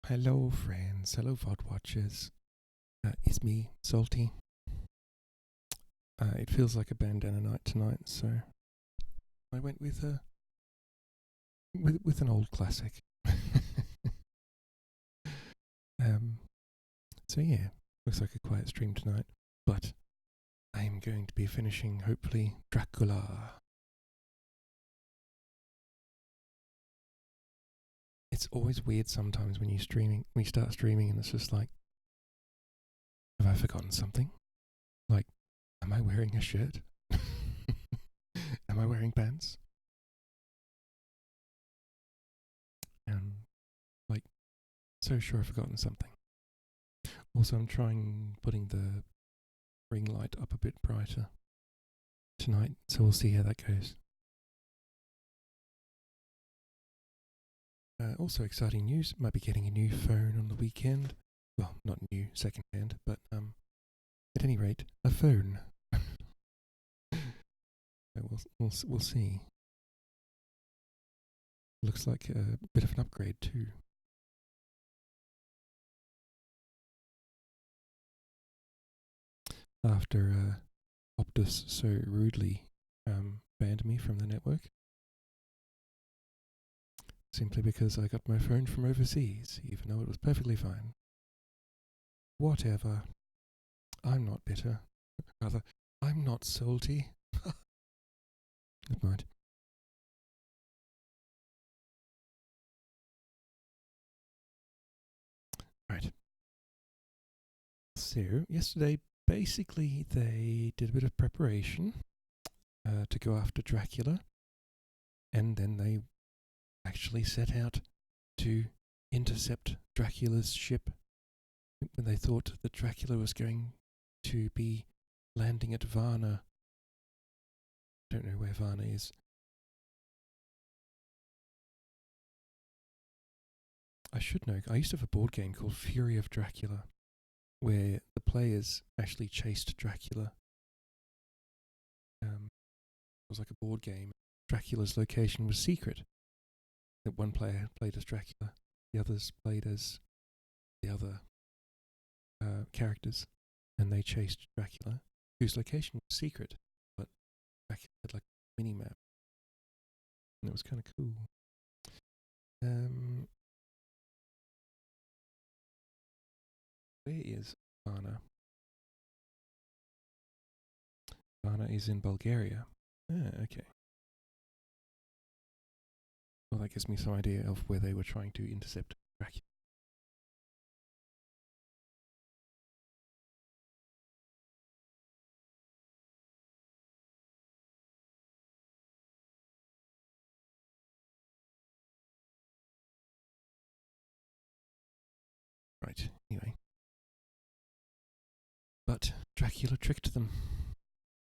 Hello, friends. Hello, VOD watchers. It's me, Salty. It feels like a bandana night tonight, so I went with with an old classic. So yeah, looks like a quiet stream tonight, but I am going to be finishing, hopefully, Dracula. It's always weird sometimes when you start streaming, and it's just like, have I forgotten something? Like, am I wearing a shirt? Am I wearing pants? Like, so sure I've forgotten something. Also, I'm putting the ring light up a bit brighter tonight, so we'll see how that goes. Also, exciting news, might be getting a new phone on the weekend. Well, not new, second hand, but at any rate, a phone. We'll see. Looks like a bit of an upgrade too. After Optus so rudely banned me from the network, simply because I got my phone from overseas, even though it was perfectly fine. Whatever. I'm not bitter. Rather, I'm not salty. Never mind. Right. So, yesterday, basically, they did a bit of preparation to go after Dracula, and then they actually set out to intercept Dracula's ship when they thought that Dracula was going to be landing at Varna. Don't know where Varna is. I should know. I used to have a board game called Fury of Dracula, where the players actually chased Dracula. It was like a board game. Dracula's location was secret. That one player played as Dracula, the others played as the other characters, and they chased Dracula, whose location was secret, but Dracula had like a mini map, and it was kind of cool. Where is Varna? Varna is in Bulgaria. Ah, okay. Well, that gives me some idea of where they were trying to intercept Dracula. Right, anyway. But Dracula tricked them,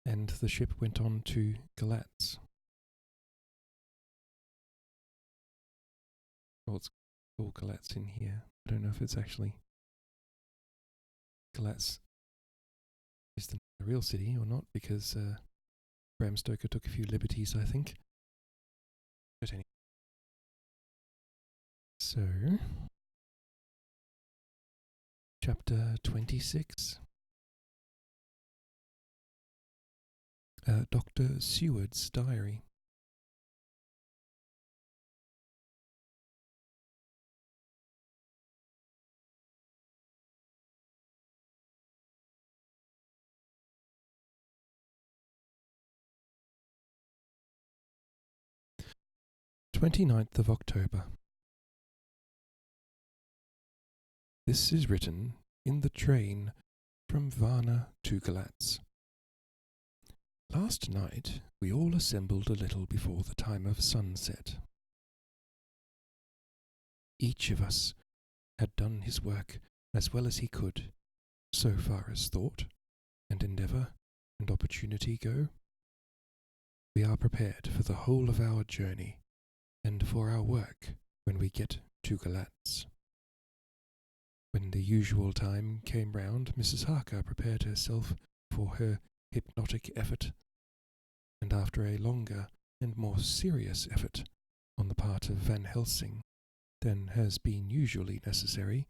and the ship went on to Galatz. Well, it's called Galatz in here. I don't know if it's actually Galatz is the real city or not, because Bram Stoker took a few liberties, I think. But anyway. So, chapter 26. Dr. Seward's diary. "29th of October. This is written in the train from Varna to Galatz. Last night we all assembled a little before the time of sunset. Each of us had done his work as well as he could, so far as thought and endeavour and opportunity go. We are prepared for the whole of our journey and for our work when we get to Galatz. When the usual time came round, Mrs. Harker prepared herself for her hypnotic effort, and after a longer and more serious effort on the part of Van Helsing, than has been usually necessary,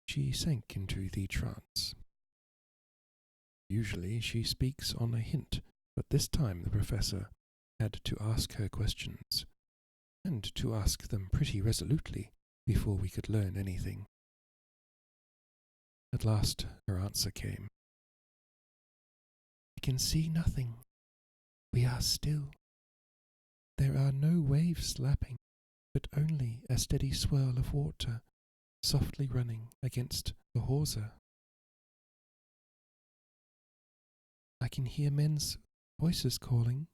she sank into the trance. Usually she speaks on a hint, but this time the professor had to ask her questions, and to ask them pretty resolutely before we could learn anything. At last her answer came. "I can see nothing. We are still. There are no waves lapping, but only a steady swirl of water softly running against the hawser. I can hear men's voices calling,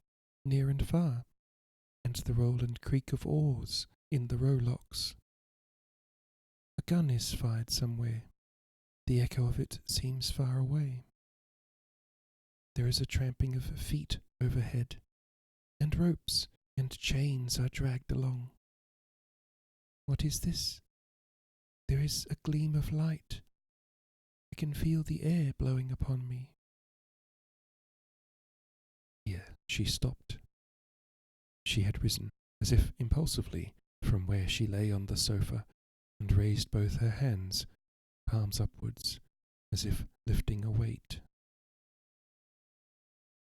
near and far, and the roll and creak of oars in the rowlocks. A gun is fired somewhere. The echo of it seems far away. There is a tramping of feet overhead, and ropes and chains are dragged along. What is this? There is a gleam of light. I can feel the air blowing upon me." Here she stopped. She had risen, as if impulsively, from where she lay on the sofa, and raised both her hands, palms upwards, as if lifting a weight.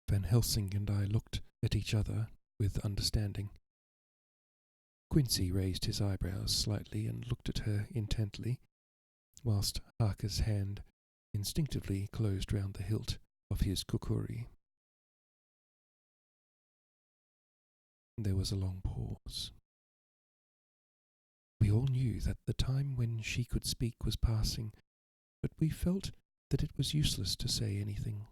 Van Helsing and I looked at each other with understanding. Quincy raised his eyebrows slightly and looked at her intently, whilst Harker's hand instinctively closed round the hilt of his kukuri. There was a long pause. We all knew that the time when she could speak was passing, but we felt that it was useless to say anything.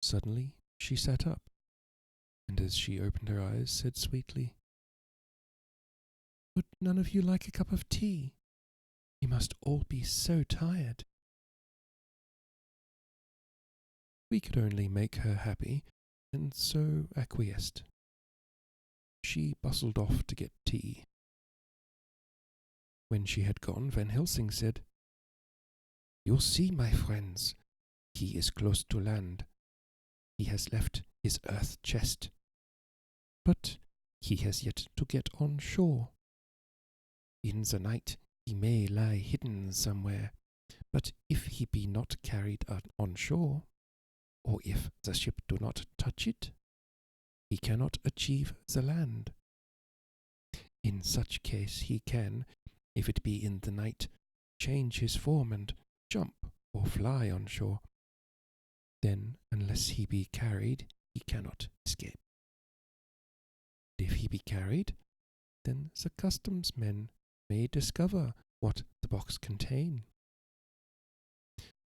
Suddenly she sat up, and as she opened her eyes said sweetly, "Would none of you like a cup of tea? You must all be so tired." We could only make her happy, and so acquiesced. She bustled off to get tea. When she had gone, Van Helsing said, "You see, my friends, he is close to land. He has left his earth chest, but he has yet to get on shore. In the night he may lie hidden somewhere, but if he be not carried on shore, or if the ship do not touch it, he cannot achieve the land. In such case he can, if it be in the night, change his form and jump or fly on shore. Then, unless he be carried, he cannot escape. If he be carried, then the customs men may discover what the box contain.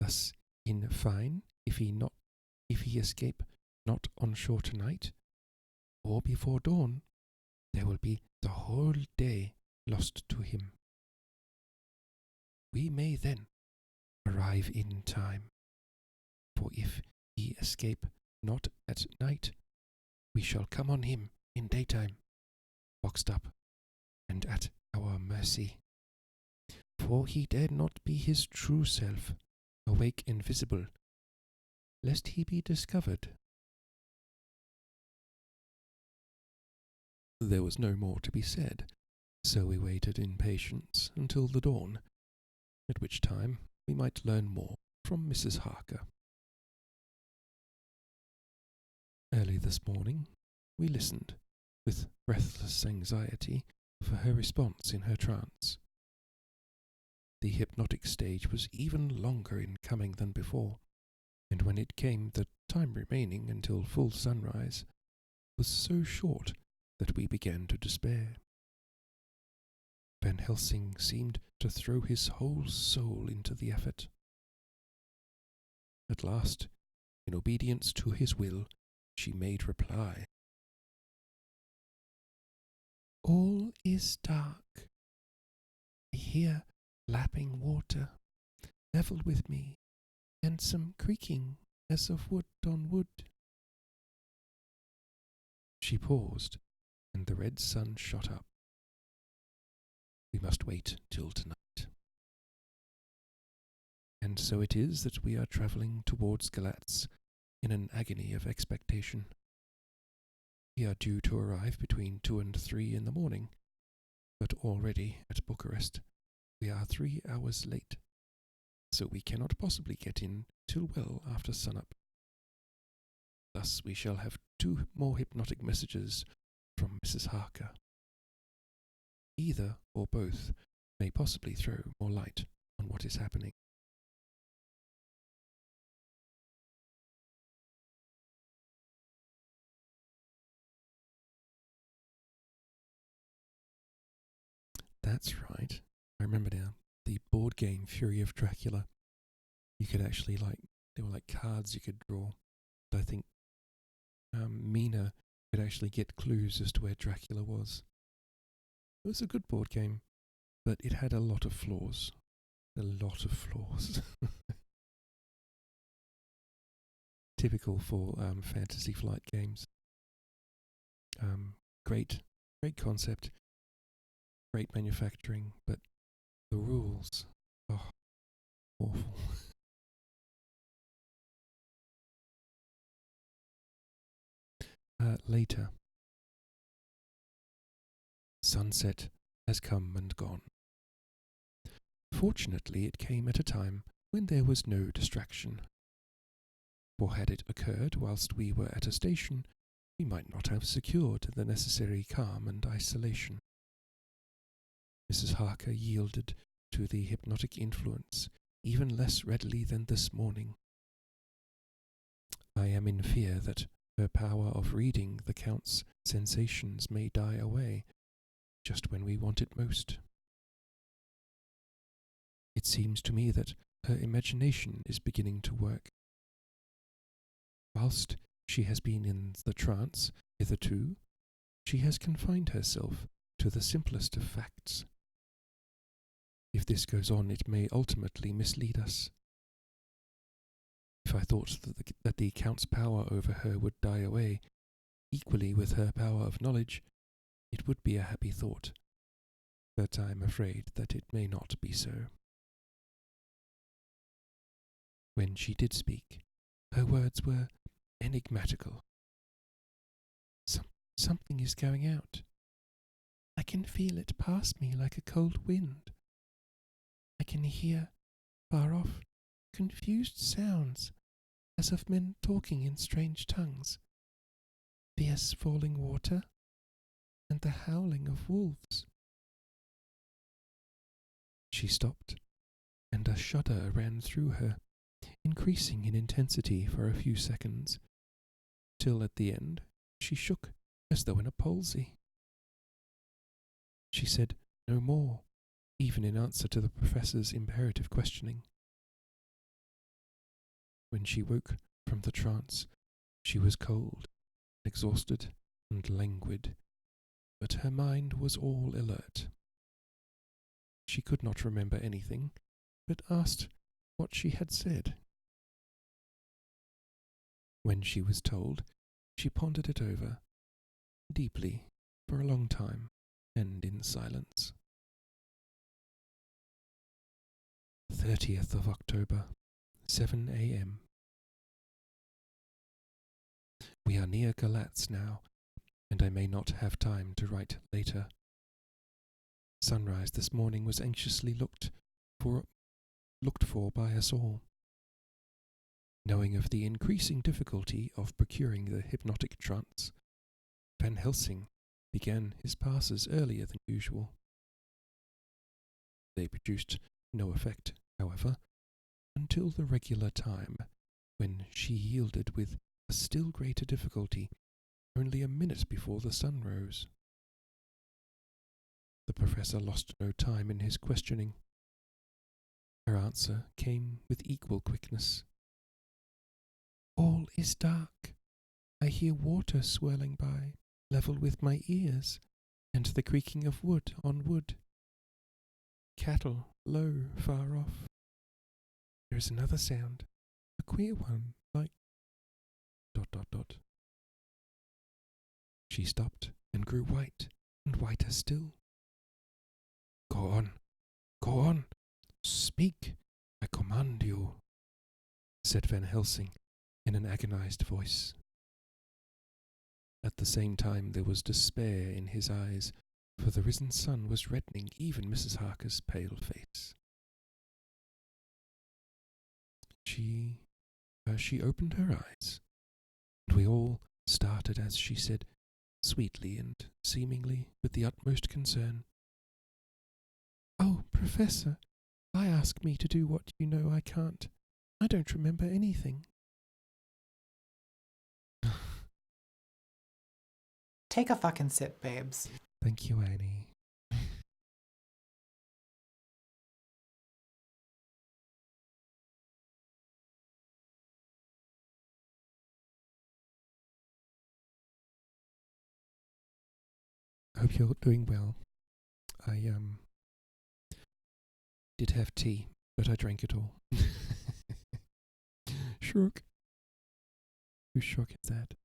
Thus, in fine, if he escape not on shore tonight, or before dawn, there will be the whole day lost to him. We may then arrive in time, for if he escape not at night, we shall come on him in daytime, boxed up, and at our mercy. For he dare not be his true self, awake and visible, lest he be discovered." There was no more to be said, so we waited in patience until the dawn, at which time we might learn more from Mrs. Harker. Early this morning we listened, with breathless anxiety, for her response in her trance. The hypnotic stage was even longer in coming than before, and when it came the time remaining until full sunrise was so short that we began to despair. Van Helsing seemed to throw his whole soul into the effort. At last, in obedience to his will, she made reply. "All is dark. I hear lapping water, level with me, and some creaking as of wood on wood." She paused, and the red sun shot up. We must wait till tonight. And so it is that we are travelling towards Galatz in an agony of expectation. We are due to arrive between 2 and 3 in the morning, but already at Bucharest we are 3 hours late, so we cannot possibly get in till well after sunup. Thus we shall have 2 more hypnotic messages from Mrs. Harker. Either or both may possibly throw more light on what is happening. That's right. I remember now. The board game Fury of Dracula. You could actually there were cards you could draw. I think Mina could actually get clues as to where Dracula was. It was a good board game, but it had a lot of flaws. A lot of flaws. Typical for Fantasy Flight games. Great concept, great manufacturing, but the rules, awful. Later. Sunset has come and gone. Fortunately, it came at a time when there was no distraction. For had it occurred whilst we were at a station, we might not have secured the necessary calm and isolation. Mrs. Harker yielded to the hypnotic influence even less readily than this morning. I am in fear that her power of reading the Count's sensations may die away just when we want it most. It seems to me that her imagination is beginning to work. Whilst she has been in the trance hitherto, she has confined herself to the simplest of facts. If this goes on, it may ultimately mislead us. If I thought that the Count's power over her would die away, equally with her power of knowledge, it would be a happy thought, but I am afraid that it may not be so. When she did speak, her words were enigmatical. Something is going out. I can feel it past me like a cold wind. I can hear, far off, confused sounds, as of men talking in strange tongues, fierce falling water, and the howling of wolves. She stopped, and a shudder ran through her, increasing in intensity for a few seconds, till at the end she shook as though in a palsy. She said no more, even in answer to the professor's imperative questioning. When she woke from the trance, she was cold, exhausted, and languid, but her mind was all alert. She could not remember anything, but asked what she had said. When she was told, she pondered it over, deeply, for a long time, and in silence. 30th of October, 7 a.m. We are near Galatz now, and I may not have time to write later. Sunrise this morning was anxiously looked for by us all. Knowing of the increasing difficulty of procuring the hypnotic trance, Van Helsing began his passes earlier than usual. They produced no effect, however, until the regular time, when she yielded with a still greater difficulty only a minute before the sun rose. The professor lost no time in his questioning. Her answer came with equal quickness. All is dark. I hear water swirling by, level with my ears, and the creaking of wood on wood. Cattle low far off. There is another sound, a queer one, like ... She stopped and grew white, and whiter still. Go on, speak, I command you, said Van Helsing in an agonized voice. At the same time there was despair in his eyes, for the risen sun was reddening even Mrs. Harker's pale face. She opened her eyes, and we all started as she said, sweetly and seemingly with the utmost concern, "Oh, Professor, why ask me to do what you know I can't? I don't remember anything." Take a fucking sip, babes. Thank you, Annie. I hope you're doing well. I did have tea, but I drank it all. Shook. Whose shock is that?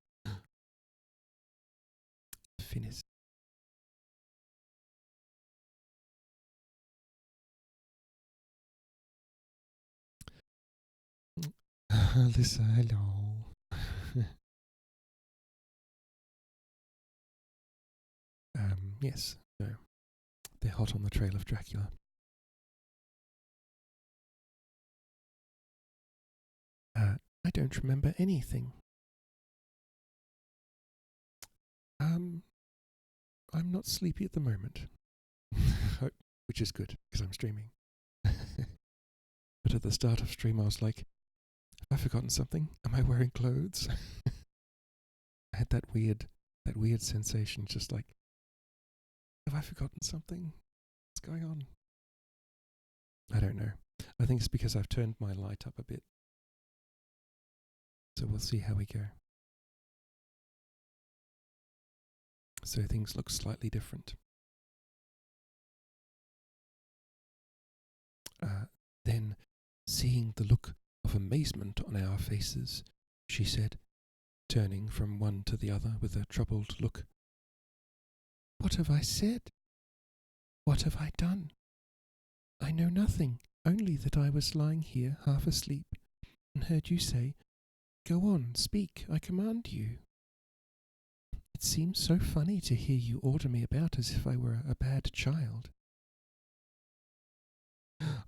Finis. Alyssa, hello. Yes, so they're hot on the trail of Dracula. I don't remember anything. I'm not sleepy at the moment, which is good because I'm streaming. But at the start of stream, I was like, "Have I forgotten something? Am I wearing clothes?" I had that weird sensation, just like, "Have I forgotten something? What's going on?" I don't know. I think it's because I've turned my light up a bit. So we'll see how we go. So things look slightly different. Then, seeing the look of amazement on our faces, she said, turning from one to the other with a troubled look, "What have I said? What have I done? I know nothing, only that I was lying here half asleep, and heard you say, 'Go on, speak, I command you.' It seems so funny to hear you order me about as if I were a bad child."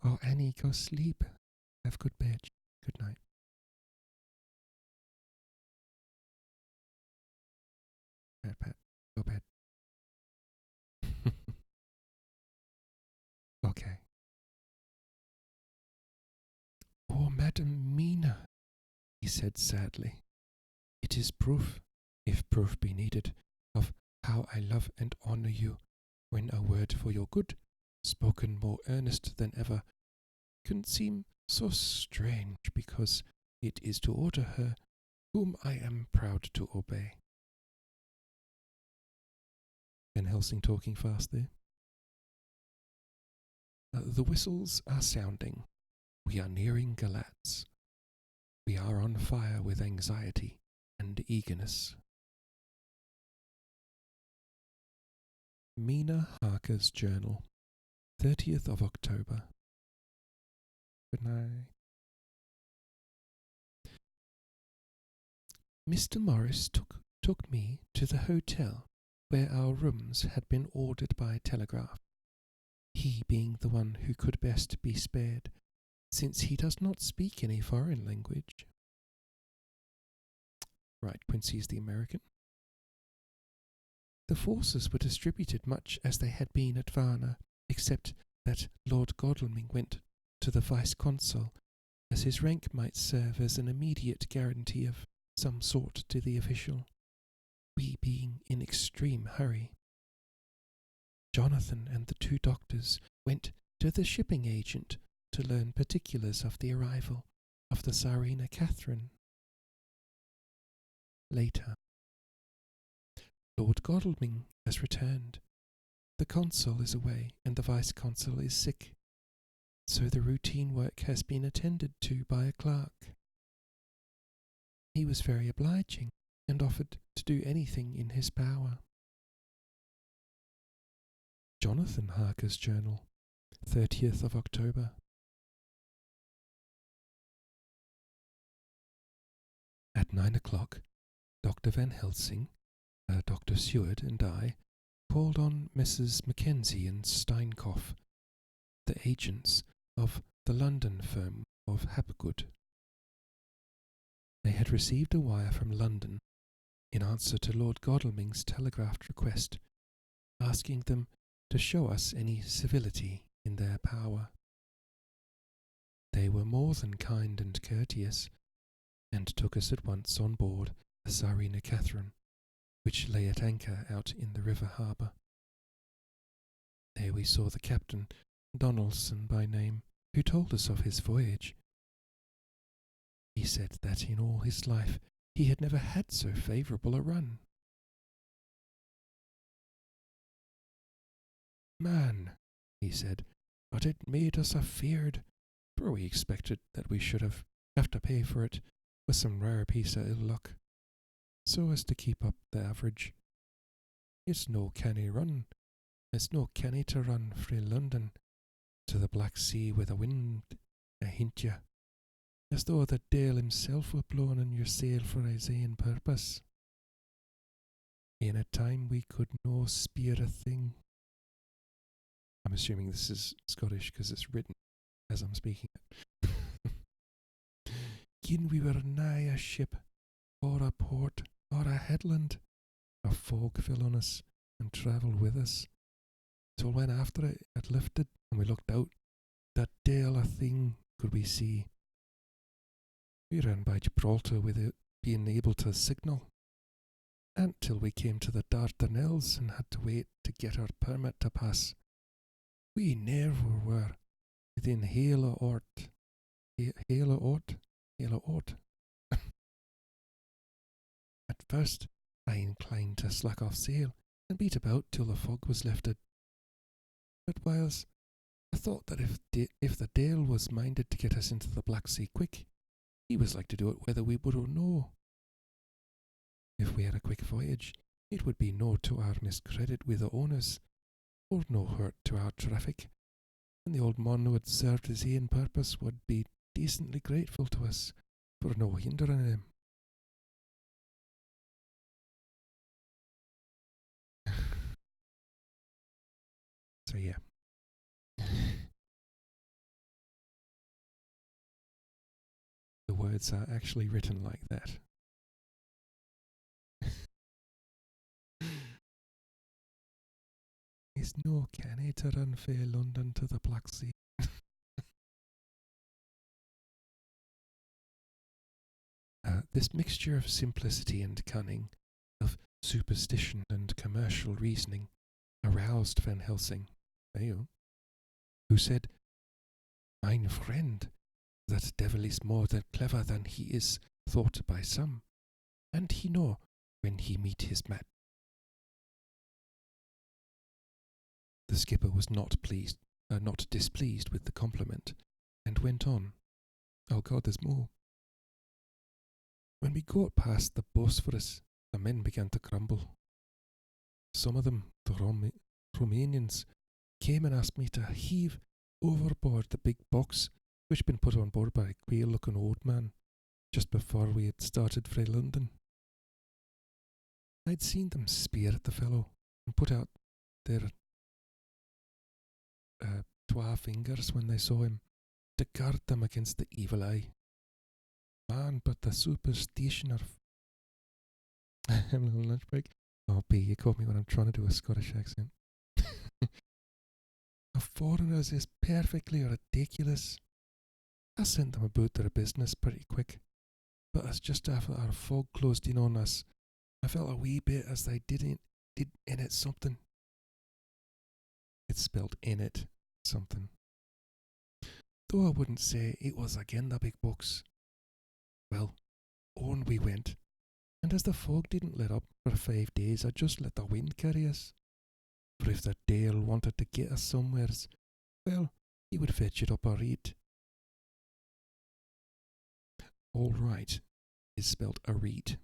"Oh, Annie, go sleep. Have good bed. Good night." Pat, pat. Go bed. Okay. "Oh, Madam Mina," he said sadly, "it is proof, if proof be needed, of how I love and honour you, when a word for your good, spoken more earnest than ever, can seem so strange because it is to order her whom I am proud to obey." Van Helsing talking fast there. "The whistles are sounding. We are nearing Galatz. We are on fire with anxiety and eagerness." Mina Harker's Journal, 30th of October. Good night. Mr. Morris took me to the hotel where our rooms had been ordered by telegraph, he being the one who could best be spared, since he does not speak any foreign language. Right, Quincy's the American. The forces were distributed much as they had been at Varna, except that Lord Godalming went to the Vice-Consul, as his rank might serve as an immediate guarantee of some sort to the official, we being in extreme hurry. Jonathan and the 2 doctors went to the shipping agent to learn particulars of the arrival of the Tsarina Catherine. Later, Lord Godalming has returned. The consul is away and the vice-consul is sick, so the routine work has been attended to by a clerk. He was very obliging and offered to do anything in his power. Jonathan Harker's Journal, 30th of October. At 9 o'clock, Dr. Van Helsing, Dr. Seward and I called on Messrs. Mackenzie and Steinkopf, the agents of the London firm of Hapgood. They had received a wire from London in answer to Lord Godalming's telegraphed request, asking them to show us any civility in their power. They were more than kind and courteous, and took us at once on board the Tsarina Catherine, which lay at anchor out in the river harbour. There we saw the captain, Donaldson by name, who told us of his voyage. He said that in all his life he had never had so favourable a run. "Man," he said, "but it made us afeard, for we expected that we should have to pay for it with some rare piece of ill luck, so as to keep up the average. It's no canny run. It's no canny to run frae London to the Black Sea with a wind ahint you, as though the Deil himself were blowing on your sail for his ain purpose. In a time we could no speer a thing." I'm assuming this is Scottish because it's written as I'm speaking it. "Gin we were nigh a ship, or a port, or a headland, a fog fell on us and travelled with us, till when after it had lifted and we looked out, that Deil a thing could we see. We ran by Gibraltar without being able to signal, and till we came to the Dardanelles and had to wait to get our permit to pass. We never were within hail o' ort. Hail o' ort? Hail o' ort. At first I inclined to slack off sail and beat about till the fog was lifted. But whiles I thought that if the Deil was minded to get us into the Black Sea quick, he was like to do it whether we would or no. If we had a quick voyage, it would be no to our miscredit with the owners, or no hurt to our traffic, and the old mon who had served his ain purpose would be decently grateful to us for no hindering him." So yeah. The words are actually written like that. It's no canny to run fae London to the Black Sea. This mixture of simplicity and cunning, of superstition and commercial reasoning, aroused Van Helsing, who said, "Mine friend, that devil is more clever than he is thought by some, and he know when he meet his match." The skipper was not displeased with the compliment, and went on, "Oh God, there's more. When we got past the Bosphorus, the men began to grumble. Some of them, the Romanians, came and asked me to heave overboard the big box which had been put on board by a queer-looking old man just before we had started for London. I'd seen them speer at the fellow and put out their twa fingers when they saw him, to guard them against the evil eye. Man, but the superstition of..." I'm a little lunch break. Oh, B, you caught me when I'm trying to do a Scottish accent. "Of foreigners is perfectly ridiculous. I sent them about their business pretty quick, but as just after our fog closed in on us, I felt a wee bit as they did in it something." It's spelled in it something. "Though I wouldn't say it was again the big bucks. Well, on we went, and as the fog didn't let up for 5 days, I just let the wind carry us. For if the Deil wanted to get us somewheres, well, he would fetch it up a reed." All right is spelled a reed.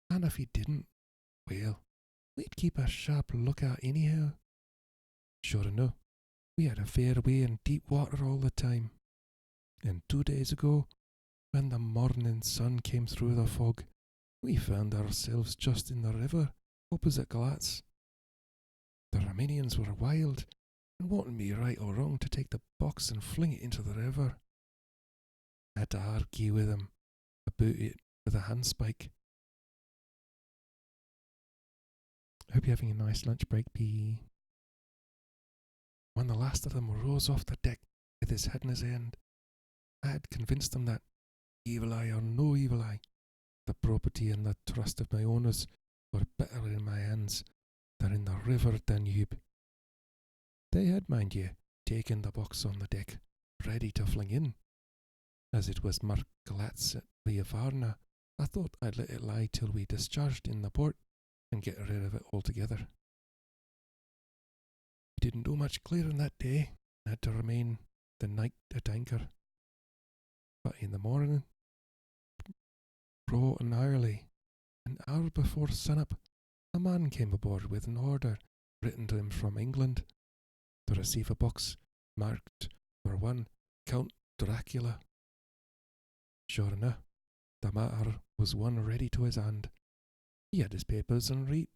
And if he didn't, well, we'd keep a sharp lookout anyhow. Sure enough, we had a fair way in deep water all the time. And 2 days ago, when the morning sun came through the fog, we found ourselves just in the river, opposite Glatz. The Romanians were wild and wanted me, right or wrong, to take the box and fling it into the river. I had to argue with them about it with a handspike. Hope you're having a nice lunch break, P. When the last of them rose off the deck with his head in his hand, I had convinced them that, evil eye or no evil eye, the property and the trust of my owners were better in my hands than in the river Danube. They had, mind you, taken the box on the deck, ready to fling in. As it was marked Glatz at Varna, I thought I'd let it lie till we discharged in the port and get rid of it altogether. We didn't do much clearing that day, and had to remain the night at anchor. But in the morning, broad and early, an hour before sunup, a man came aboard with an order written to him from England to receive a box marked for one Count Dracula. Sure enough, the matter was one ready to his hand. He had his papers en route,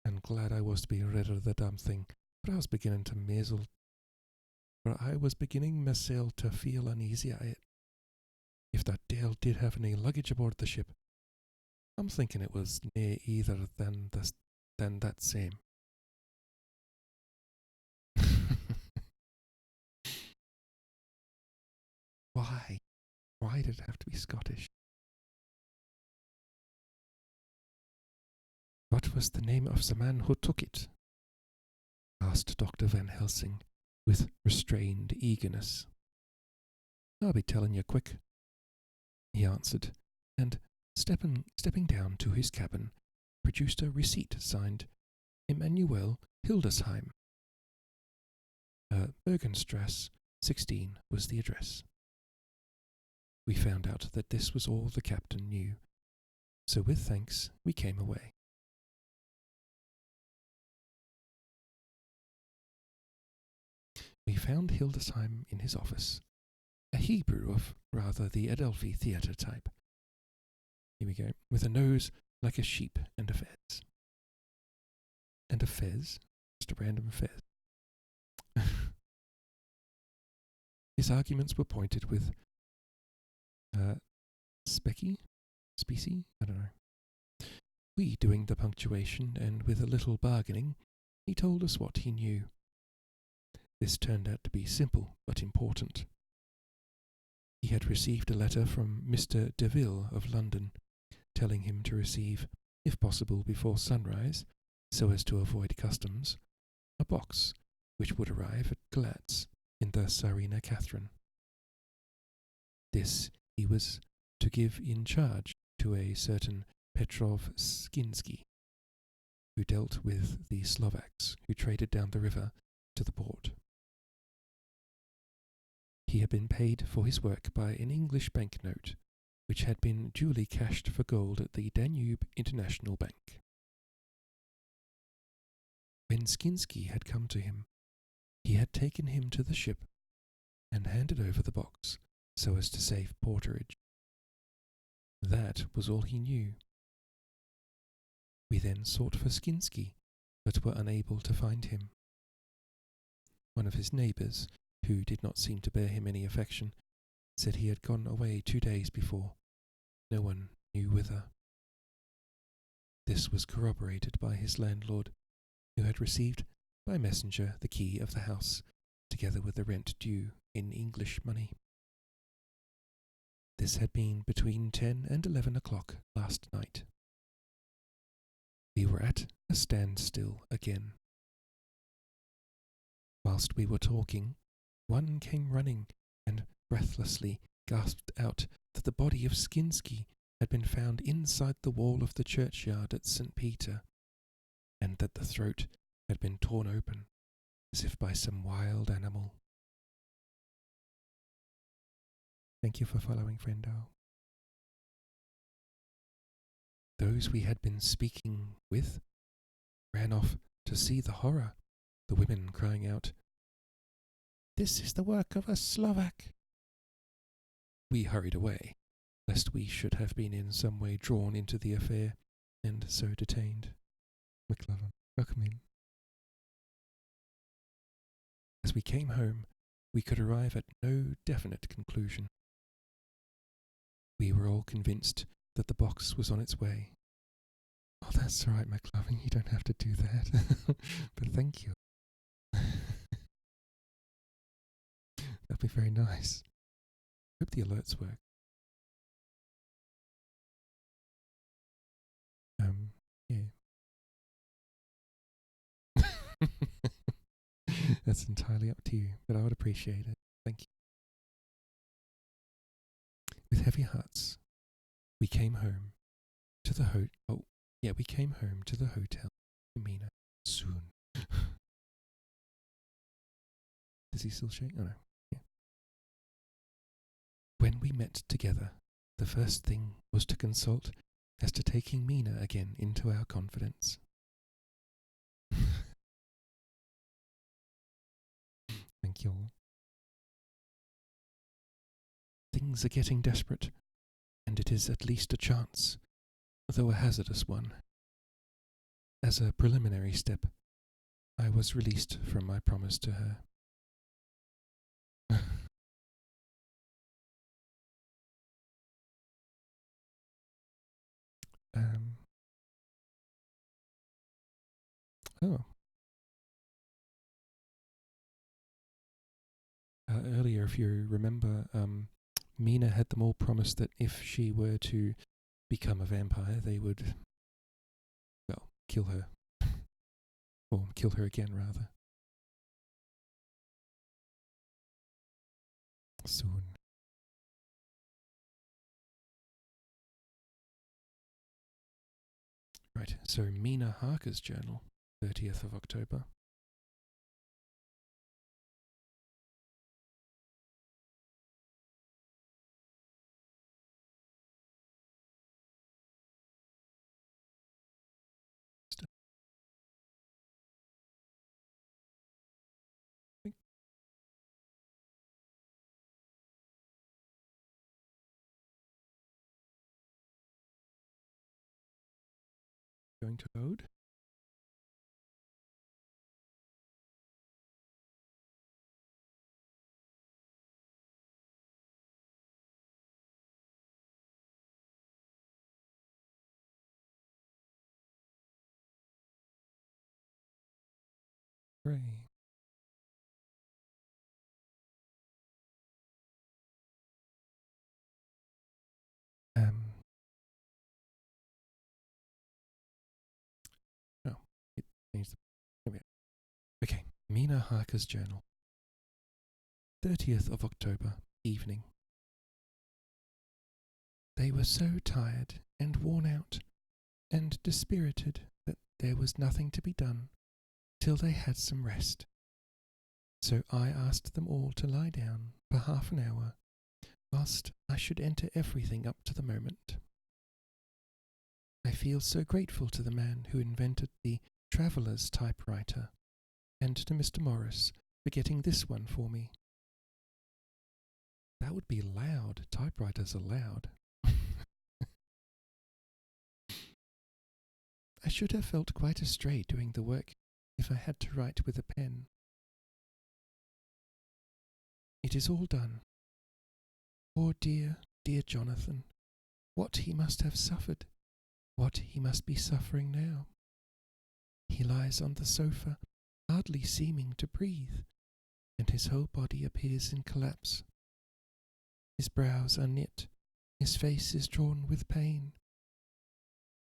and glad I was to be rid of the damn thing, for I was beginning myself to feel uneasy at it. If that Dale did have any luggage aboard the ship, I'm thinking it was nae either than that same. Why? Why did it have to be Scottish? What was the name of the man who took it? Asked Dr. Van Helsing with restrained eagerness. I'll be telling you quick, he answered, and stepping down to his cabin, produced a receipt signed Emmanuel Hildesheim. Bergenstrasse 16 was the address. We found out that this was all the captain knew, so with thanks we came away. We found Hildesheim in his office, a Hebrew of rather the Adelphi theatre type. Here we go, with a nose like a sheep and a fez. And a fez? Just a random fez. His arguments were pointed with specie? I don't know. We doing the punctuation, and with a little bargaining, he told us what he knew. This turned out to be simple but important. He had received a letter from Mr. Deville of London, telling him to receive, if possible before sunrise, so as to avoid customs, a box which would arrive at Glatz in the Tsarina Catherine. This he was to give in charge to a certain Petrov Skinsky, who dealt with the Slovaks who traded down the river to the port. He had been paid for his work by an English banknote, which had been duly cashed for gold at the Danube International Bank. When Skinsky had come to him, he had taken him to the ship and handed over the box so as to save porterage. That was all he knew. We then sought for Skinsky, but were unable to find him. One of his neighbours, who did not seem to bear him any affection, said he had gone away 2 days before. No one knew whither. This was corroborated by his landlord, who had received by messenger the key of the house, together with the rent due in English money. This had been between 10 and 11 o'clock last night. We were at a standstill again. Whilst we were talking, one came running and breathlessly gasped out that the body of Skinsky had been found inside the wall of the churchyard at St. Peter, and that the throat had been torn open, as if by some wild animal. Thank you for following, friendo. Those we had been speaking with ran off to see the horror, the women crying out, "This is the work of a Slovak." We hurried away, lest we should have been in some way drawn into the affair, and so detained. McLovin, welcome in. As we came home, we could arrive at no definite conclusion. We were all convinced that the box was on its way. Oh, that's all right, McLovin, you don't have to do that. But thank you. That'd be very nice. Hope the alerts work. Yeah. That's entirely up to you, but I would appreciate it. Thank you. With heavy hearts, we came home to the we came home to the hotel in Mina soon. Does he still shake? Oh no. Yeah. When we met together, the first thing was to consult as to taking Mina again into our confidence. Thank you all. Things are getting desperate, and it is at least a chance, though a hazardous one. As a preliminary step, I was released from my promise to her. Oh. Earlier, if you remember, Mina had them all promised that if she were to become a vampire, they would, well, kill her. Or kill her again, rather. Soon. Right, so Mina Harker's journal, 30th of October. Going to load. Hooray. Oh, it needs the. Here we go. Okay, Mina Harker's journal. 30th of October, evening. They were so tired and worn out and dispirited that there was nothing to be done till they had some rest. So I asked them all to lie down for half an hour, whilst I should enter everything up to the moment. I feel so grateful to the man who invented the traveller's typewriter, and to Mr. Morris for getting this one for me. That would be loud. Typewriters are loud. I should have felt quite astray doing the work if I had to write with a pen. It is all done. Poor dear, dear Jonathan, what he must have suffered, what he must be suffering now. He lies on the sofa, hardly seeming to breathe, and his whole body appears in collapse. His brows are knit, his face is drawn with pain.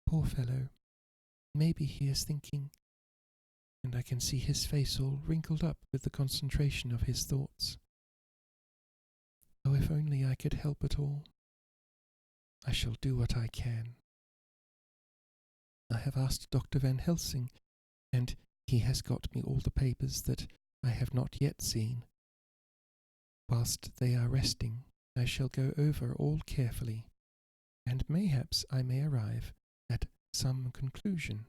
Poor fellow, maybe he is thinking, and I can see his face all wrinkled up with the concentration of his thoughts. Oh, if only I could help at all. I shall do what I can. I have asked Dr. Van Helsing, and he has got me all the papers that I have not yet seen. Whilst they are resting, I shall go over all carefully, and mayhaps I may arrive at some conclusion.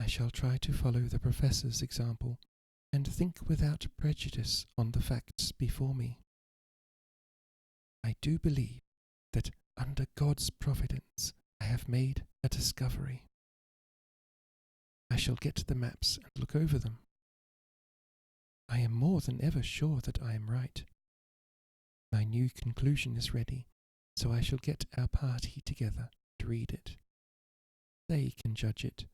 I shall try to follow the Professor's example, and think without prejudice on the facts before me. I do believe under God's providence, I have made a discovery. I shall get the maps and look over them. I am more than ever sure that I am right. My new conclusion is ready, so I shall get our party together to read it. They can judge it.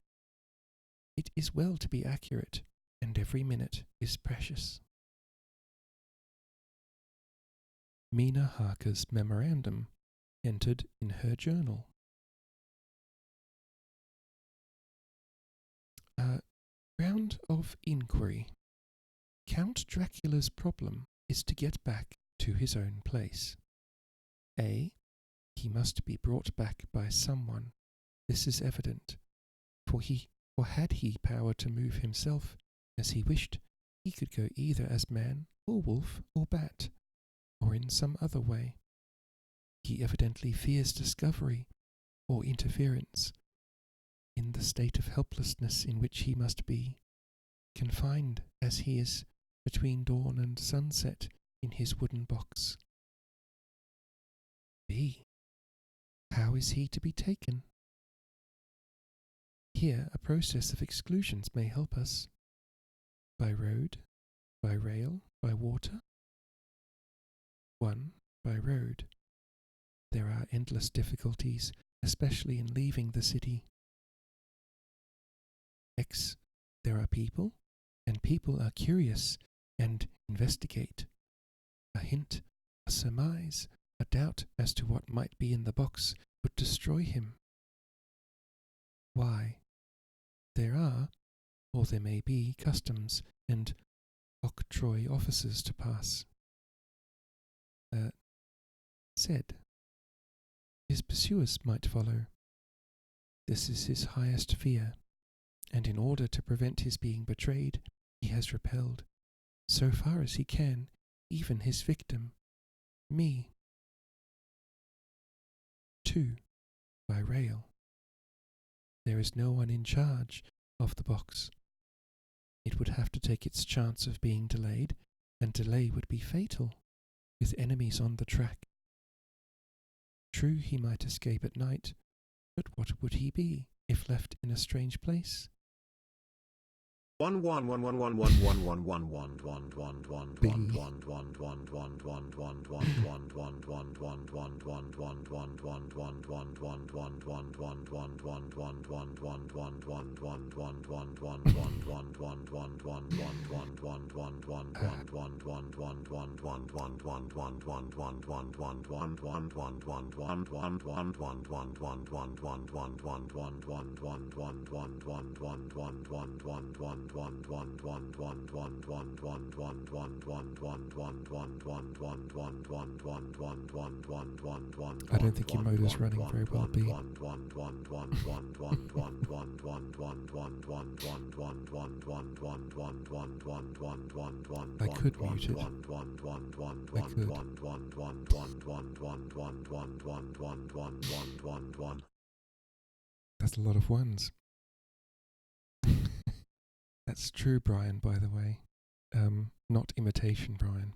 It is well to be accurate, and every minute is precious. Mina Harker's memorandum entered in her journal. Round of inquiry. Count Dracula's problem is to get back to his own place. A. He must be brought back by someone. This is evident, for had he power to move himself as he wished, he could go either as man or wolf or bat, or in some other way. He evidently fears discovery or interference. In the state of helplessness in which he must be, confined as he is between dawn and sunset in his wooden box. B. How is he to be taken? Here a process of exclusions may help us. By road, by rail, by water? 1. By road. There are endless difficulties, especially in leaving the city. X. There are people, and people are curious and investigate. A hint, a surmise, a doubt as to what might be in the box would destroy him. Y. There are, or there may be, customs and octroi officers to pass. Z. His pursuers might follow. This is his highest fear, and in order to prevent his being betrayed, he has repelled, so far as he can, even his victim, me. 2. By rail. There is no one in charge of the box. It would have to take its chance of being delayed, and delay would be fatal, with enemies on the track. True, he might escape at night, but what would he be if left in a strange place? I don't think your motor's running very well, B. I could mute it. I could. That's a lot of ones. That's true, Brian, by the way. Not imitation, Brian.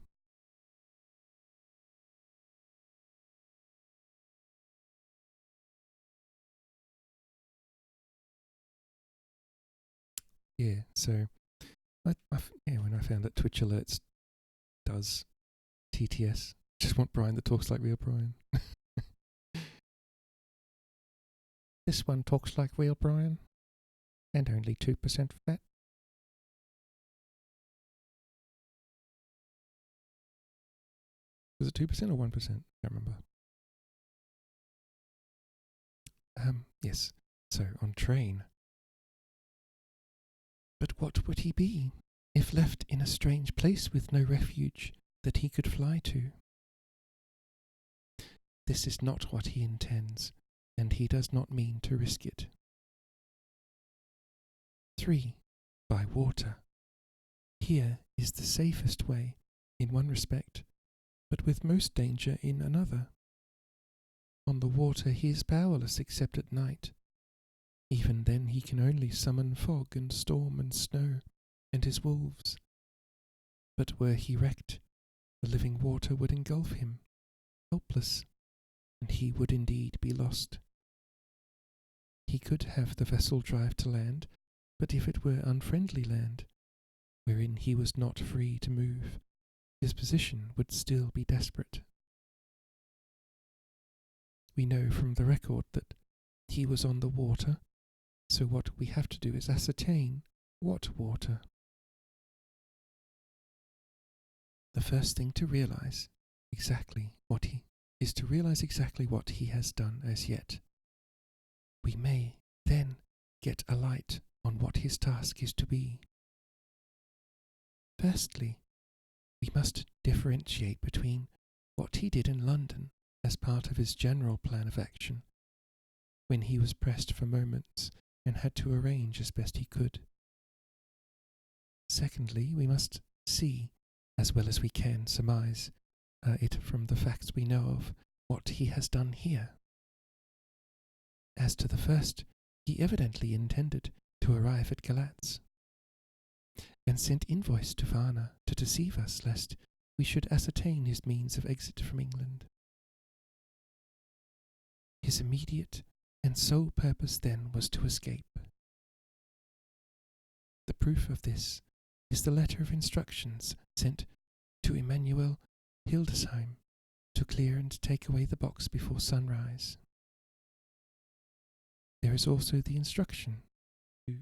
Yeah, so when I found that Twitch Alerts does TTS, just want Brian that talks like real Brian. This one talks like real Brian, and only 2% fat. Was it 2% or 1%? I can't remember. Yes. So, on train. But what would he be, if left in a strange place with no refuge that he could fly to? This is not what he intends, and he does not mean to risk it. 3. By water. Here is the safest way, in one respect, but with most danger in another. On the water he is powerless except at night. Even then he can only summon fog and storm and snow and his wolves. But were he wrecked, the living water would engulf him, helpless, and he would indeed be lost. He could have the vessel drive to land, but if it were unfriendly land, wherein he was not free to move, his position would still be desperate. We know from the record that he was on the water, so what we have to do is ascertain what water. The first thing to realize exactly what he has done as yet. We may then get a light on what his task is to be. Firstly, we must differentiate between what he did in London as part of his general plan of action, when he was pressed for moments and had to arrange as best he could. Secondly, we must see, as well as we can surmise it from the facts we know of, what he has done here. As to the first, he evidently intended to arrive at Galatz, and sent invoice to Varna to deceive us lest we should ascertain his means of exit from England. His immediate and sole purpose then was to escape. The proof of this is the letter of instructions sent to Emanuel Hildesheim to clear and take away the box before sunrise. There is also the instruction to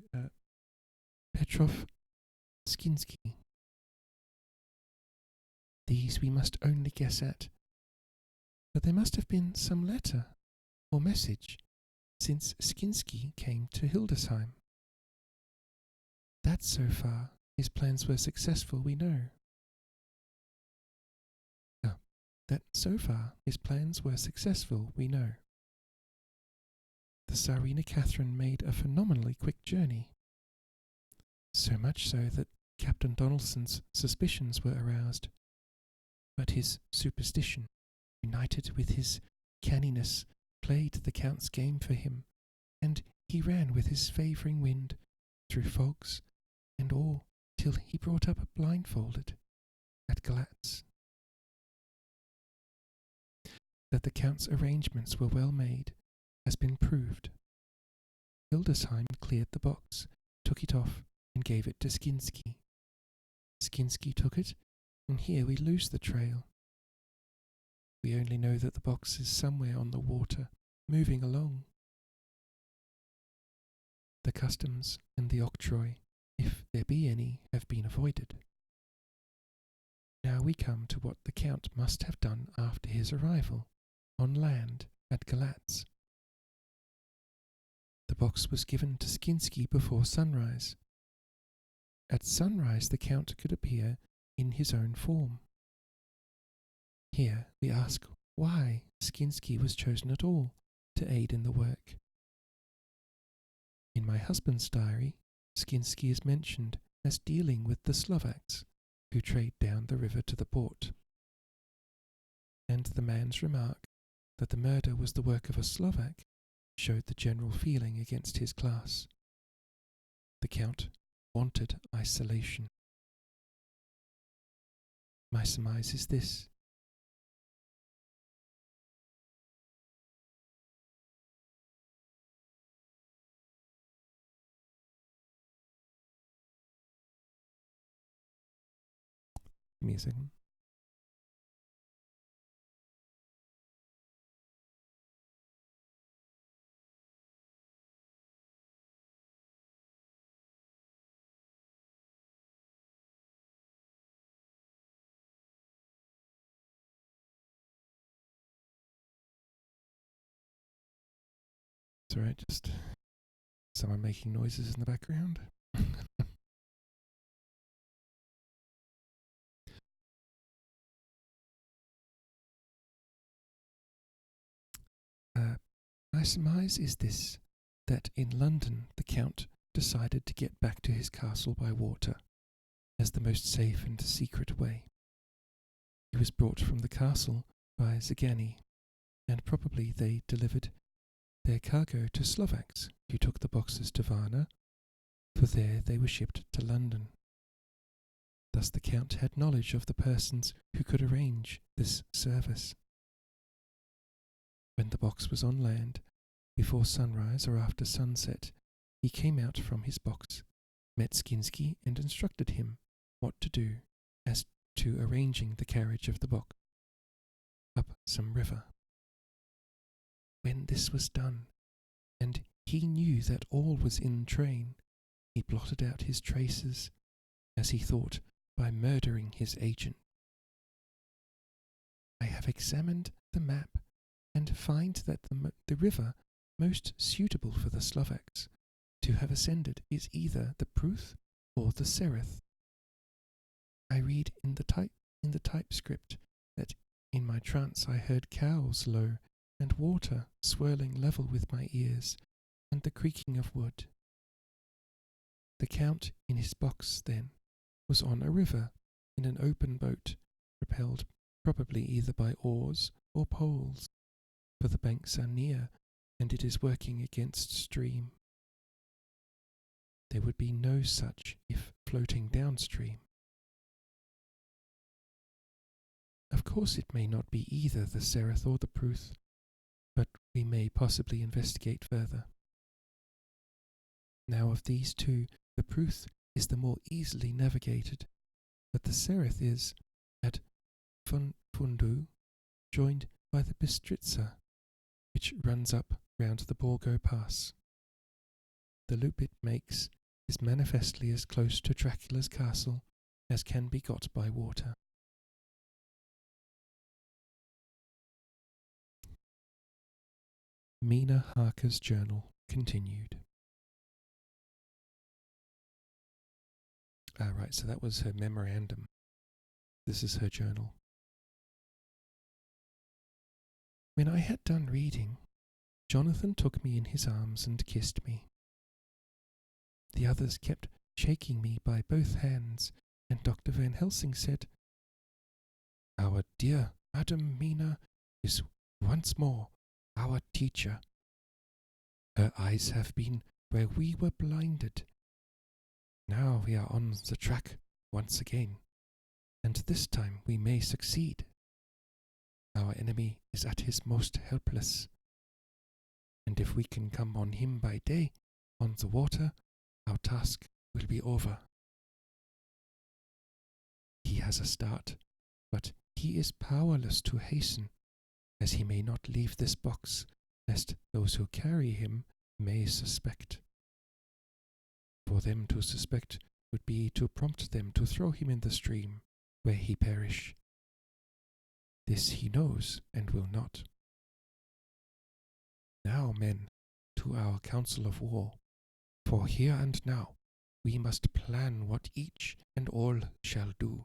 Petrov Skinsky. These we must only guess at, but there must have been some letter or message since Skinsky came to Hildesheim. That so far his plans were successful, we know. The Tsarina Catherine made a phenomenally quick journey, so much so that Captain Donaldson's suspicions were aroused. But his superstition, united with his canniness, played the Count's game for him, and he ran with his favouring wind, through fogs and all, till he brought up blindfolded at Galatz. That the Count's arrangements were well made has been proved. Hildesheim cleared the box, took it off, and gave it to Skinsky. Skinsky took it, and here we lose the trail. We only know that the box is somewhere on the water, moving along. The customs and the octroi, if there be any, have been avoided. Now we come to what the Count must have done after his arrival, on land, at Galatz. The box was given to Skinsky before sunrise. At sunrise the Count could appear in his own form. Here we ask why Skinsky was chosen at all to aid in the work. In my husband's diary, Skinsky is mentioned as dealing with the Slovaks who trade down the river to the port. And the man's remark that the murder was the work of a Slovak showed the general feeling against his class. The Count wanted isolation. My surmise is this. Give me a second. It's alright, just someone making noises in the background. My surmise is this, that in London the Count decided to get back to his castle by water, as the most safe and secret way. He was brought from the castle by Zagani, and probably they delivered their cargo to Slovaks, who took the boxes to Varna, for there they were shipped to London. Thus the Count had knowledge of the persons who could arrange this service. When the box was on land, before sunrise or after sunset, he came out from his box, met Skinsky, and instructed him what to do as to arranging the carriage of the box up some river. When this was done, and he knew that all was in train, he blotted out his traces, as he thought, by murdering his agent. I have examined the map and find that the river most suitable for the Slovaks to have ascended is either the Pruth or the Sereth. I read in the typescript that in my trance I heard cows low and water swirling level with my ears and the creaking of wood. The Count in his box, then, was on a river in an open boat, propelled probably either by oars or poles, for the banks are near and it is working against stream. There would be no such if floating downstream. Of course it may not be either the Sereth or the Pruth, but we may possibly investigate further. Now of these two, the Pruth is the more easily navigated, but the Sereth is, at Fundu, joined by the Bistritza, which runs up round the Borgo Pass. The loop it makes is manifestly as close to Dracula's castle as can be got by water. Mina Harker's journal continued. Right, so that was her memorandum. This is her journal. When I had done reading, Jonathan took me in his arms and kissed me. The others kept shaking me by both hands, and Dr. Van Helsing said, "Our dear Madam Mina is once more our teacher. Her eyes have been where we were blinded. Now we are on the track once again, and this time we may succeed. Our enemy is at his most helpless, and if we can come on him by day, on the water, our task will be over. He has a start, but he is powerless to hasten, as he may not leave this box, lest those who carry him may suspect. For them to suspect would be to prompt them to throw him in the stream, where he perish. This he knows and will not. Now, men, to our council of war, for here and now we must plan what each and all shall do.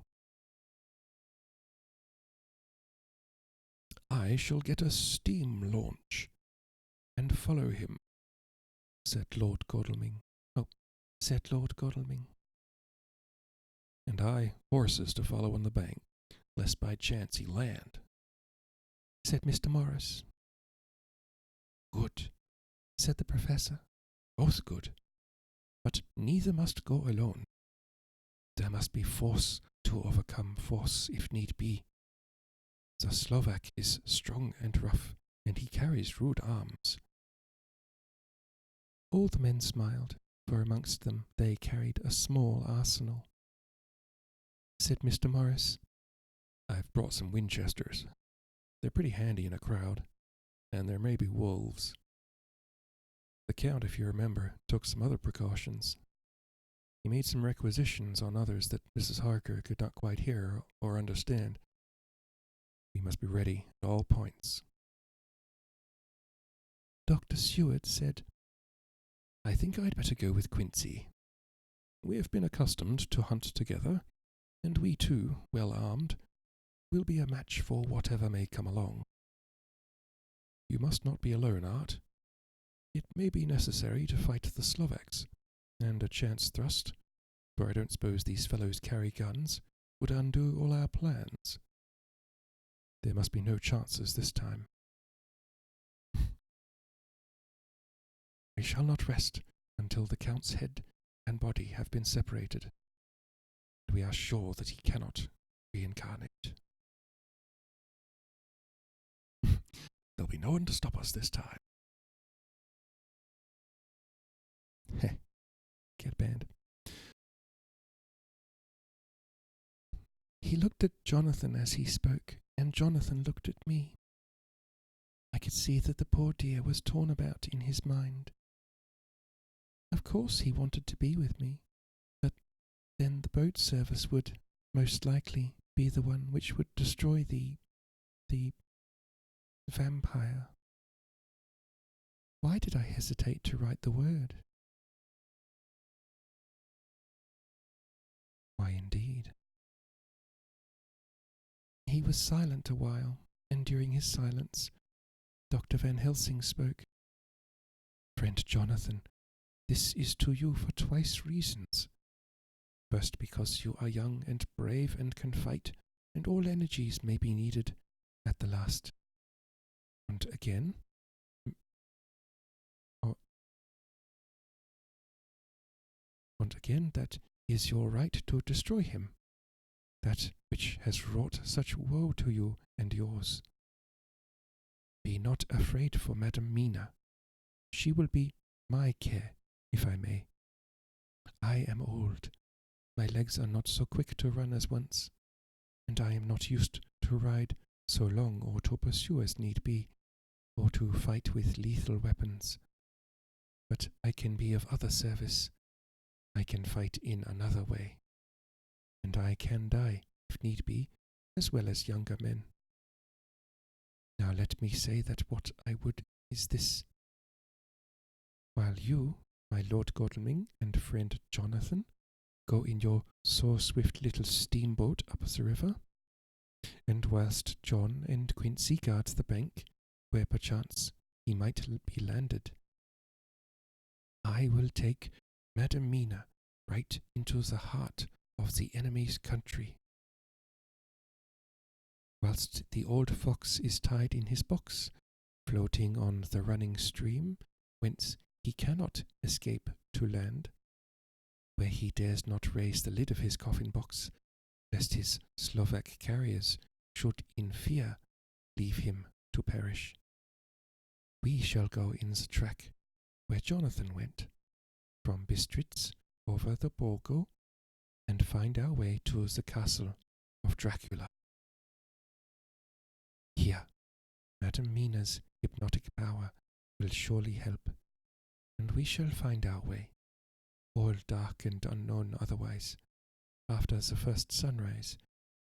I shall get a steam launch and follow him, said Lord Godalming. And I horses to follow on the bank, lest by chance he land, said Mr. Morris. Good, said the Professor. Both good, but neither must go alone. There must be force to overcome force if need be. The Slovak is strong and rough, and he carries rude arms. All the men smiled, for amongst them they carried a small arsenal. Said Mr. Morris, I've brought some Winchesters. They're pretty handy in a crowd, and there may be wolves. The Count, if you remember, took some other precautions. He made some requisitions on others that Mrs. Harker could not quite hear or understand. We must be ready at all points. Dr. Seward said, I think I'd better go with Quincy. We have been accustomed to hunt together, and we too, well armed, will be a match for whatever may come along. You must not be alone, Art. It may be necessary to fight the Slovaks, and a chance thrust, for I don't suppose these fellows carry guns, would undo all our plans. There must be no chances this time. We shall not rest until the Count's head and body have been separated. We are sure that he cannot reincarnate. There'll be no one to stop us this time. Heh, get banned. He looked at Jonathan as he spoke, and Jonathan looked at me. I could see that the poor dear was torn about in his mind. Of course he wanted to be with me, but then the boat service would, most likely, be the one which would destroy the vampire. Why did I hesitate to write the word? Why, indeed. He was silent a while, and during his silence, Dr. Van Helsing spoke. Friend Jonathan, this is to you for twice reasons. First, because you are young and brave and can fight, and all energies may be needed at the last. And again, that is your right to destroy him, that which has wrought such woe to you and yours. Be not afraid for Madam Mina. She will be my care, if I may. I am old. My legs are not so quick to run as once, and I am not used to ride so long or to pursue as need be, or to fight with lethal weapons. But I can be of other service. I can fight in another way, and I can die, if need be, as well as younger men. Now let me say that what I would is this. While you, my Lord Godalming and friend Jonathan, go in your sore-swift little steamboat up the river, and whilst John and Quincy guard the bank, where perchance he might be landed, I will take Madam Mina right into the heart of the enemy's country. Whilst the old fox is tied in his box, floating on the running stream, whence he cannot escape to land, where he dares not raise the lid of his coffin box, lest his Slovak carriers should in fear leave him to perish. We shall go in the track where Jonathan went, from Bistritz over the Borgo, and find our way to the castle of Dracula. Here, Madam Mina's hypnotic power will surely help, and we shall find our way, all dark and unknown otherwise, after the first sunrise,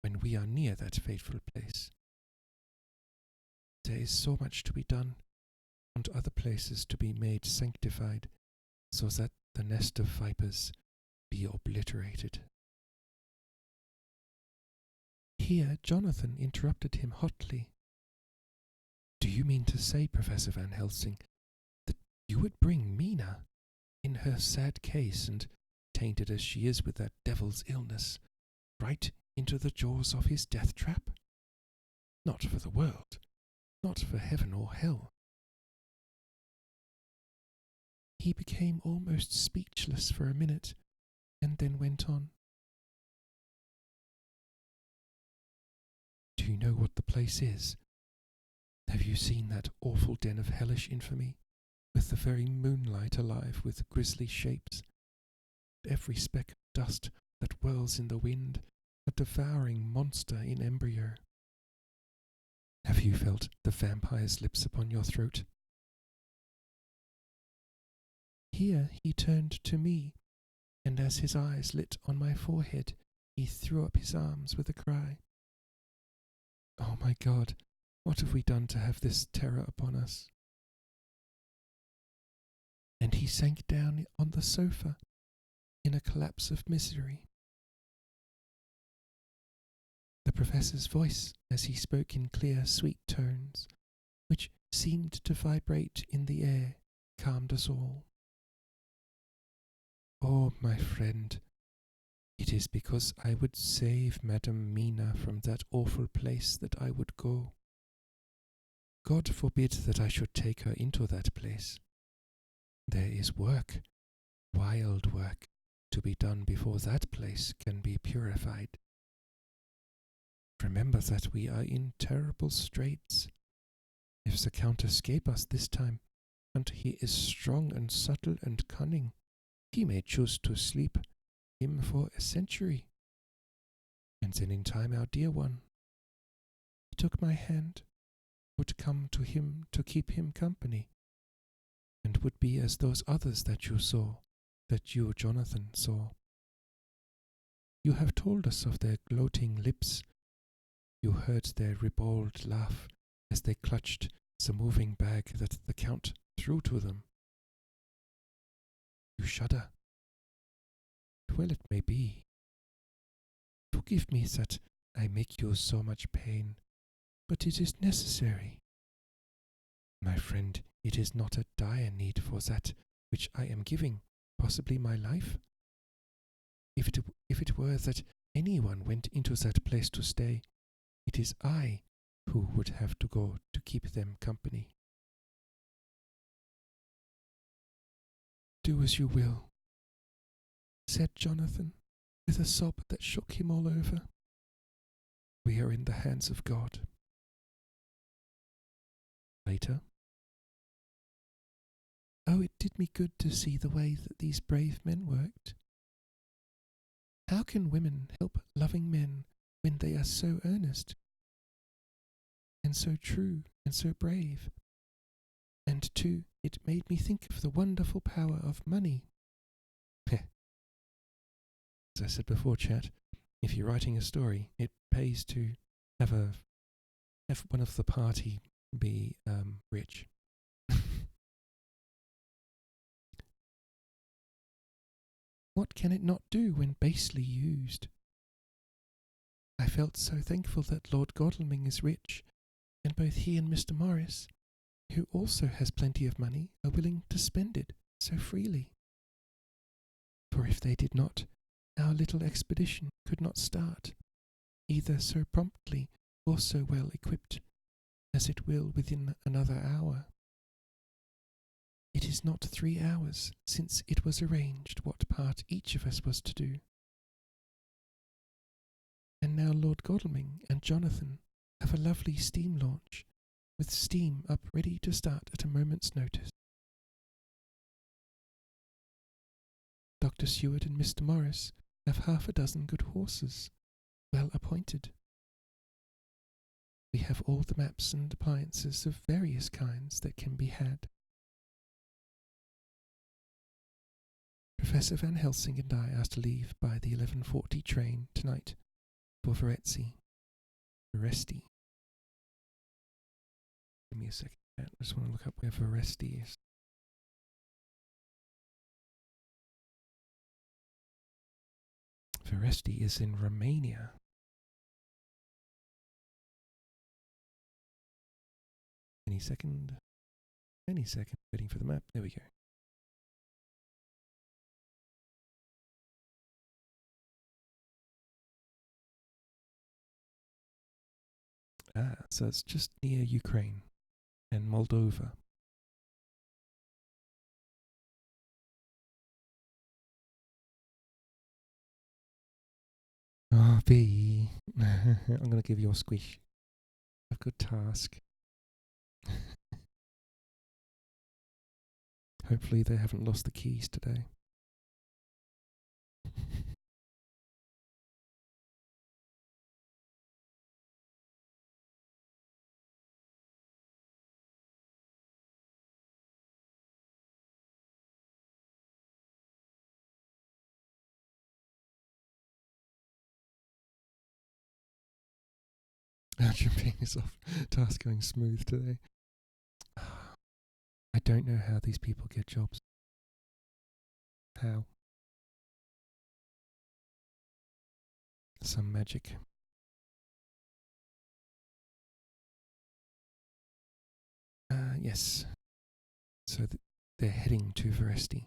when we are near that fateful place. There is so much to be done, and other places to be made sanctified, so that the nest of vipers be obliterated. Here Jonathan interrupted him hotly. Do you mean to say, Professor Van Helsing, that you would bring Mina, in her sad case and tainted as she is with that devil's illness, right into the jaws of his death trap? Not for the world, not for heaven or hell. He became almost speechless for a minute, and then went on. Do you know what the place is? Have you seen that awful den of hellish infamy, with the very moonlight alive with grisly shapes? Every speck of dust that whirls in the wind, a devouring monster in embryo. Have you felt the vampire's lips upon your throat? Here he turned to me, and as his eyes lit on my forehead, he threw up his arms with a cry. Oh my God, what have we done to have this terror upon us? And he sank down on the sofa in a collapse of misery. The professor's voice, as he spoke in clear, sweet tones, which seemed to vibrate in the air, calmed us all. Oh, my friend, it is because I would save Madam Mina from that awful place that I would go. God forbid that I should take her into that place. There is work, wild work, to be done before that place can be purified. Remember that we are in terrible straits. If the Count escape us this time, and he is strong and subtle and cunning, he may choose to sleep him for a century. And then in time our dear one, he took my hand, would come to him to keep him company, and would be as those others that you saw, that you, Jonathan, saw. You have told us of their gloating lips. You heard their ribald laugh as they clutched the moving bag that the Count threw to them. You shudder. Well, it may be. Forgive me that I make you so much pain, but it is necessary. My friend, it is not a dire need for that which I am giving, possibly my life. If it were that anyone went into that place to stay, it is I who would have to go to keep them company. Do as you will, said Jonathan, with a sob that shook him all over. We are in the hands of God. Later. Oh, it did me good to see the way that these brave men worked. How can women help loving men when they are so earnest, and so true, and so brave? And too, it made me think of the wonderful power of money. As I said before, chat, if you're writing a story, it pays to have one of the party be rich. What can it not do when basely used? I felt so thankful that Lord Godalming is rich, and both he and Mr. Morris, who also has plenty of money, are willing to spend it so freely. For if they did not, our little expedition could not start, either so promptly or so well equipped as it will within another hour. It is not 3 hours since it was arranged what part each of us was to do. And now Lord Godalming and Jonathan have a lovely steam launch, with steam up ready to start at a moment's notice. Dr. Seward and Mr. Morris have 6 good horses, well appointed. We have all the maps and appliances of various kinds that can be had. Professor Van Helsing and I are to leave by the 11:40 train tonight for Veresti. Give me a second. I just want to look up where Veresti is. Veresti is in Romania. Any second, waiting for the map. There we go. So it's just near Ukraine and Moldova. B. I'm going to give you a squish. A good task. Hopefully they haven't lost the keys today. Jumping is off. Task going smooth today. I don't know how these people get jobs. How? Some magic. Yes. So they're heading to Veresti.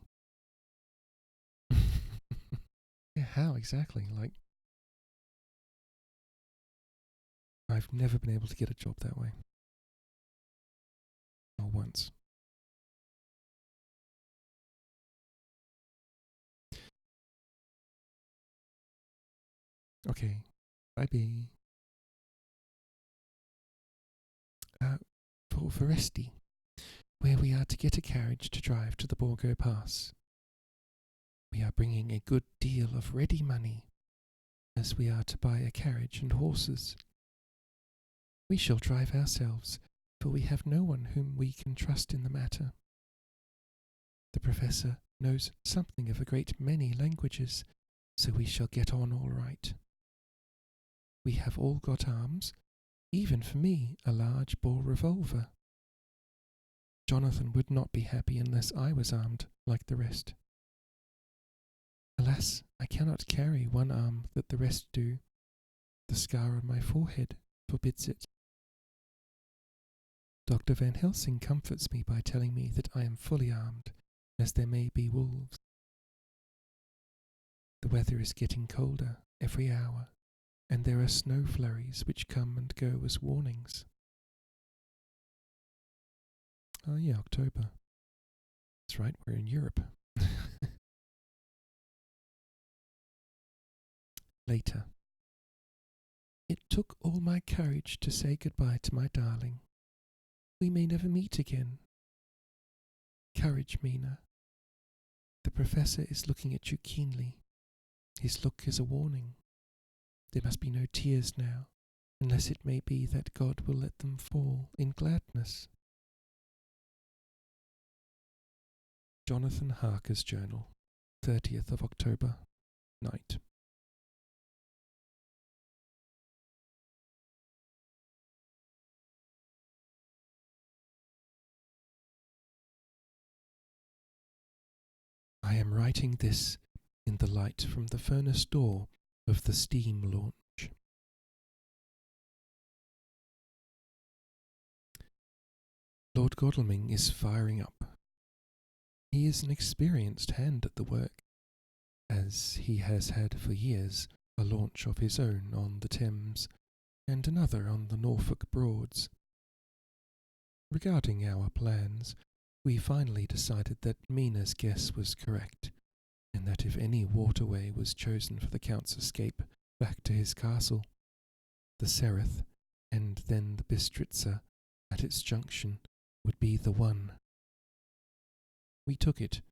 Yeah, how exactly? Like, I've never been able to get a job that way. Not once. Okay. Bye-bye. For for Foresti, where we are to get a carriage to drive to the Borgo Pass. We are bringing a good deal of ready money, as we are to buy a carriage and horses. We shall drive ourselves, for we have no one whom we can trust in the matter. The professor knows something of a great many languages, so we shall get on all right. We have all got arms, even for me a large bore revolver. Jonathan would not be happy unless I was armed like the rest. Alas, I cannot carry one arm that the rest do. The scar on my forehead forbids it. Dr. Van Helsing comforts me by telling me that I am fully armed, as there may be wolves. The weather is getting colder every hour, and there are snow flurries which come and go as warnings. Oh yeah, October. That's right, we're in Europe. Later. It took all my courage to say goodbye to my darling. We may never meet again. Courage, Mina. The professor is looking at you keenly. His look is a warning. There must be no tears now, unless it may be that God will let them fall in gladness. Jonathan Harker's Journal, 30th of October, night. I am writing this in the light from the furnace door of the steam launch. Lord Godalming is firing up. He is an experienced hand at the work, as he has had for years a launch of his own on the Thames and another on the Norfolk Broads. Regarding our plans, we finally decided that Mina's guess was correct, and that if any waterway was chosen for the Count's escape back to his castle, the Sereth, and then the Bistritza at its junction, would be the one. We took it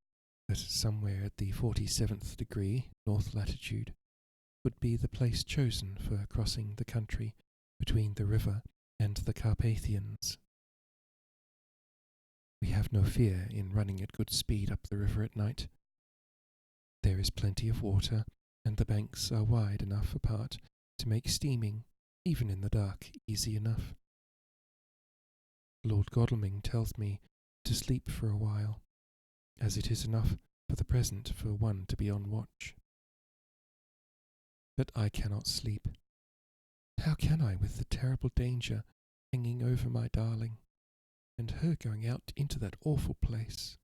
that somewhere at the 47th degree north latitude would be the place chosen for crossing the country between the river and the Carpathians. We have no fear in running at good speed up the river at night. There is plenty of water, and the banks are wide enough apart to make steaming, even in the dark, easy enough. Lord Godalming tells me to sleep for a while, as it is enough for the present for one to be on watch. But I cannot sleep. How can I, with the terrible danger hanging over my darling, and her going out into that awful place?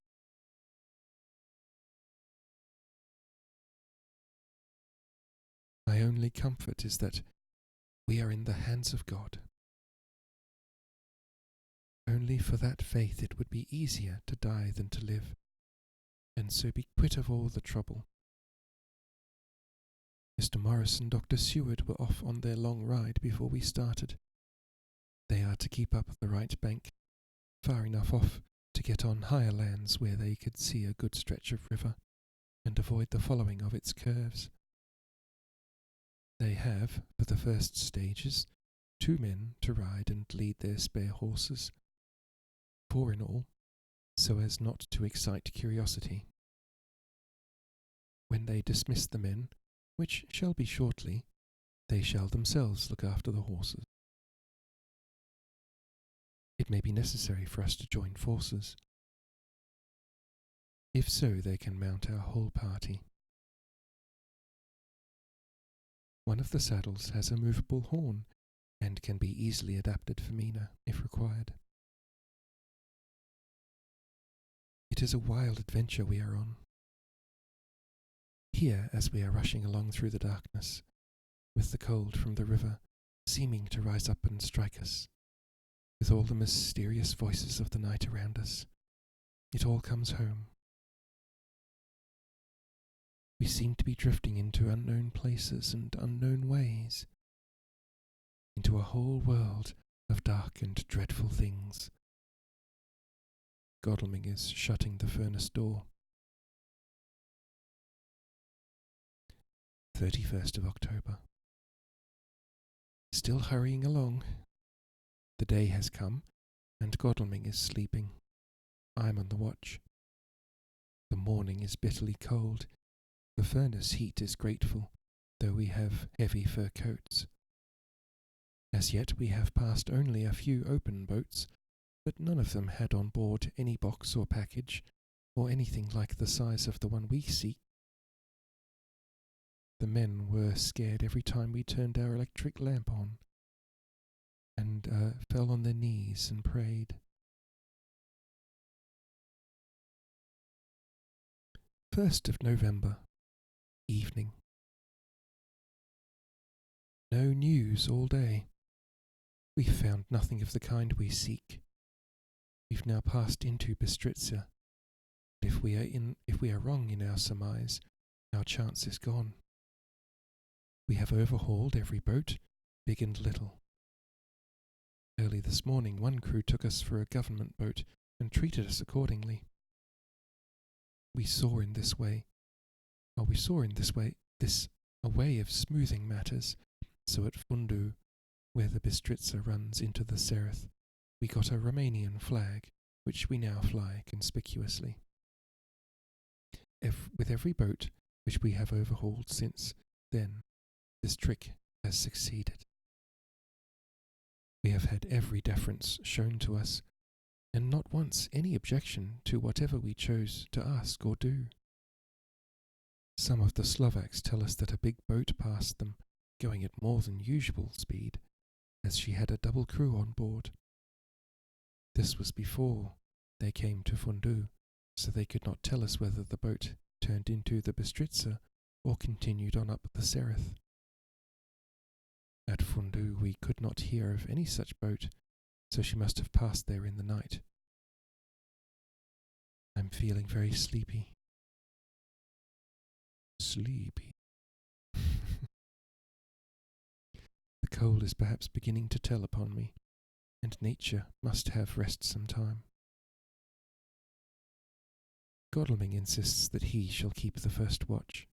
My only comfort is that we are in the hands of God. Only for that faith it would be easier to die than to live, and so be quit of all the trouble. Mr. Morris and Dr. Seward were off on their long ride before we started. They are to keep up the right bank, far enough off to get on higher lands where they could see a good stretch of river, and avoid the following of its curves. They have, for the first stages, 2 men to ride and lead their spare horses, 4 in all, so as not to excite curiosity. When they dismiss the men, which shall be shortly, they shall themselves look after the horses. It may be necessary for us to join forces. If so, they can mount our whole party. One of the saddles has a movable horn, and can be easily adapted for Mina, if required. It is a wild adventure we are on. Here, as we are rushing along through the darkness, with the cold from the river seeming to rise up and strike us, with all the mysterious voices of the night around us, it all comes home. We seem to be drifting into unknown places and unknown ways, into a whole world of dark and dreadful things Godalming is shutting the furnace door. 31st of October. Still hurrying along. The day has come, and Godalming is sleeping. I'm on the watch. The morning is bitterly cold. The furnace heat is grateful, though we have heavy fur coats. As yet we have passed only a few open boats, but none of them had on board any box or package, or anything like the size of the one we seek. The men were scared every time we turned our electric lamp on, and fell on their knees and prayed. 1st of November, evening. No news all day. We've found nothing of the kind we seek. We've now passed into Bistritza. If we are wrong in our surmise, our chance is gone. We have overhauled every boat, big and little. Early this morning, one crew took us for a government boat and treated us accordingly. We saw in this way a way of smoothing matters, so at Fundu, where the Bistritza runs into the Sereth, we got a Romanian flag, which we now fly conspicuously. With every boat which we have overhauled since then, this trick has succeeded. We have had every deference shown to us, and not once any objection to whatever we chose to ask or do. Some of the Slovaks tell us that a big boat passed them, going at more than usual speed, as she had a double crew on board. This was before they came to Fundu, so they could not tell us whether the boat turned into the Bistritza or continued on up the Sereth. At Fundu we could not hear of any such boat, so she must have passed there in the night. I'm feeling very sleepy. Sleepy. The cold is perhaps beginning to tell upon me, and nature must have rest some time. Godalming insists that he shall keep the first watch.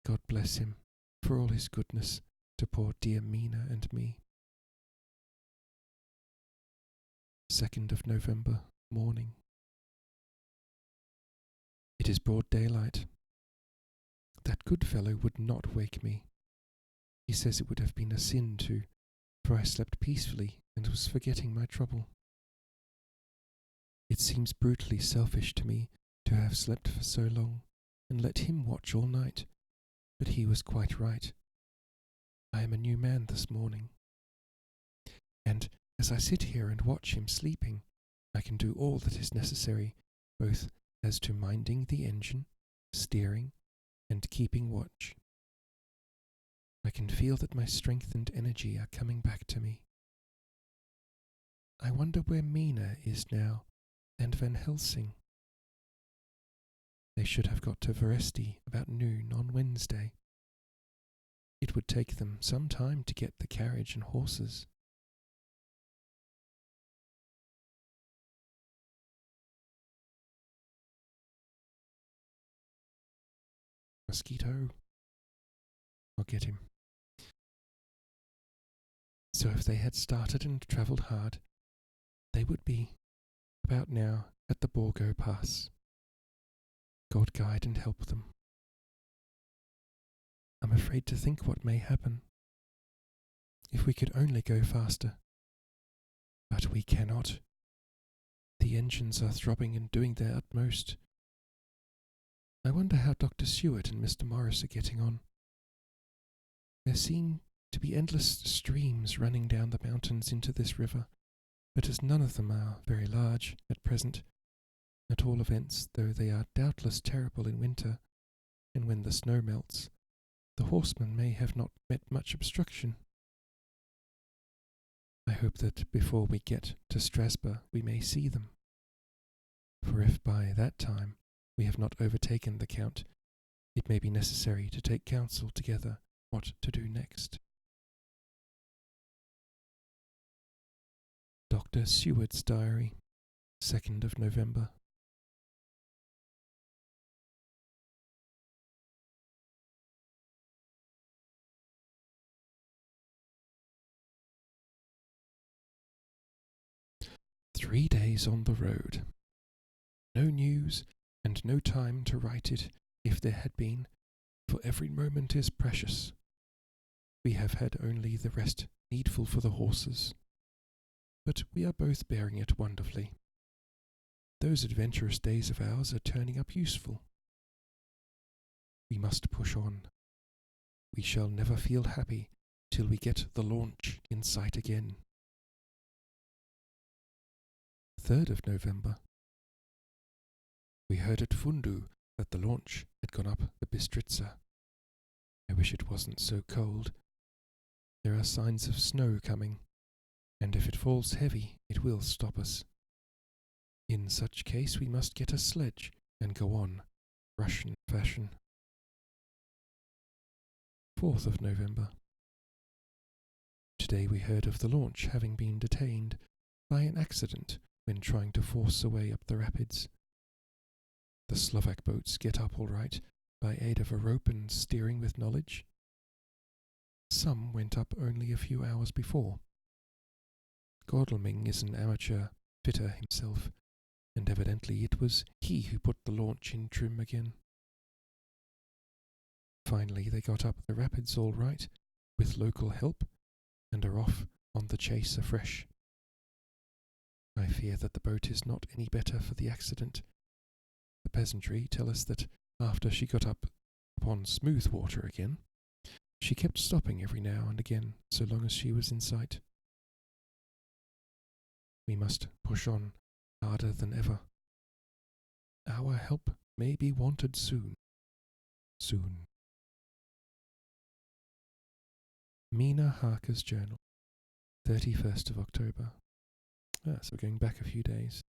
God bless him for all his goodness to poor dear Mina and me. 2nd of November, morning. It is broad daylight. That good fellow would not wake me. He says it would have been a sin to, for I slept peacefully and was forgetting my trouble. It seems brutally selfish to me to have slept for so long and let him watch all night, but he was quite right. I am a new man this morning. And as I sit here and watch him sleeping, I can do all that is necessary, both as to minding the engine, steering, and keeping watch. I can feel that my strength and energy are coming back to me. I wonder where Mina is now, and Van Helsing. They should have got to Veresti about noon on Wednesday. It would take them some time to get the carriage and horses. Mosquito. I'll get him. So if they had started and travelled hard, they would be, about now, at the Borgo Pass. God guide and help them. I'm afraid to think what may happen. If we could only go faster. But we cannot. The engines are throbbing and doing their utmost. I wonder how Dr. Seward and Mr. Morris are getting on. There seem to be endless streams running down the mountains into this river, but as none of them are very large at present, at all events, though they are doubtless terrible in winter, and when the snow melts, the horsemen may have not met much obstruction. I hope that before we get to Strasbourg we may see them, for if by that time we have not overtaken the Count, it may be necessary to take counsel together what to do next. Dr. Seward's Diary. 2nd of November. "3 days on the road. No news, and no time to write it if there had been, for every moment is precious. We have had only the rest needful for the horses, but we are both bearing it wonderfully. Those adventurous days of ours are turning up useful. We must push on. We shall never feel happy till we get the launch in sight again." 3rd of November. We heard at Fundu that the launch had gone up the Bistritza. I wish it wasn't so cold. There are signs of snow coming, and if it falls heavy, it will stop us. In such case, we must get a sledge and go on, Russian fashion. 4th of November. Today we heard of the launch having been detained by an accident when trying to force a way up the rapids. The Slovak boats get up all right by aid of a rope and steering with knowledge. Some went up only a few hours before. Godalming is an amateur fitter himself, and evidently it was he who put the launch in trim again. Finally they got up the rapids all right, with local help, and are off on the chase afresh. I fear that the boat is not any better for the accident. The peasantry tell us that after she got up upon smooth water again, she kept stopping every now and again so long as she was in sight. We must push on harder than ever. Our help may be wanted soon. Soon. Mina Harker's Journal, 31st of October. So we're going back a few days.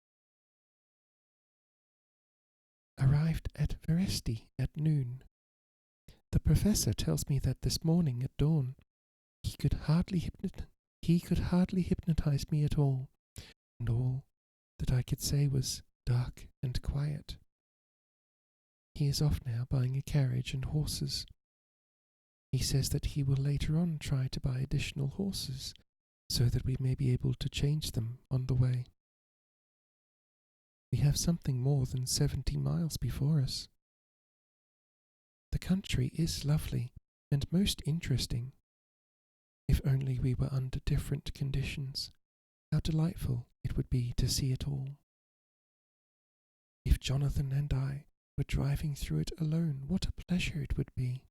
Arrived at Veresti at noon. The professor tells me that this morning at dawn he could hardly hypnotize me at all, and all that I could say was dark and quiet. He is off now buying a carriage and horses. He says that he will later on try to buy additional horses, so that we may be able to change them on the way. We have something more than 70 miles before us. The country is lovely and most interesting. If only we were under different conditions, how delightful it would be to see it all. If Jonathan and I were driving through it alone, what a pleasure it would be.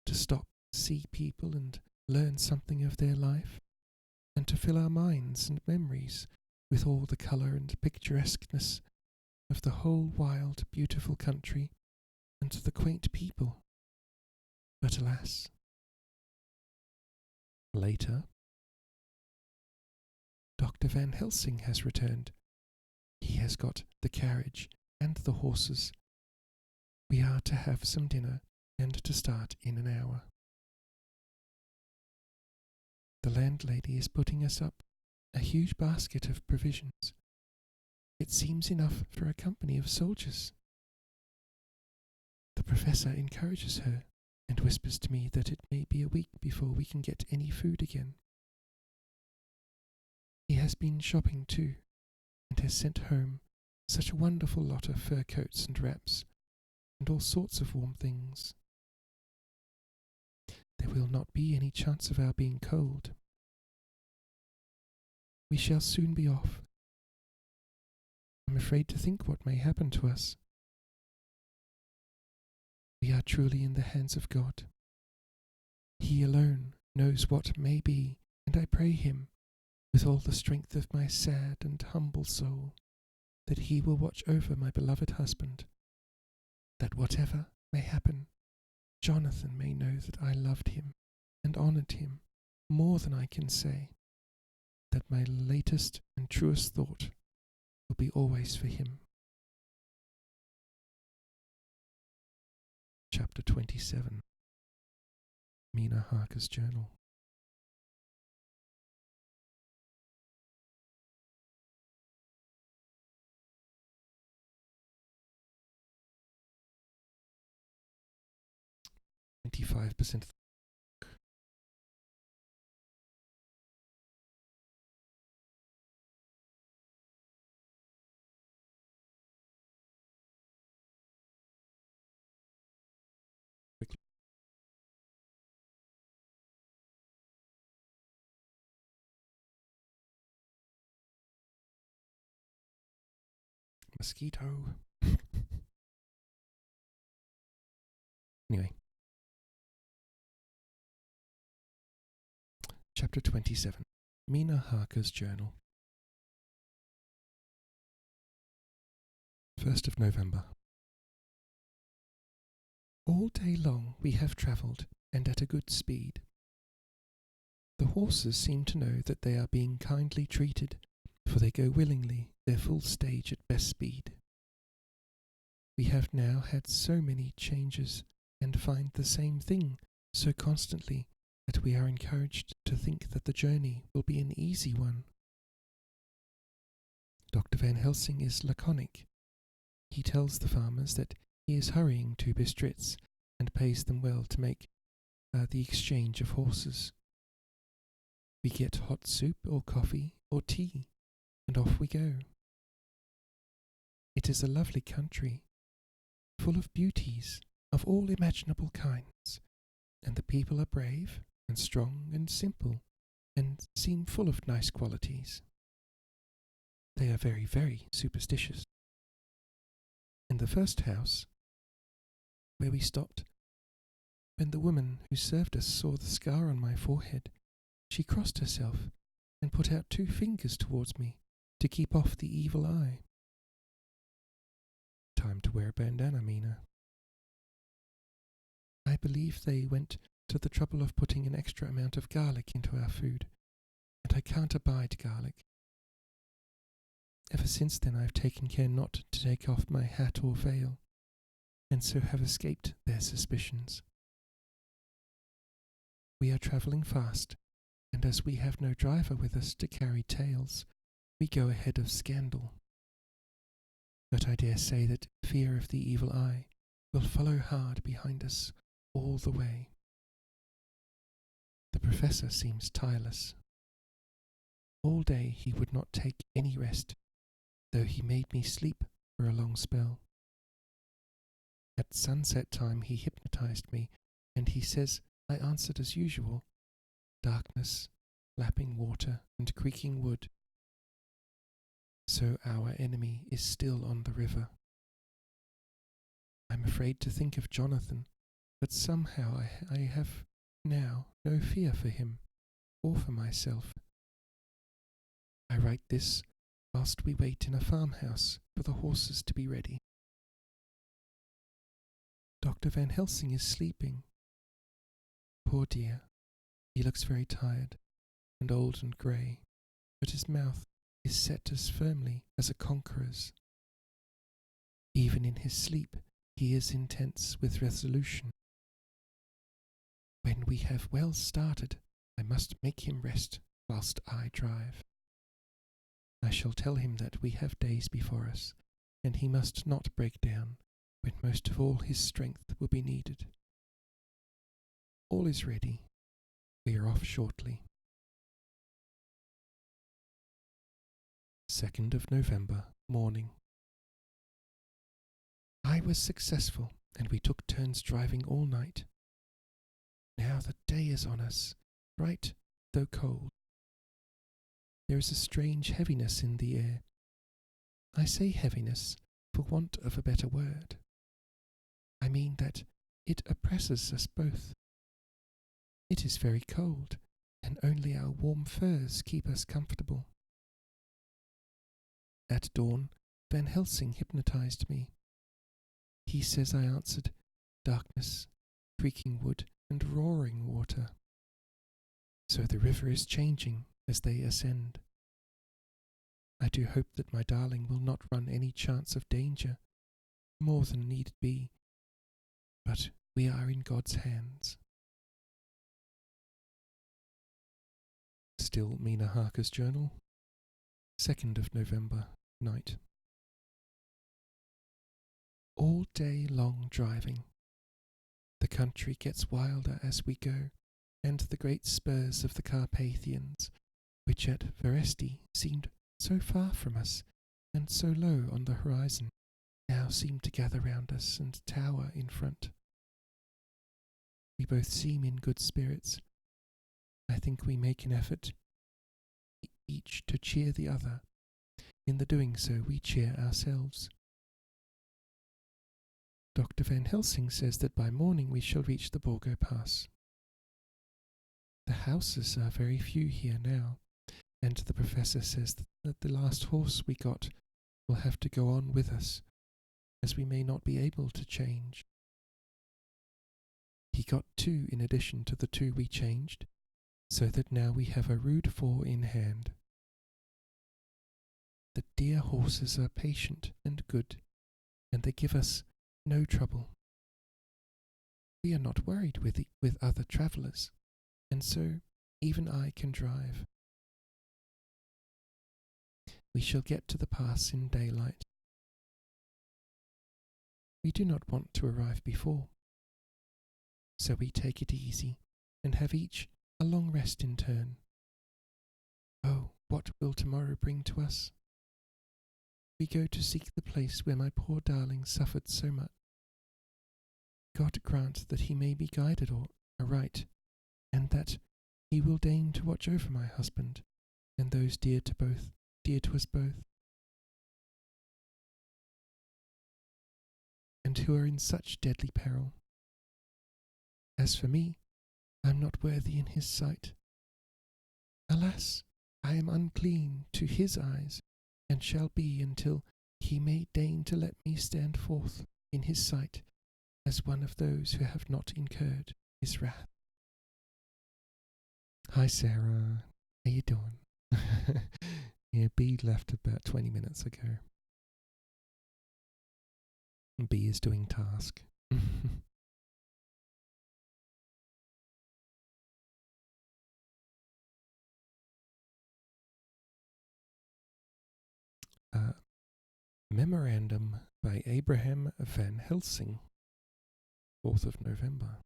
To stop, see people and learn something of their life, and to fill our minds and memories with all the colour and picturesqueness of the whole wild, beautiful country and the quaint people. But alas! Later, Dr. Van Helsing has returned. He has got the carriage and the horses. We are to have some dinner and to start in an hour. The landlady is putting us up a huge basket of provisions. It seems enough for a company of soldiers. The professor encourages her and whispers to me that it may be a week before we can get any food again. He has been shopping too, and has sent home such a wonderful lot of fur coats and wraps, and all sorts of warm things. There will not be any chance of our being cold. We shall soon be off. I'm afraid to think what may happen to us. We are truly in the hands of God. He alone knows what may be, and I pray him, with all the strength of my sad and humble soul, that he will watch over my beloved husband, that whatever may happen, Jonathan may know that I loved him and honoured him more than I can say, that my latest and truest thought will be always for him. Chapter 27. Mina Harker's Journal. 25% of the mosquito. Anyway. Chapter 27. Mina Harker's Journal. 1st of November. All day long we have travelled, and at a good speed. The horses seem to know that they are being kindly treated, for they go willingly their full stage at best speed. We have now had so many changes, and find the same thing so constantly, that we are encouraged to think that the journey will be an easy one. Dr. Van Helsing is laconic. He tells the farmers that he is hurrying to Bistritz, and pays them well to make the exchange of horses. We get hot soup or coffee or tea, and off we go. It is a lovely country, full of beauties of all imaginable kinds, and the people are brave and strong and simple, and seem full of nice qualities. They are very, very superstitious. In the first house, where we stopped, when the woman who served us saw the scar on my forehead, she crossed herself and put out 2 fingers towards me to keep off the evil eye. Time to wear a bandana, Mina. I believe they went to the trouble of putting an extra amount of garlic into our food, and I can't abide garlic. Ever since then I have taken care not to take off my hat or veil, and so have escaped their suspicions. We are travelling fast, and as we have no driver with us to carry tales, we go ahead of scandal. But I dare say that fear of the evil eye will follow hard behind us all the way. The professor seems tireless. All day he would not take any rest, though he made me sleep for a long spell. At sunset time he hypnotized me, and he says I answered as usual, darkness, lapping water, and creaking wood. So our enemy is still on the river. I'm afraid to think of Jonathan, but somehow I have now no fear for him, or for myself. I write this whilst we wait in a farmhouse for the horses to be ready. Dr. Van Helsing is sleeping. Poor dear, he looks very tired, and old and grey, but his mouth is set as firmly as a conqueror's. Even in his sleep he is intense with resolution. When we have well started, I must make him rest whilst I drive. I shall tell him that we have days before us, and he must not break down when most of all his strength will be needed. All is ready. We are off shortly. 2nd of November, morning. I was successful, and we took turns driving all night. Now the day is on us, bright though cold. There is a strange heaviness in the air. I say heaviness for want of a better word. I mean that it oppresses us both. It is very cold, and only our warm furs keep us comfortable. At dawn, Van Helsing hypnotized me. He says I answered darkness, creaking wood, and roaring water. So the river is changing as they ascend. I do hope that my darling will not run any chance of danger, more than need be, but we are in God's hands. Still Mina Harker's Journal, 2nd of November, night. All day long driving. The country gets wilder as we go, and the great spurs of the Carpathians, which at Veresti seemed so far from us and so low on the horizon, now seem to gather round us and tower in front. We both seem in good spirits. I think we make an effort, each to cheer the other. In the doing so, we cheer ourselves. Dr. Van Helsing says that by morning we shall reach the Borgo Pass. The houses are very few here now, and the professor says that the last horse we got will have to go on with us, as we may not be able to change. He got 2 in addition to the 2 we changed, so that now we have a rude 4 in hand. The dear horses are patient and good, and they give us no trouble. We are not worried with other travellers, and so even I can drive. We shall get to the pass in daylight. We do not want to arrive before, so we take it easy and have each a long rest in turn. Oh, what will tomorrow bring to us? We go to seek the place where my poor darling suffered so much. God grant that he may be guided aright, and that he will deign to watch over my husband and those dear to us both, and who are in such deadly peril. As for me, I am not worthy in his sight. Alas, I am unclean to his eyes, and shall be until he may deign to let me stand forth in his sight as one of those who have not incurred his wrath. Hi Sarah, how you doing? Yeah, B left about 20 minutes ago. B is doing task. Memorandum by Abraham Van Helsing, 4th of November.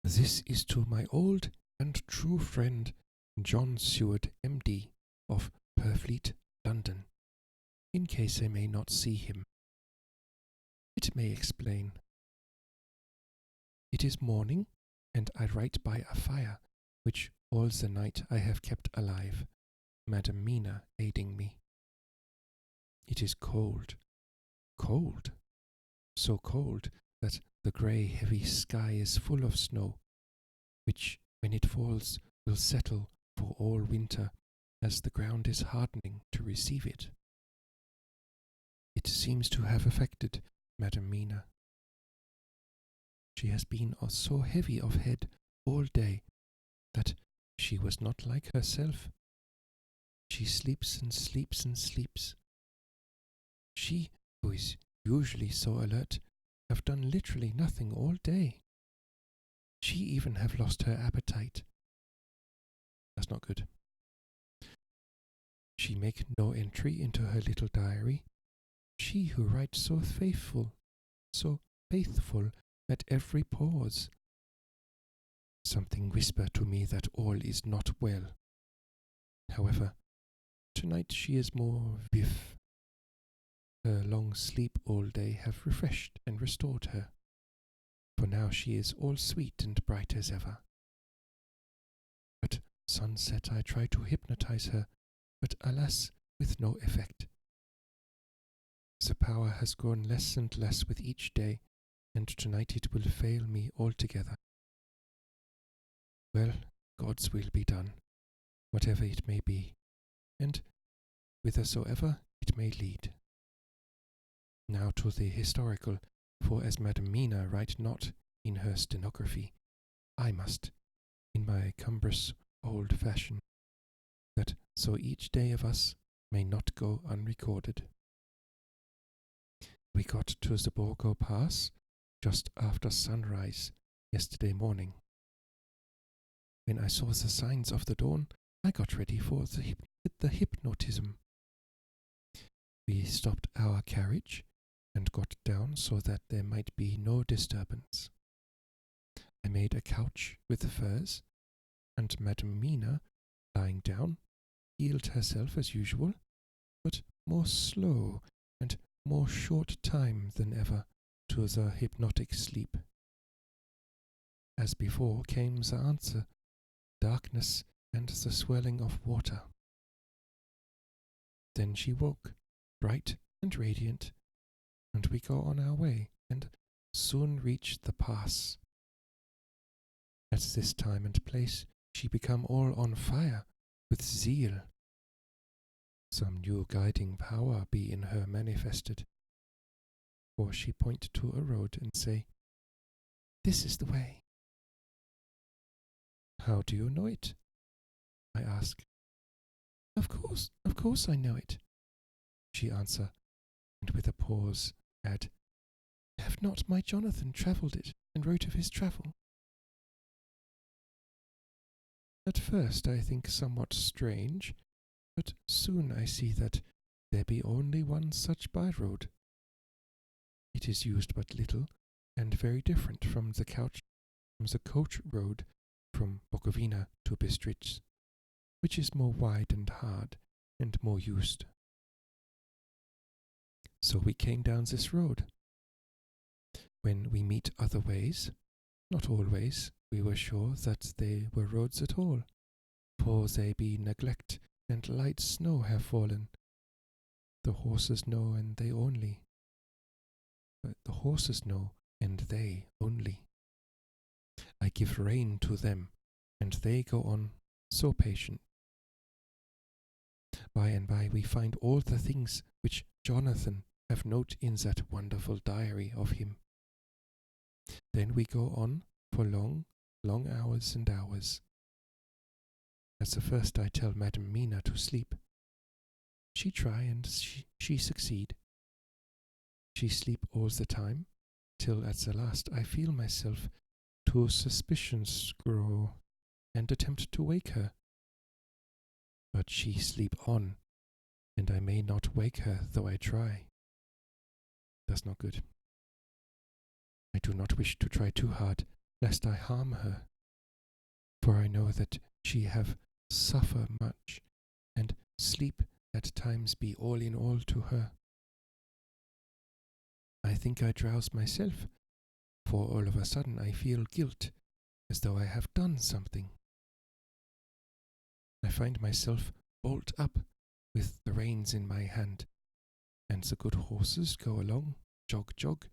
This is to my old and true friend John Seward, M.D., of Purfleet, London, in case I may not see him. It may explain. It is morning, and I write by a fire, which all the night I have kept alive, Madam Mina aiding me. It is cold, cold, so cold that the grey heavy sky is full of snow, which, when it falls, will settle for all winter, as the ground is hardening to receive it. It seems to have affected Madam Mina. She has been so heavy of head all day that she was not like herself. She sleeps and sleeps and sleeps. She, who is usually so alert, have done literally nothing all day. She even have lost her appetite. That's not good. She make no entry into her little diary. She who writes so faithful at every pause. Something whisper to me that all is not well. However, tonight she is more vif. Her long sleep all day have refreshed and restored her, for now she is all sweet and bright as ever. At sunset I try to hypnotize her, but alas, with no effect. The power has grown less and less with each day, and tonight it will fail me altogether. Well, God's will be done, whatever it may be, and whithersoever it may lead. Now to the historical, for as Madam Mina write not in her stenography, I must, in my cumbrous old fashion, that so each day of us may not go unrecorded. We got to the Borgo Pass just after sunrise yesterday morning. When I saw the signs of the dawn, I got ready for the hypnotism. We stopped our carriage and got down so that there might be no disturbance. I made a couch with the furs, and Madam Mina, lying down, healed herself as usual, but more slow and more short time than ever to the hypnotic sleep. As before came the answer, darkness and the swirling of water. Then she woke, bright and radiant, and we go on our way and soon reach the pass. At this time and place she become all on fire with zeal. Some new guiding power be in her manifested, for she point to a road and say, "This is the way." "How do you know it?" I ask. Of course I know it," she answer, and with a pause add, "Have not my Jonathan travelled it and wrote of his travel?" At first I think somewhat strange, but soon I see that there be only one such by-road. It is used but little, and very different from the coach road from Bukovina to Bistritz, which is more wide and hard, and more used. So we came down this road. When we meet other ways, not always, we were sure that they were roads at all, for they be neglect, and light snow have fallen. The horses know, and they only. But the horses know, and they only. I give rein to them, and they go on so patient. By and by we find all the things which Jonathan have note in that wonderful diary of him. Then we go on for long, long hours and hours. At the first I tell Madam Mina to sleep. She try and she succeed. She sleep all the time, till at the last I feel myself to suspicions grow, and attempt to wake her. But she sleep on, and I may not wake her though I try. That's not good. I do not wish to try too hard, lest I harm her, for I know that she have suffer much, and sleep at times be all in all to her. I think I drowse myself, for all of a sudden I feel guilt, as though I have done something. I find myself bolt up with the reins in my hand, and the good horses go along, jog, jog,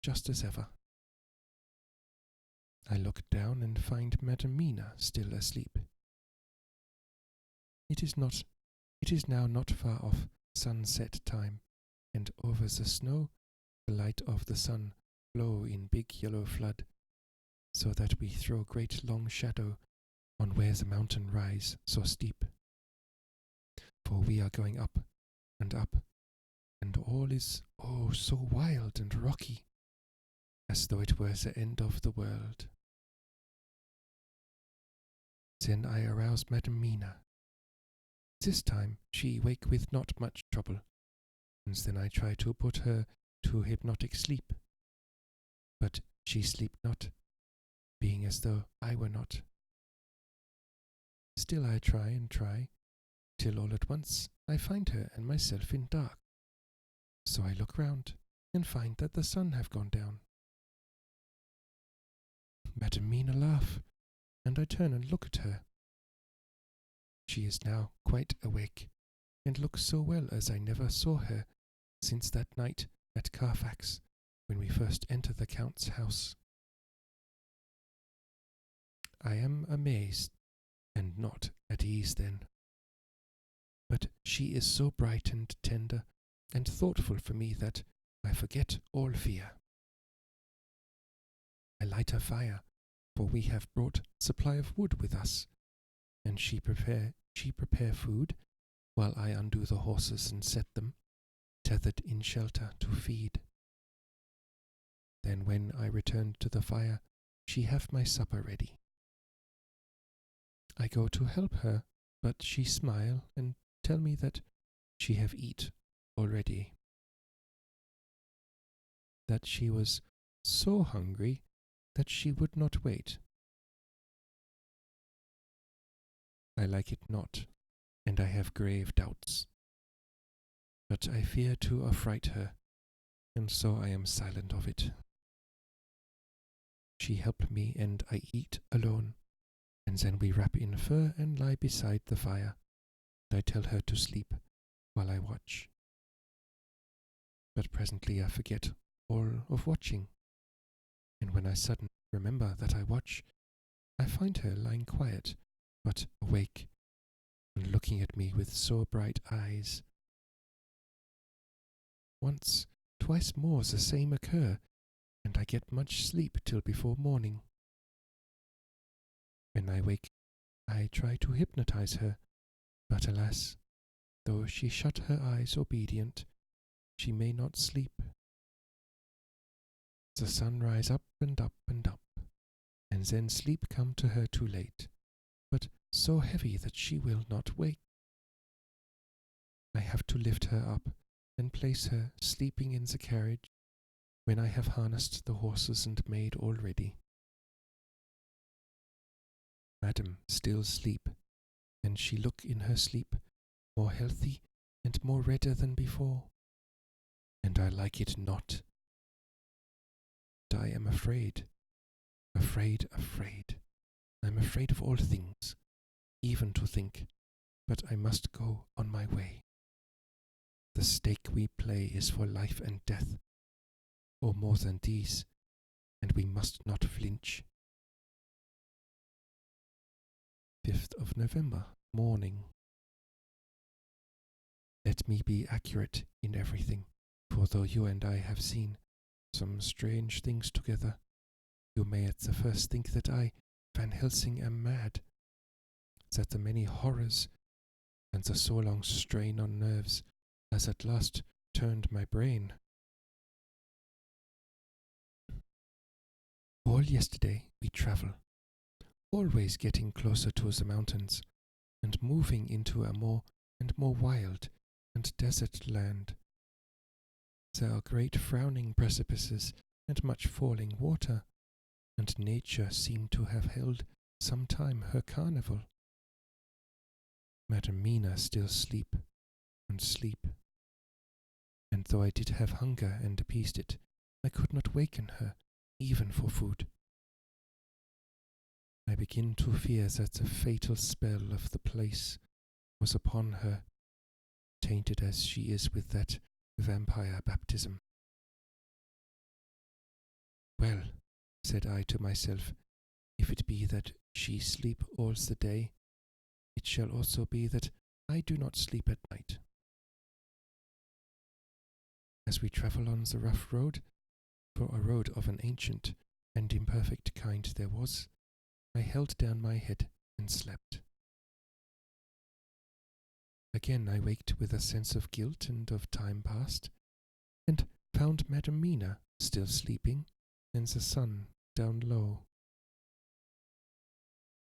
just as ever. I look down and find Madam Mina still asleep. It is now not far off sunset time, and over the snow the light of the sun flow in big yellow flood, so that we throw great long shadow on where the mountain rise so steep. For we are going up, and all is so wild and rocky, as though it were the end of the world. Then I arouse Madam Mina. This time she wake with not much trouble, and then I try to put her to hypnotic sleep. But she sleep not, being as though I were not. Still I try and try, till all at once I find her and myself in dark. So I look round, and find that the sun have gone down. Madam Mina laugh, and I turn and look at her. She is now quite awake, and looks so well as I never saw her since that night at Carfax, when we first entered the Count's house. I am amazed, and not at ease then. But she is so bright and tender and thoughtful for me that I forget all fear. I light a fire, for we have brought supply of wood with us, and she prepare food, while I undo the horses and set them, tethered in shelter, to feed. Then when I return to the fire, she have my supper ready. I go to help her, but she smile and tell me that she have eat already, that she was so hungry that she would not wait. I like it not, and I have grave doubts. But I fear to affright her, and so I am silent of it. She help me, and I eat alone, and then we wrap in fur and lie beside the fire, and I tell her to sleep while I watch. But presently I forget all of watching, and when I suddenly remember that I watch, I find her lying quiet, but awake, and looking at me with so bright eyes. Once, twice more the same occur, and I get much sleep till before morning. When I wake, I try to hypnotize her, but alas, though she shut her eyes obedient, she may not sleep. The sun rise up and up and up, and then sleep come to her too late, but so heavy that she will not wake. I have to lift her up and place her sleeping in the carriage, when I have harnessed the horses and made all ready. Madam still sleep, and she look in her sleep more healthy and more redder than before, and I like it not. And I am afraid, afraid. I'm afraid of all things, even to think, but I must go on my way. The stake we play is for life and death, or more than these, and we must not flinch. 5th of November, morning. Let me be accurate in everything, for though you and I have seen some strange things together, you may at the first think that I, Van Helsing, am mad, that the many horrors and the so long strain on nerves has at last turned my brain. All yesterday we travel, always getting closer to the mountains, and moving into a more and more wild and desert land. There are great frowning precipices and much falling water, and nature seemed to have held some time her carnival. Madam Mina still sleep, and though I did have hunger and appeased it, I could not waken her, even for food. I begin to fear that the fatal spell of the place was upon her, tainted as she is with that vampire baptism. Well, said I to myself, if it be that she sleep all the day, it shall also be that I do not sleep at night. As we travel on the rough road, for a road of an ancient and imperfect kind there was, I held down my head and slept. Again I waked with a sense of guilt and of time past, and found Madam Mina still sleeping, and the sun down low.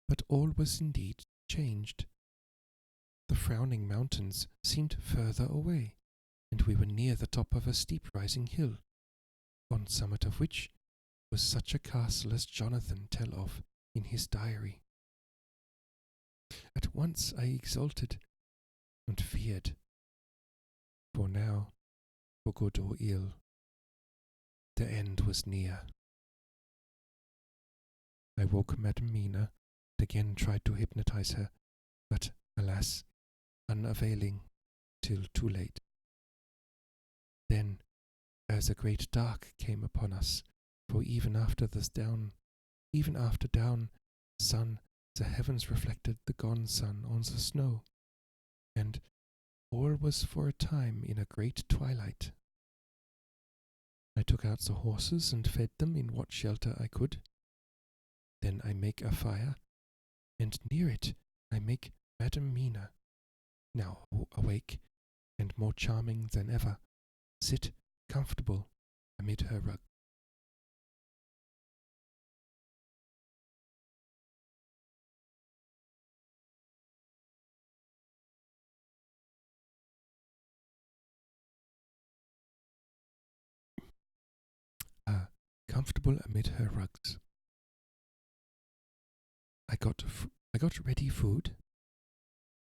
But all was indeed changed. The frowning mountains seemed further away, and we were near the top of a steep rising hill, on summit of which was such a castle as Jonathan tell of in his diary. At once I exulted and feared, for now, for good or ill, the end was near. I woke Madam Mina and again tried to hypnotize her, but alas, unavailing, till too late. Then, as a great dark came upon us, for even after down, sun, the heavens reflected the gone sun on the snow, and all was for a time in a great twilight. I took out the horses and fed them in what shelter I could. Then I make a fire, and near it I make Madam Mina, now awake and more charming than ever, sit comfortable amid her rug. comfortable amid her rugs. I got ready food,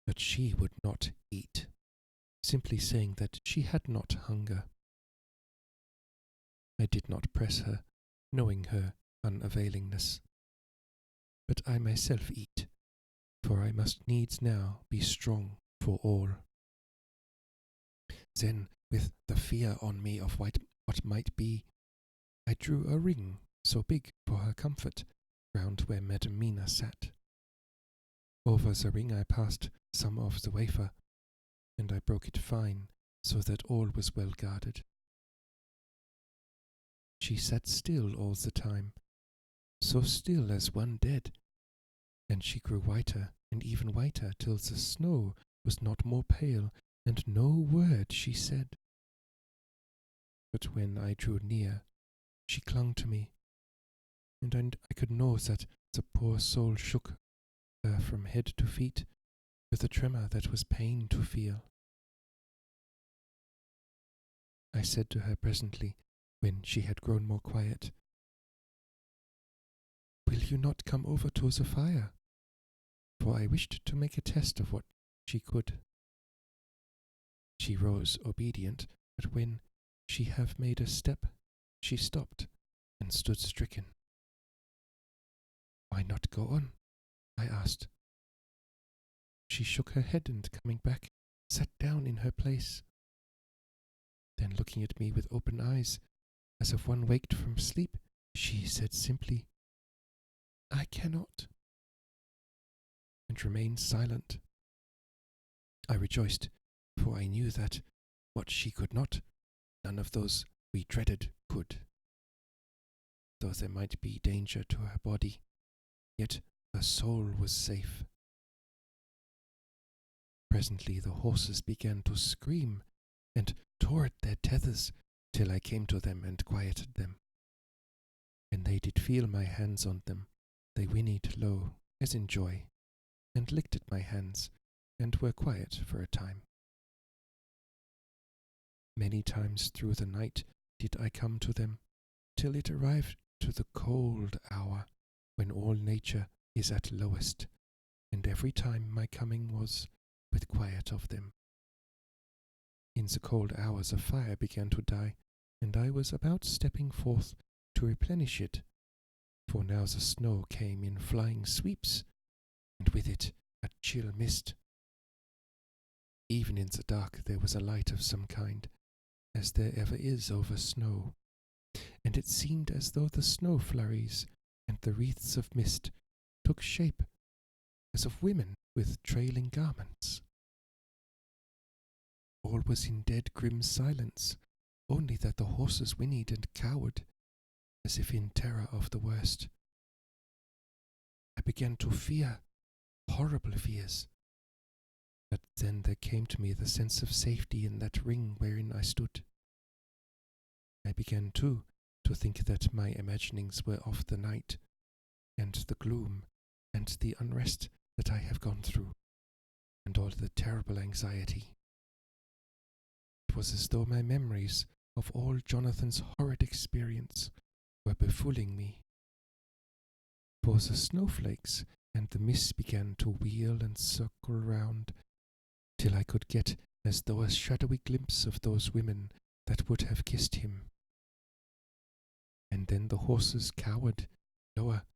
but she would not eat, simply saying that she had not hunger. I did not press her, knowing her unavailingness. But I myself eat, for I must needs now be strong for all. Then, with the fear on me of what might be, I drew a ring so big for her comfort round where Madam Mina sat. Over the ring I passed some of the wafer, and I broke it fine, so that all was well guarded. She sat still all the time, so still as one dead, and she grew whiter and even whiter till the snow was not more pale, and no word she said. But when I drew near, she clung to me, and I could know that the poor soul shook her from head to feet with a tremor that was pain to feel. I said to her presently, when she had grown more quiet, "Will you not come over to the fire?" For I wished to make a test of what she could. She rose obedient, but when she had made a step, she stopped and stood stricken. "Why not go on?" I asked. She shook her head and, coming back, sat down in her place. Then, looking at me with open eyes, as of one waked from sleep, she said simply, "I cannot," and remained silent. I rejoiced, for I knew that what she could not, none of those we dreaded could. Though there might be danger to her body, yet her soul was safe. Presently the horses began to scream, and tore at their tethers, till I came to them and quieted them. When they did feel my hands on them, they whinnied low, as in joy, and licked at my hands, and were quiet for a time. Many times through the night did I come to them, till it arrived to the cold hour, when all nature is at lowest, and every time my coming was with quiet of them. In the cold hours a fire began to die, and I was about stepping forth to replenish it, for now the snow came in flying sweeps, and with it a chill mist. Even in the dark there was a light of some kind, as there ever is over snow, and it seemed as though the snow flurries and the wreaths of mist took shape as of women with trailing garments. All was in dead grim silence, only that the horses whinnied and cowered, as if in terror of the worst. I began to fear, horrible fears. But then there came to me the sense of safety in that ring wherein I stood. I began, too, to think that my imaginings were of the night, and the gloom, and the unrest that I have gone through, and all the terrible anxiety. It was as though my memories of all Jonathan's horrid experience were befooling me. For the snowflakes and the mist began to wheel and circle round, till I could get as though a shadowy glimpse of those women that would have kissed him. And then the horses cowered lower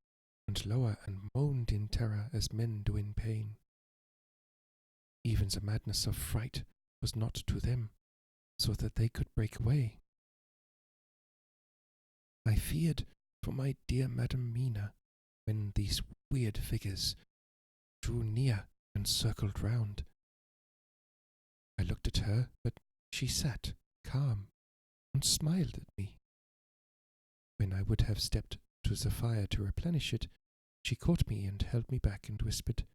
and lower and moaned in terror as men do in pain. Even the madness of fright was not to them, so that they could break away. I feared for my dear Madam Mina when these weird figures drew near and circled round. I looked at her, but she sat calm and smiled at me. When I would have stepped to the fire to replenish it, she caught me and held me back and whispered,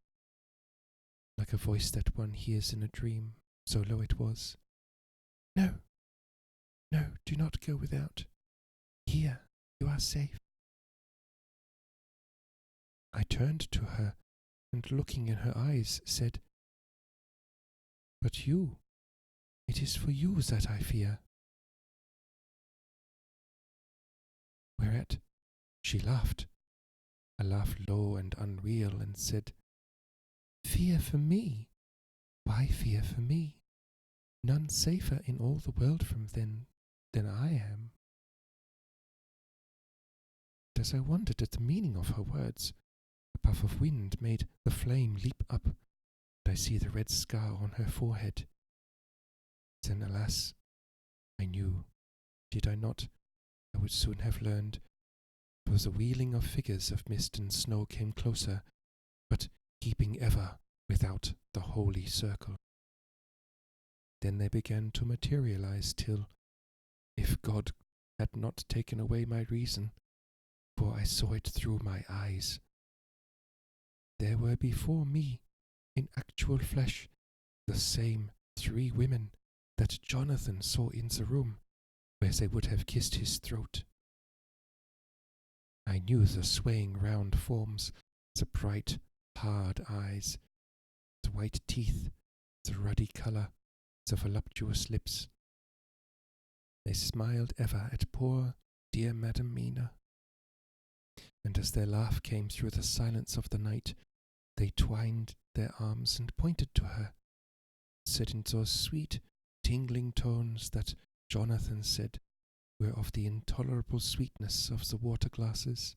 like a voice that one hears in a dream, so low it was, "No, no, do not go without. Here you are safe." I turned to her, and looking in her eyes, said, "But you, it is for you that I fear." whereat she laughed, a laugh low and unreal, and said, "Fear for me? Why fear for me? None safer in all the world from than I am." And as I wondered at the meaning of her words, a puff of wind made the flame leap up, and I see the red scar on her forehead. Then, alas, I knew, did I not, I would soon have learned, for the wheeling of figures of mist and snow came closer, but keeping ever without the holy circle. Then they began to materialize till, if God had not taken away my reason, for I saw it through my eyes, there were before me, in actual flesh, the same 3 women that Jonathan saw in the room where they would have kissed his throat. I knew the swaying round forms, the bright, hard eyes, the white teeth, the ruddy colour, the voluptuous lips. They smiled ever at poor, dear Madam Mina, and as their laugh came through the silence of the night, they twined their arms and pointed to her, said in those sweet, tingling tones that Jonathan said were of the intolerable sweetness of the water glasses,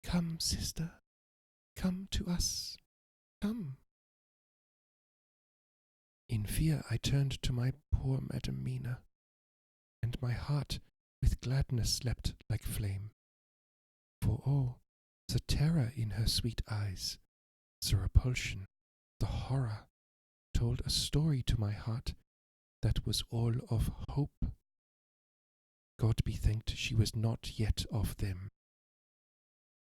"Come, sister, come to us, come." In fear I turned to my poor Madam Mina, and my heart with gladness leapt like flame. For oh, the terror in her sweet eyes, the repulsion, the horror, told a story to my heart that was all of hope. God be thanked she was not yet of them.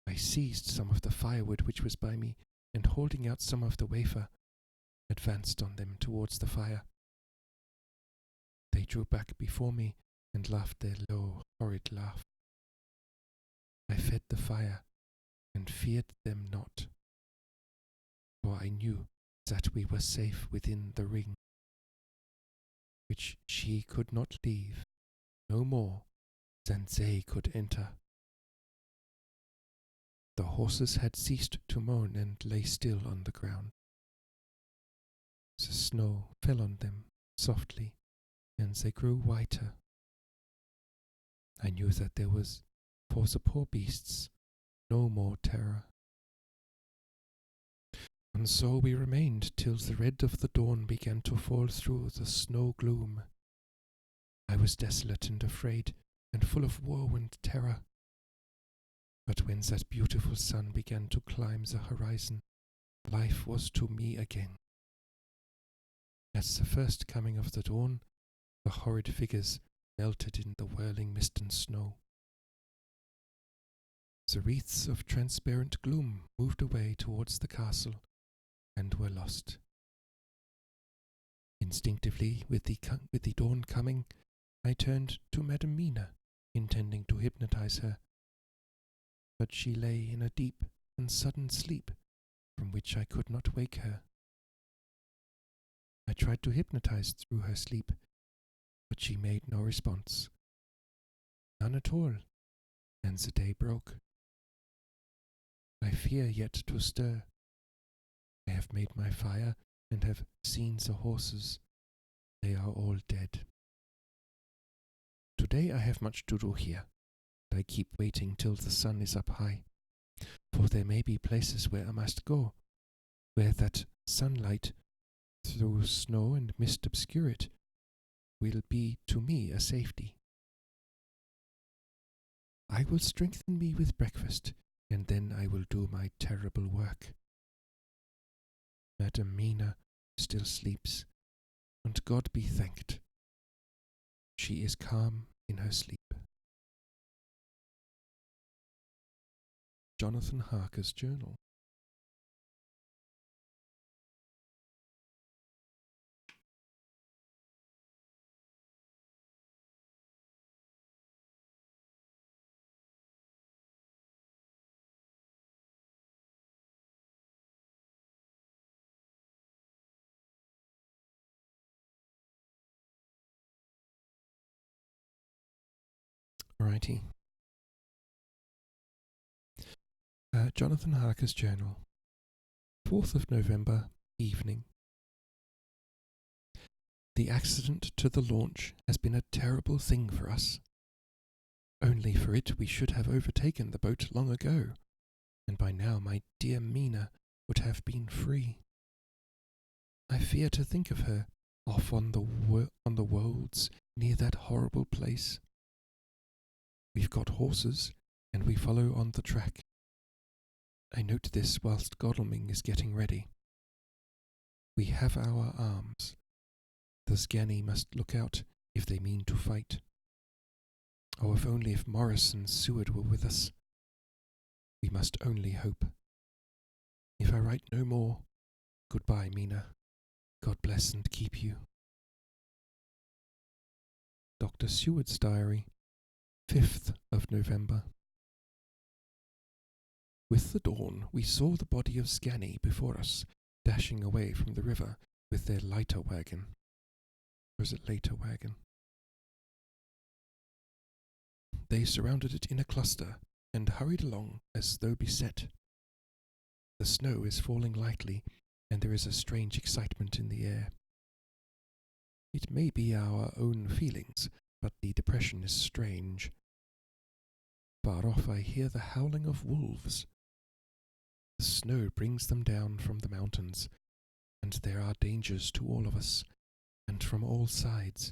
I seized some of the firewood which was by me, and holding out some of the wafer, advanced on them towards the fire. They drew back before me and laughed their low, horrid laugh. I fed the fire and feared them not, for I knew that we were safe within the ring, which she could not leave, no more than they could enter. The horses had ceased to moan and lay still on the ground. The snow fell on them softly, and they grew whiter. I knew that there was, for the poor beasts, no more terror. And so we remained till the red of the dawn began to fall through the snow gloom. I was desolate and afraid, and full of woe and terror. But when that beautiful sun began to climb the horizon, life was to me again. At the first coming of the dawn, the horrid figures melted in the whirling mist and snow. The wreaths of transparent gloom moved away towards the castle and were lost. Instinctively, with the dawn coming, I turned to Madam Mina, intending to hypnotize her. But she lay in a deep and sudden sleep, from which I could not wake her. I tried to hypnotize through her sleep, but she made no response. None at all, and the day broke. I fear yet to stir. I have made my fire and have seen the horses. They are all dead. Today I have much to do here, and I keep waiting till the sun is up high, for there may be places where I must go, where that sunlight, through snow and mist obscure it, will be to me a safety. I will strengthen me with breakfast, and then I will do my terrible work. Madam Mina still sleeps, and God be thanked, she is calm in her sleep. Jonathan Harker's Journal. Alrighty, Jonathan Harker's Journal, 4th of November, evening. The accident to the launch has been a terrible thing for us. Only for it we should have overtaken the boat long ago, and by now my dear Mina would have been free. I fear to think of her off on the wolds near that horrible place. We've got horses, and we follow on the track. I note this whilst Godalming is getting ready. We have our arms. The Scani must look out if they mean to fight. Oh, if Morris and Seward were with us. We must only hope. If I write no more, goodbye, Mina. God bless and keep you. Dr. Seward's Diary, 5th of November. With the dawn, we saw the body of Scani before us, dashing away from the river with their lighter wagon. Or is it later wagon? They surrounded it in a cluster and hurried along as though beset. The snow is falling lightly, and there is a strange excitement in the air. It may be our own feelings, but the depression is strange. Far off I hear the howling of wolves. The snow brings them down from the mountains, and there are dangers to all of us, and from all sides.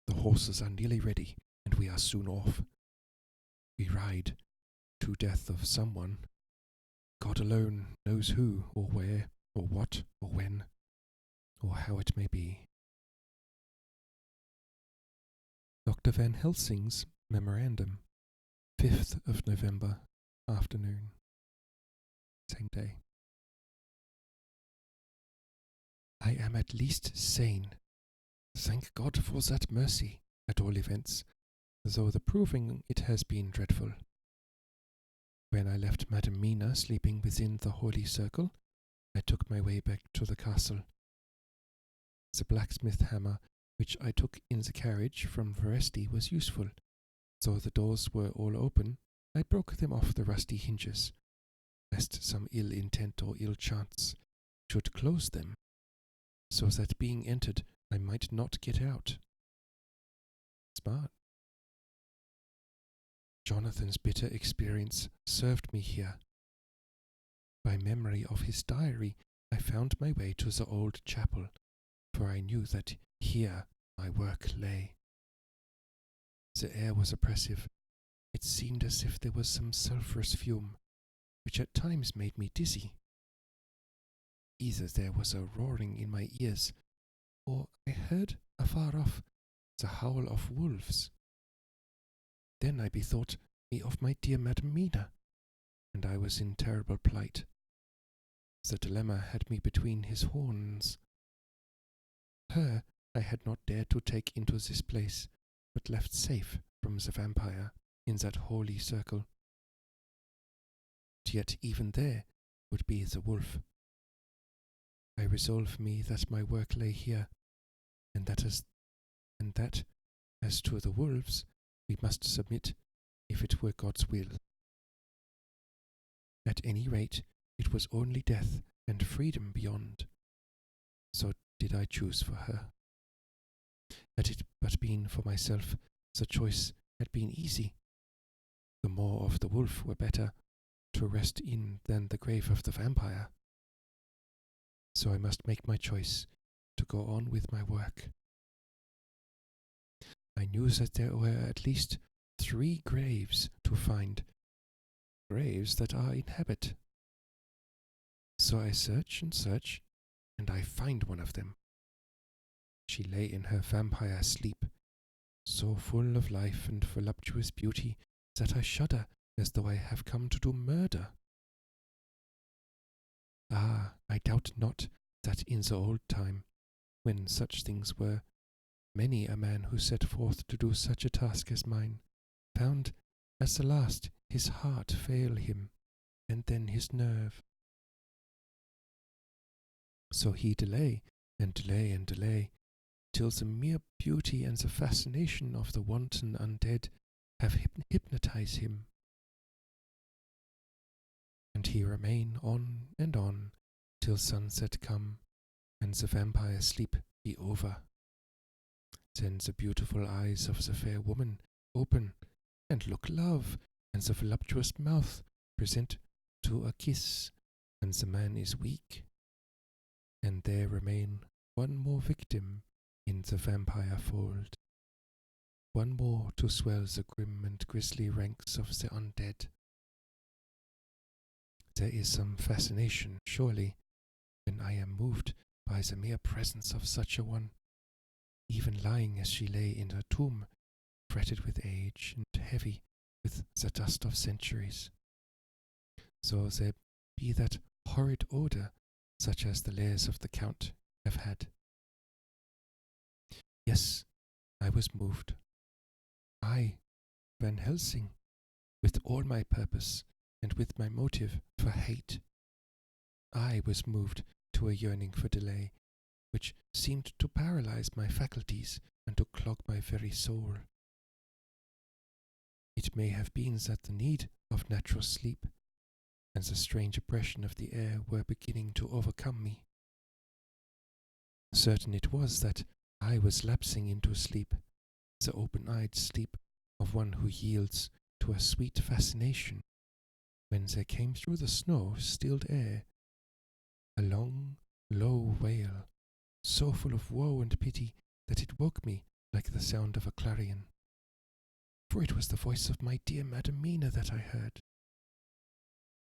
The horses are nearly ready, and we are soon off. We ride to death of someone. God alone knows who, or where, or what, or when, or how it may be. Dr. Van Helsing's Memorandum, 5th of November, afternoon. Same day. I am at least sane. Thank God for that mercy, at all events, though the proving it has been dreadful. When I left Madam Mina sleeping within the holy circle, I took my way back to the castle. The blacksmith hammer which I took in the carriage from Veresti was useful. Though the doors were all open, I broke them off the rusty hinges, lest some ill intent or ill chance should close them, so that being entered I might not get out. Smart. Jonathan's bitter experience served me here. By memory of his diary, I found my way to the old chapel, for I knew that here my work lay. The air was oppressive. It seemed as if there was some sulphurous fume, which at times made me dizzy. Either there was a roaring in my ears, or I heard, afar off, the howl of wolves. Then I bethought me of my dear Madam Mina, and I was in terrible plight. The dilemma had me between his horns. Her I had not dared to take into this place, but left safe from the vampire in that holy circle. Yet even there would be the wolf. I resolve me that my work lay here, and that as to the wolves, we must submit if it were God's will. At any rate, it was only death and freedom beyond. So did I choose for her. Had it but been for myself, the choice had been easy. The maw of the wolf were better to rest in than the grave of the vampire. So I must make my choice to go on with my work. I knew that there were at least 3 graves to find, graves that are inhabit. So I search, and I find one of them. She lay in her vampire sleep, so full of life and voluptuous beauty that I shudder as though I have come to do murder. Ah, I doubt not that in the old time, when such things were, many a man who set forth to do such a task as mine found at the last his heart fail him, and then his nerve. So he delay, till the mere beauty and the fascination of the wanton undead have hypnotized him. and he remain on, till sunset come, and the vampire sleep be over. Then the beautiful eyes of the fair woman open, and look love, and the voluptuous mouth present to a kiss, and the man is weak, and there remain one more victim in the vampire fold, one more to swell the grim and grisly ranks of the undead. There is some fascination, surely, when I am moved by the mere presence of such a one, even lying as she lay in her tomb, fretted with age and heavy with the dust of centuries. So there be that horrid odour, such as the lairs of the Count have had. Yes, I was moved. I, Van Helsing, with all my purpose and with my motive for hate. I was moved to a yearning for delay, which seemed to paralyze my faculties and to clog my very soul. It may have been that the need of natural sleep and the strange oppression of the air were beginning to overcome me. Certain it was that I was lapsing into sleep, the open-eyed sleep of one who yields to a sweet fascination, when there came through the snow-stilled air a long, low wail, so full of woe and pity that it woke me like the sound of a clarion. For it was the voice of my dear Madam Mina that I heard.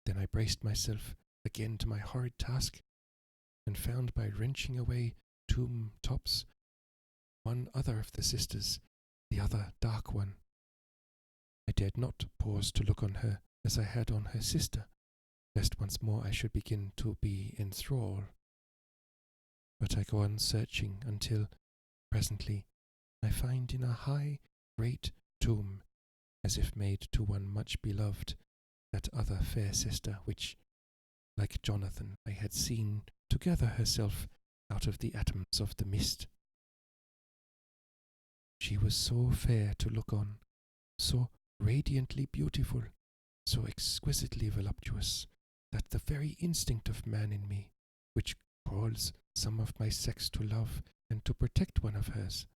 Then I braced myself again to my horrid task, and found by wrenching away tomb tops one other of the sisters, the other dark one. I dared not pause to look on her as I had on her sister, lest once more I should begin to be in thrall. But I go on searching until, presently, I find in a high, great tomb, as if made to one much beloved, that other fair sister which, like Jonathan, I had seen to gather herself out of the atoms of the mist. She was so fair to look on, so radiantly beautiful, so exquisitely voluptuous, that the very instinct of man in me, which calls some of my sex to love and to protect one of hers,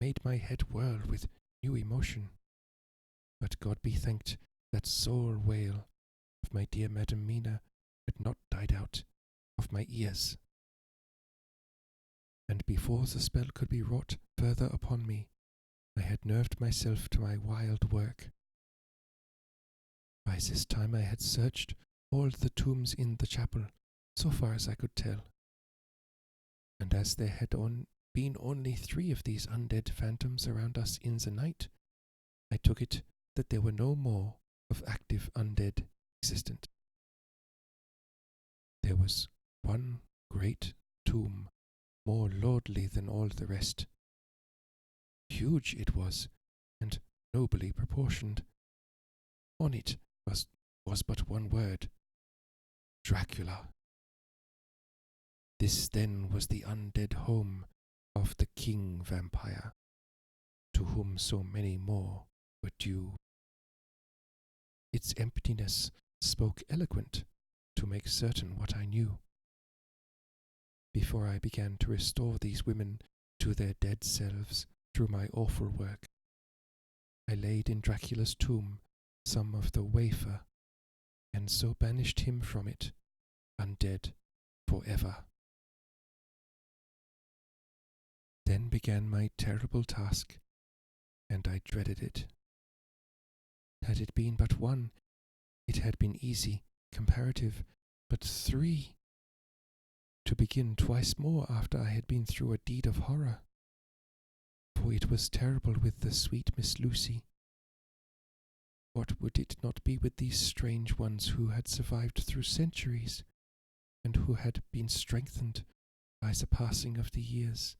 made my head whirl with new emotion. But God be thanked, that soul wail of my dear Madam Mina had not died out of my ears. And before the spell could be wrought further upon me, I had nerved myself to my wild work. By this time I had searched all the tombs in the chapel, so far as I could tell, and as there had been only 3 of these undead phantoms around us in the night, I took it that there were no more of active undead existent. There was one great tomb, more lordly than all the rest. Huge it was, and nobly proportioned. On it was but one word: Dracula. This then was the undead home of the king vampire, to whom so many more were due. Its emptiness spoke eloquent to make certain what I knew. Before I began to restore these women to their dead selves through my awful work, I laid in Dracula's tomb some of the wafer, and so banished him from it, undead forever. Then began my terrible task, and I dreaded it. Had it been but one, it had been easy, comparative, but 3! To begin twice more after I had been through a deed of horror. For it was terrible with the sweet Miss Lucy. What would it not be with these strange ones who had survived through centuries, and who had been strengthened by the passing of the years,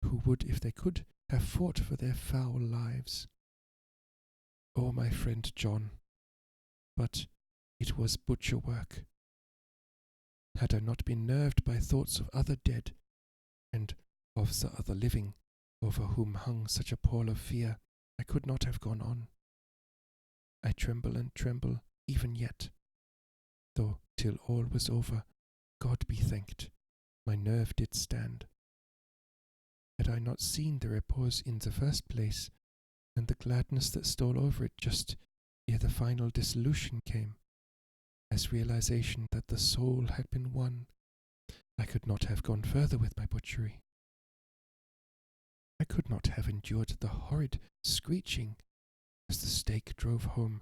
who would, if they could, have fought for their foul lives? Oh, my friend John, but it was butcher work. Had I not been nerved by thoughts of other dead, and of the other living, over whom hung such a pall of fear, I could not have gone on. I tremble and tremble even yet, though till all was over, God be thanked, my nerve did stand. Had I not seen the repose in the first place, and the gladness that stole over it just ere the final dissolution came, as realization that the soul had been won, I could not have gone further with my butchery. I could not have endured the horrid screeching as the stake drove home,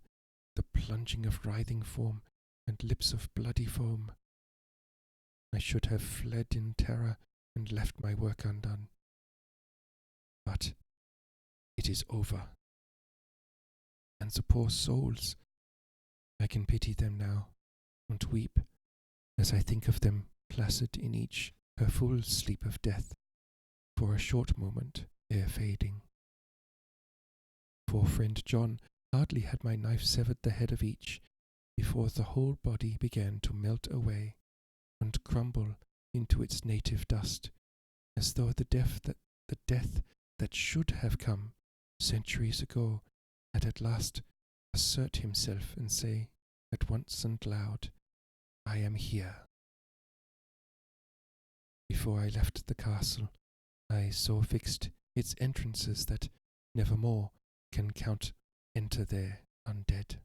the plunging of writhing form and lips of bloody foam. I should have fled in terror and left my work undone. But it is over. And the poor souls, I can pity them now, and weep as I think of them placid in each her full sleep of death, for a short moment ere fading. For friend John hardly had my knife severed the head of each, before the whole body began to melt away, and crumble into its native dust, as though the death that should have come centuries ago had at last assert himself and say at once and loud, I am here. Before I left the castle, I so fixed its entrances that nevermore can count enter there undead.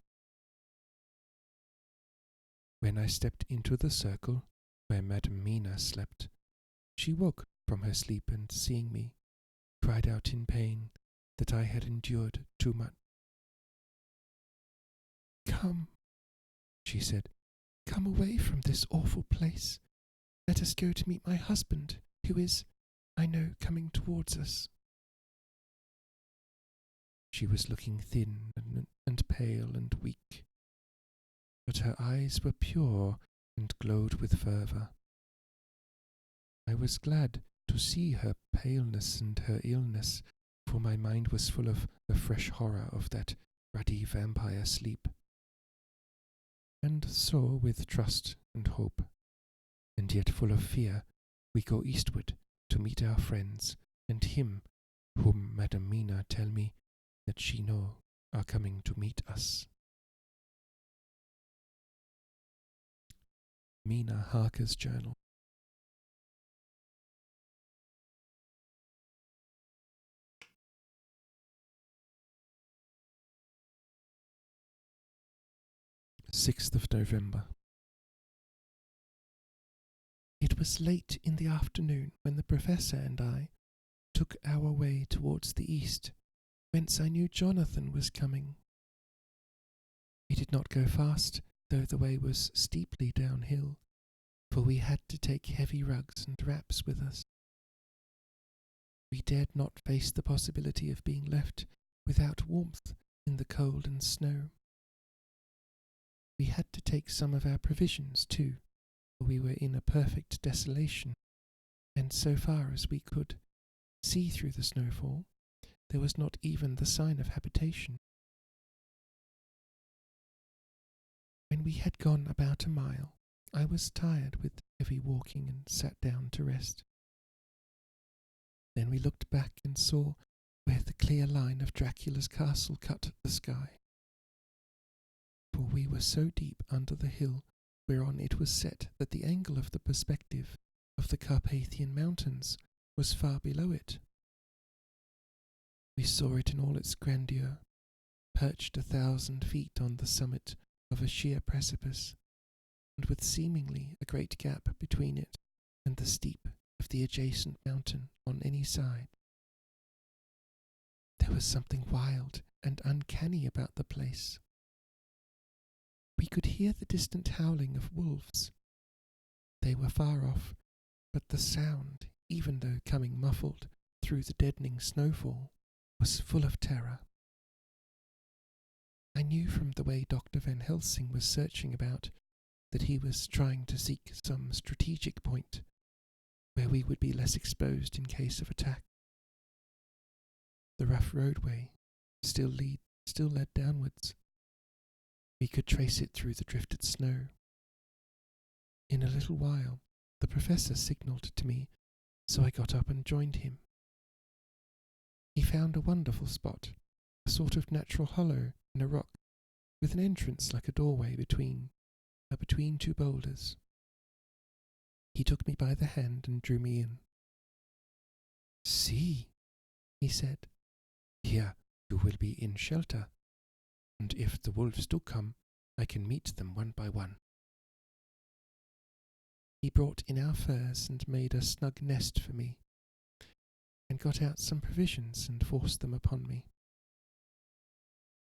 When I stepped into the circle where Madam Mina slept, she woke from her sleep and, seeing me, cried out in pain that I had endured too much. Come, she said, come away from this awful place. Let us go to meet my husband, who is, I know, coming towards us. She was looking thin and pale and weak, but her eyes were pure and glowed with fervour. I was glad to see her paleness and her illness, for my mind was full of the fresh horror of that ruddy vampire sleep. And so, with trust and hope, and yet full of fear, we go eastward to meet our friends, and him whom Madam Mina tell me that she know are coming to meet us. Mina Harker's journal. Sixth of November. It was late in the afternoon when the Professor and I took our way towards the east, whence I knew Jonathan was coming. We did not go fast, though the way was steeply downhill, for we had to take heavy rugs and wraps with us. We dared not face the possibility of being left without warmth in the cold and snow. We had to take some of our provisions too, for we were in a perfect desolation, and so far as we could see through the snowfall, there was not even the sign of habitation. When we had gone about a mile, I was tired with heavy walking and sat down to rest. Then we looked back and saw where the clear line of Dracula's castle cut the sky. For we were so deep under the hill whereon it was set that the angle of the perspective of the Carpathian mountains was far below it. We saw it in all its grandeur, perched 1,000 feet on the summit of a sheer precipice, and with seemingly a great gap between it and the steep of the adjacent mountain on any side. There was something wild and uncanny about the place. We could hear the distant howling of wolves. They were far off, but the sound, even though coming muffled through the deadening snowfall, was full of terror. I knew from the way Dr. Van Helsing was searching about that he was trying to seek some strategic point where we would be less exposed in case of attack. The rough roadway still led downwards. We could trace it through the drifted snow. In a little while, the Professor signalled to me, so I got up and joined him. He found a wonderful spot, a sort of natural hollow in a rock, with an entrance like a doorway between, between two boulders. He took me by the hand and drew me in. "See," he said, "here you will be in shelter, and if the wolves do come, I can meet them one by one." He brought in our furs and made a snug nest for me, and got out some provisions and forced them upon me.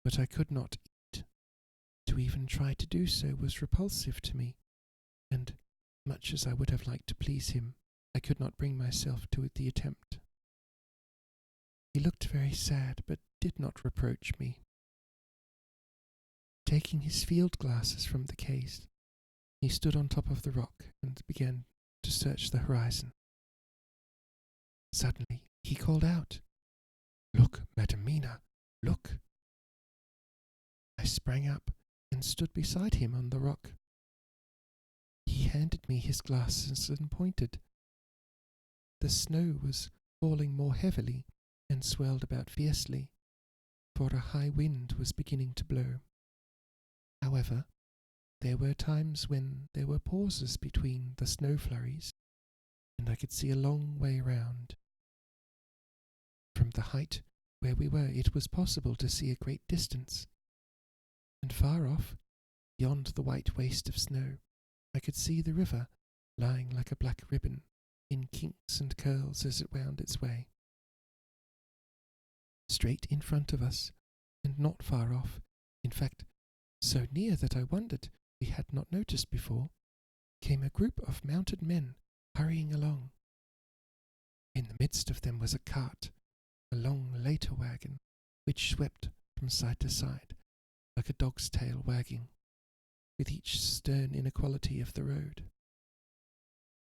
But I could not eat. To even try to do so was repulsive to me, and, much as I would have liked to please him, I could not bring myself to the attempt. He looked very sad, but did not reproach me. Taking his field glasses from the case, he stood on top of the rock and began to search the horizon. Suddenly he called out, "Look, Madam Mina, look!" I sprang up and stood beside him on the rock. He handed me his glasses and pointed. The snow was falling more heavily and swirled about fiercely, for a high wind was beginning to blow. However, there were times when there were pauses between the snow flurries, and I could see a long way round. From the height where we were, it was possible to see a great distance, and far off, beyond the white waste of snow, I could see the river lying like a black ribbon, in kinks and curls as it wound its way. Straight in front of us, and not far off, in fact, so near that I wondered we had not noticed before, came a group of mounted men hurrying along. In the midst of them was a cart, a long later wagon, which swept from side to side, like a dog's tail wagging, with each stern inequality of the road.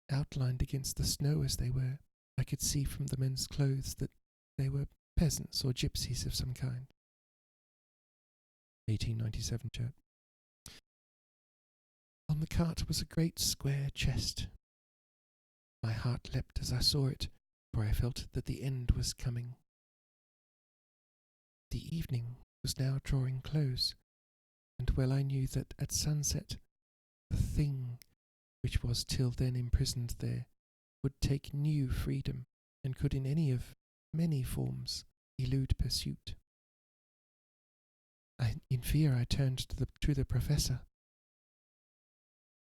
Outlined against the snow as they were, I could see from the men's clothes that they were peasants or gypsies of some kind. 1897 chart. On the cart was a great square chest. My heart leapt as I saw it, for I felt that the end was coming. The evening was now drawing close, and well I knew that at sunset the thing which was till then imprisoned there would take new freedom, and could in any of many forms elude pursuit. In fear I turned to the professor.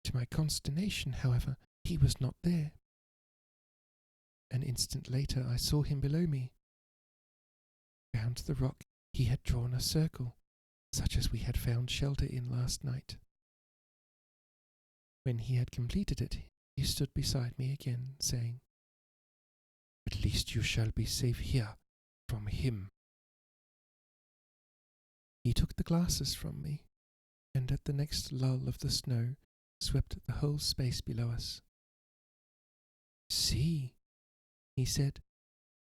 To my consternation, however, he was not there. An instant later I saw him below me. Round the rock he had drawn a circle, such as we had found shelter in last night. When he had completed it, he stood beside me again, saying, "At least you shall be safe here from him." He took the glasses from me, and at the next lull of the snow swept the whole space below us. "See," he said,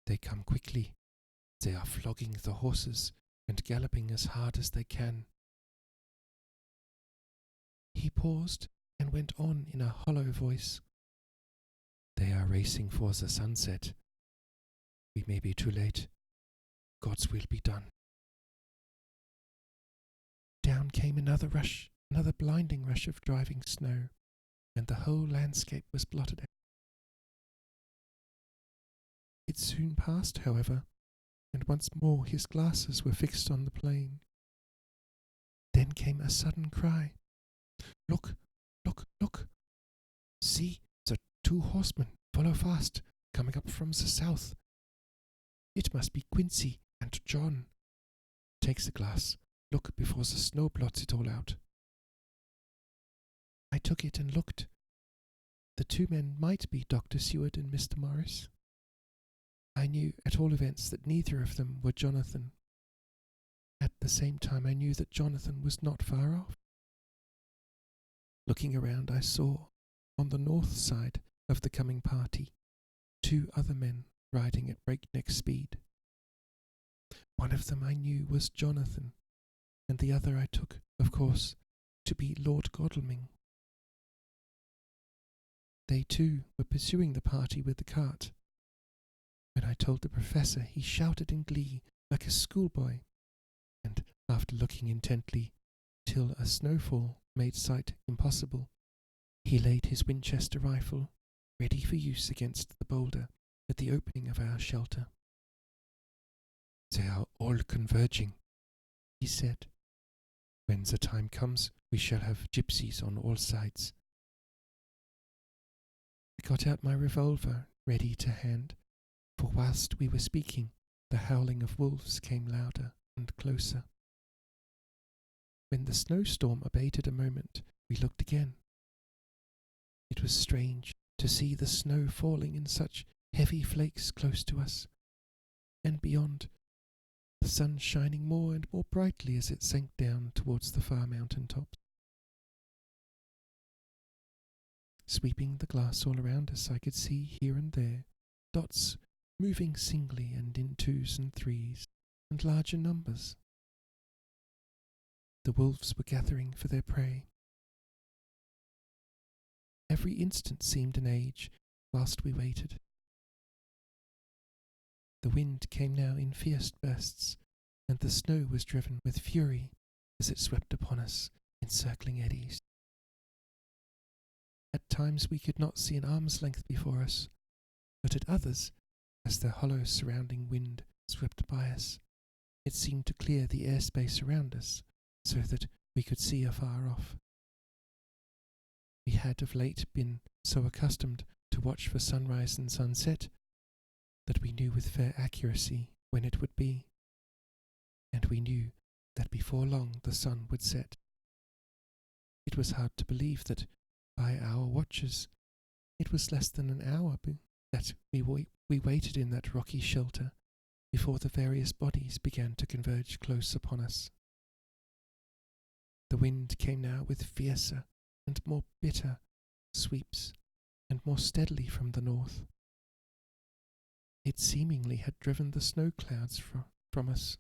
"they come quickly. They are flogging the horses and galloping as hard as they can." He paused and went on in a hollow voice, "They are racing for the sunset. We may be too late. God's will be done." Down came another blinding rush of driving snow, and the whole landscape was blotted out. It soon passed, however, and once more his glasses were fixed on the plain. Then came a sudden cry, "Look, look, look! See, the two horsemen follow fast, coming up from the south. It must be Quincy and John. Take the glass. Look before the snow blots it all out." I took it and looked. The two men might be Dr. Seward and Mr. Morris. I knew at all events that neither of them were Jonathan. At the same time I knew that Jonathan was not far off. Looking around, I saw, on the north side of the coming party, two other men riding at breakneck speed. One of them I knew was Jonathan, and the other I took, of course, to be Lord Godalming. They too were pursuing the party with the cart. When I told the professor, he shouted in glee like a schoolboy, and after looking intently till a snowfall made sight impossible, he laid his Winchester rifle ready for use against the boulder at the opening of our shelter. "They are all converging," he said. "When the time comes, we shall have gypsies on all sides." I got out my revolver, ready to hand, for whilst we were speaking, the howling of wolves came louder and closer. When the snowstorm abated a moment, we looked again. It was strange to see the snow falling in such heavy flakes close to us, and beyond, the sun shining more and more brightly as it sank down towards the far mountain tops. Sweeping the glass all around us, I could see here and there dots moving singly and in twos and threes, and larger numbers. The wolves were gathering for their prey. Every instant seemed an age whilst we waited. The wind came now in fierce bursts, and the snow was driven with fury as it swept upon us in circling eddies. At times we could not see an arm's length before us, but at others, as the hollow surrounding wind swept by us, it seemed to clear the airspace around us so that we could see afar off. We had of late been so accustomed to watch for sunrise and sunset that we knew with fair accuracy when it would be, and we knew that before long the sun would set. It was hard to believe that by our watches it was less than an hour that we waited in that rocky shelter before the various bodies began to converge close upon us. The wind came now with fiercer and more bitter sweeps, and more steadily from the north. It seemingly had driven the snow clouds from us,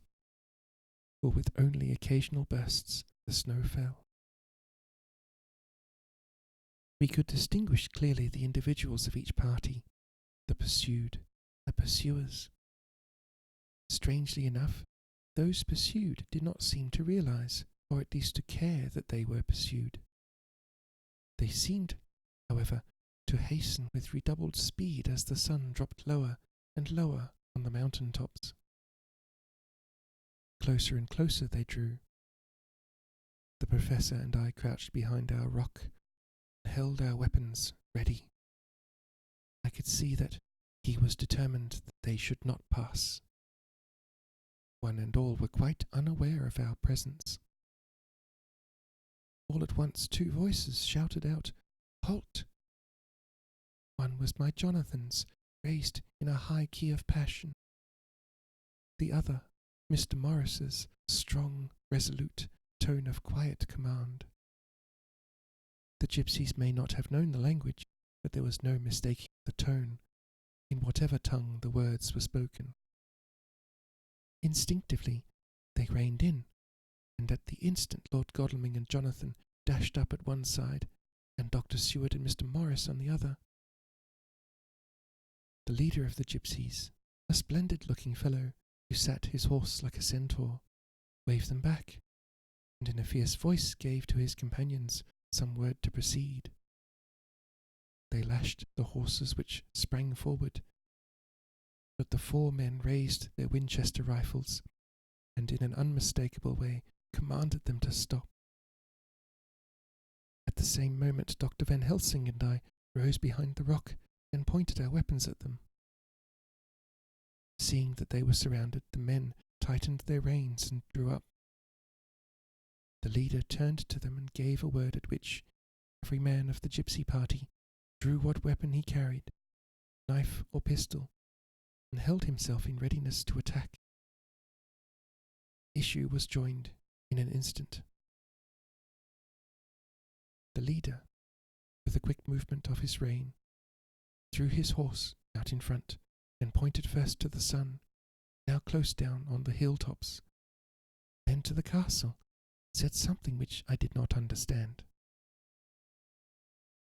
for with only occasional bursts the snow fell. We could distinguish clearly the individuals of each party, the pursued, the pursuers. Strangely enough, those pursued did not seem to realize, or at least to care that they were pursued. They seemed, however, to hasten with redoubled speed as the sun dropped lower and lower on the mountain tops. Closer and closer they drew. The professor and I crouched behind our rock and held our weapons ready. I could see that he was determined that they should not pass. One and all were quite unaware of our presence. All at once 2 voices shouted out, "Halt!" One was my Jonathan's, raised in a high key of passion. The other, Mr. Morris's, strong, resolute tone of quiet command. The gypsies may not have known the language, but there was no mistaking the tone, in whatever tongue the words were spoken. Instinctively, they reined in, and at the instant Lord Godalming and Jonathan dashed up at one side, and Dr. Seward and Mr. Morris on the other. The leader of the gypsies, a splendid-looking fellow who sat his horse like a centaur, waved them back, and in a fierce voice gave to his companions some word to proceed. They lashed the horses which sprang forward, but the 4 men raised their Winchester rifles, and in an unmistakable way commanded them to stop. At the same moment Dr. Van Helsing and I rose behind the rock and pointed our weapons at them. Seeing that they were surrounded, the men tightened their reins and drew up. The leader turned to them and gave a word at which every man of the gypsy party drew what weapon he carried, knife or pistol, and held himself in readiness to attack. Issue was joined in an instant. The leader, with a quick movement of his rein, threw his horse out in front and pointed first to the sun, now close down on the hilltops, then to the castle, said something which I did not understand.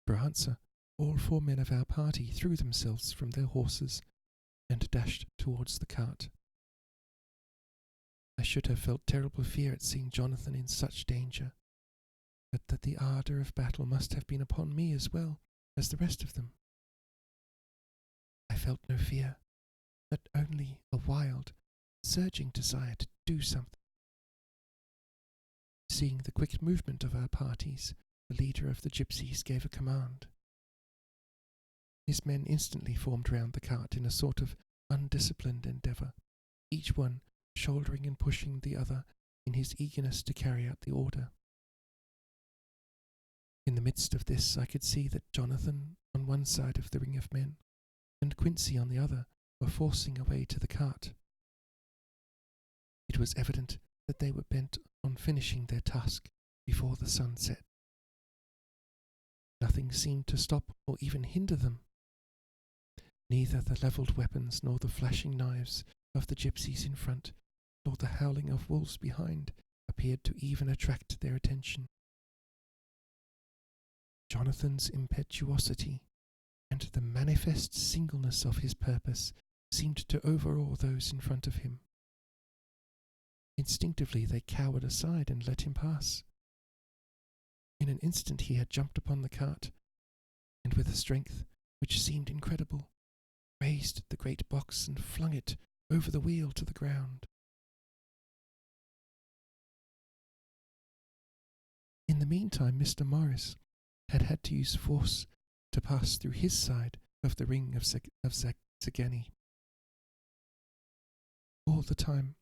For answer, all 4 men of our party threw themselves from their horses and dashed towards the cart. I should have felt terrible fear at seeing Jonathan in such danger, but that the ardour of battle must have been upon me as well as the rest of them. I felt no fear, but only a wild, surging desire to do something. Seeing the quick movement of our parties, the leader of the gypsies gave a command. His men instantly formed round the cart in a sort of undisciplined endeavour, each one shouldering and pushing the other in his eagerness to carry out the order. In the midst of this I could see that Jonathan on one side of the ring of men, and Quincy on the other, were forcing a way to the cart. It was evident that they were bent on finishing their task before the sun set. Nothing seemed to stop or even hinder them. Neither the levelled weapons nor the flashing knives of the gypsies in front, nor the howling of wolves behind, appeared to even attract their attention. Jonathan's impetuosity and the manifest singleness of his purpose seemed to overawe those in front of him. Instinctively they cowered aside and let him pass. In an instant he had jumped upon the cart, and with a strength which seemed incredible, raised the great box and flung it over the wheel to the ground. In the meantime, Mr. Morris had had to use force to pass through his side of the ring of Zagani. All the time,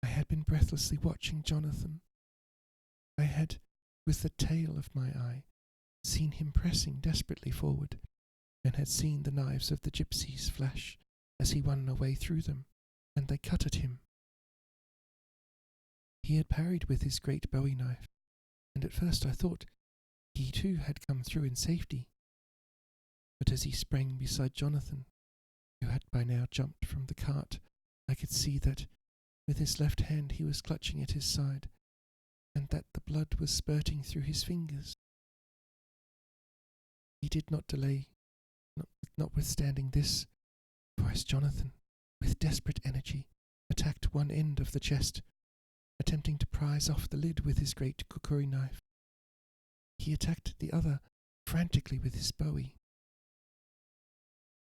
I had been breathlessly watching Jonathan. I had, with the tail of my eye, seen him pressing desperately forward, and had seen the knives of the gypsies flash as he won a way through them, and they cut at him. He had parried with his great bowie knife, and at first I thought he too had come through in safety. But as he sprang beside Jonathan, who had by now jumped from the cart, I could see that with his left hand he was clutching at his side, and that the blood was spurting through his fingers. He did not delay, notwithstanding this, for as Jonathan, with desperate energy, attacked one end of the chest, attempting to prise off the lid with his great kukuri knife, he attacked the other frantically with his bowie.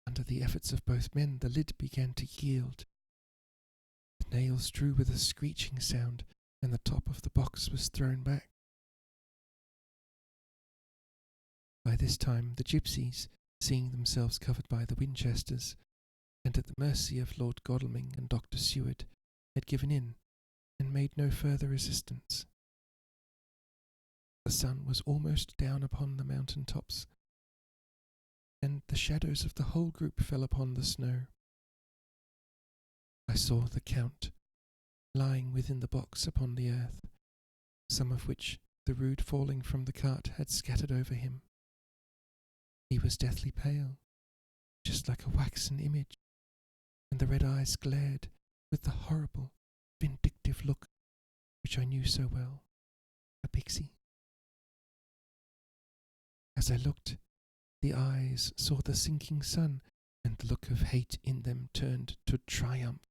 Under the efforts of both men, the lid began to yield. The nails drew with a screeching sound, and the top of the box was thrown back. By this time, the gypsies, seeing themselves covered by the Winchesters, and at the mercy of Lord Godalming and Dr. Seward, had given in, and made no further resistance. The sun was almost down upon the mountain tops, and the shadows of the whole group fell upon the snow. I saw the Count lying within the box upon the earth, some of which the rude falling from the cart had scattered over him. He was deathly pale, just like a waxen image, and the red eyes glared with the horrible, vindictive look which I knew so well, a pixie. As I looked, the eyes saw the sinking sun, and the look of hate in them turned to triumph.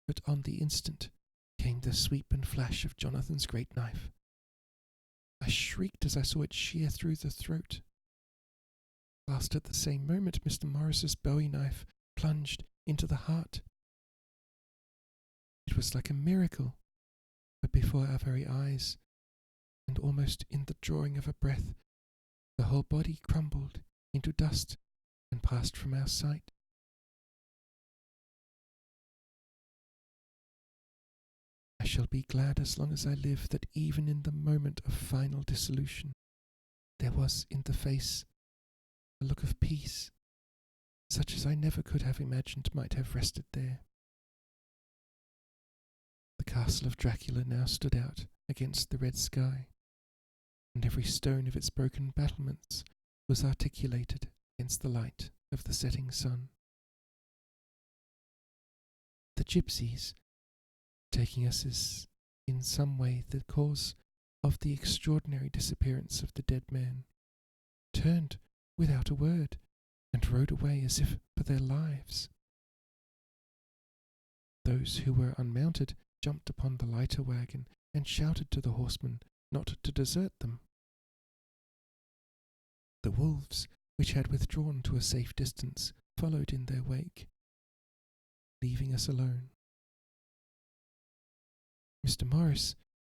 But on the instant came the sweep and flash of Jonathan's great knife. I shrieked as I saw it shear through the throat, whilst at the same moment Mr. Morris's bowie knife plunged into the heart. It was like a miracle, but before our very eyes, and almost in the drawing of a breath, the whole body crumbled into dust and passed from our sight. I shall be glad as long as I live that even in the moment of final dissolution there was in the face a look of peace, such as I never could have imagined might have rested there. The castle of Dracula now stood out against the red sky, and every stone of its broken battlements was articulated against the light of the setting sun. The gypsies, taking us as in some way the cause of the extraordinary disappearance of the dead man, turned without a word and rode away as if for their lives. Those who were unmounted jumped upon the lighter wagon and shouted to the horsemen not to desert them. The wolves, which had withdrawn to a safe distance, followed in their wake, leaving us alone. Mr. Morris,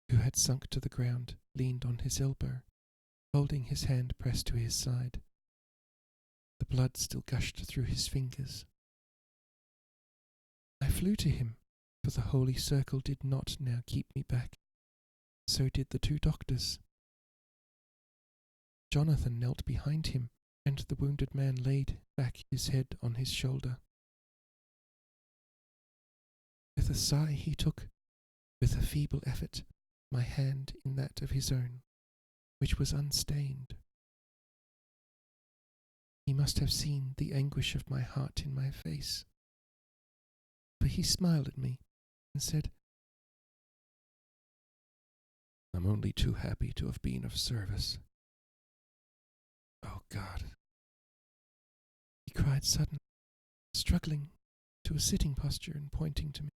who had sunk to the ground, leaned on his elbow, holding his hand pressed to his side. The blood still gushed through his fingers. I flew to him, for the holy circle did not now keep me back. So did the 2 doctors. Jonathan knelt behind him, and the wounded man laid back his head on his shoulder. With a sigh he took, with a feeble effort, my hand in that of his own, which was unstained. He must have seen the anguish of my heart in my face, for he smiled at me and said, "I'm only too happy to have been of service." Oh God! He cried suddenly, struggling to a sitting posture and pointing to me.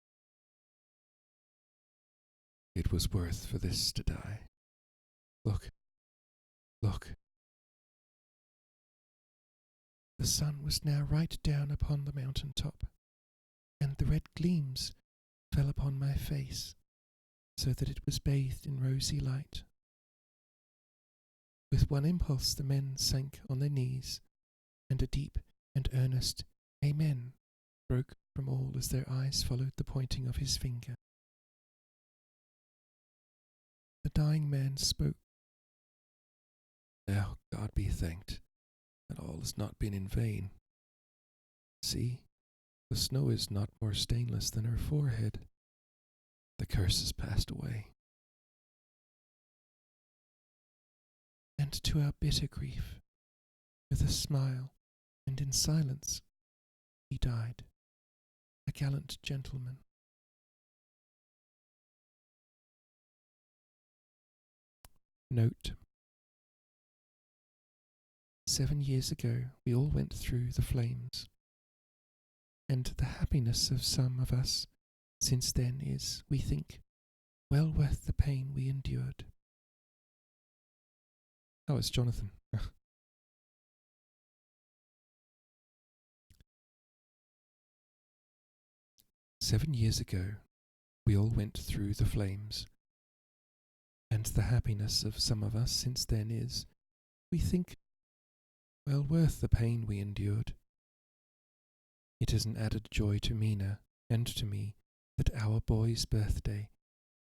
It was worth for this to die. Look, look. The sun was now right down upon the mountain top, and the red gleams fell upon my face, so that it was bathed in rosy light. With one impulse the men sank on their knees, and a deep and earnest Amen broke from all as their eyes followed the pointing of his finger. The dying man spoke. Now God be thanked that all has not been in vain. See, the snow is not more stainless than her forehead. The curse has passed away. And to our bitter grief, with a smile and in silence, he died, a gallant gentleman. Note: 7 years ago we all went through the flames, and the happiness of some of us since then is, we think, well worth the pain we endured. Oh, it's Jonathan. 7 years ago we all went through the flames, and the happiness of some of us since then is, we think, well worth the pain we endured. It is an added joy to Mina and to me that our boy's birthday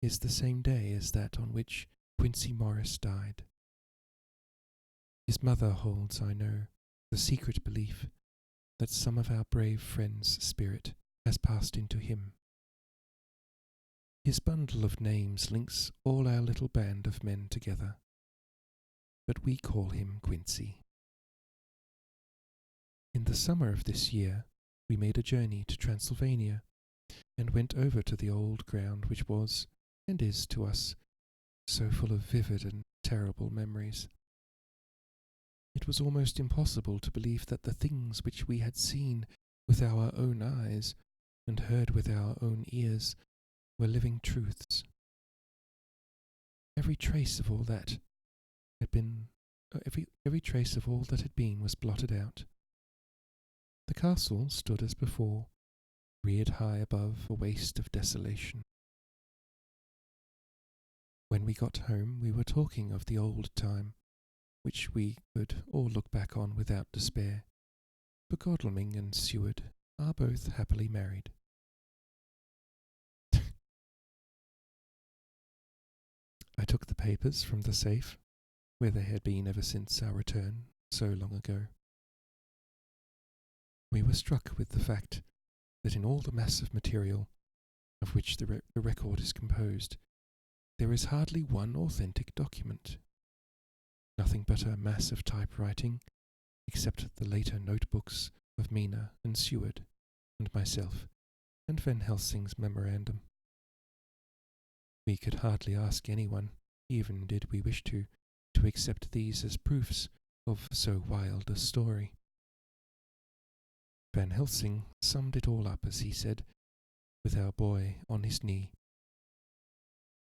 is the same day as that on which Quincy Morris died. His mother holds, I know, the secret belief that some of our brave friend's spirit has passed into him. His bundle of names links all our little band of men together, but we call him Quincy. In the summer of this year, we made a journey to Transylvania, and went over to the old ground which was, and is to us, so full of vivid and terrible memories. It was almost impossible to believe that the things which we had seen with our own eyes and heard with our own ears were living truths. Every trace of all that had been was blotted out. The castle stood as before, reared high above a waste of desolation. When we got home, we were talking of the old time, which we could all look back on without despair, for Godalming and Seward are both happily married. I took the papers from the safe, where they had been ever since our return so long ago. We were struck with the fact that in all the mass of material of which the record is composed, there is hardly one authentic document. Nothing but a mass of typewriting, except the later notebooks of Mina and Seward, and myself, and Van Helsing's memorandum. We could hardly ask anyone, even did we wish to accept these as proofs of so wild a story. Van Helsing summed it all up as he said, with our boy on his knee,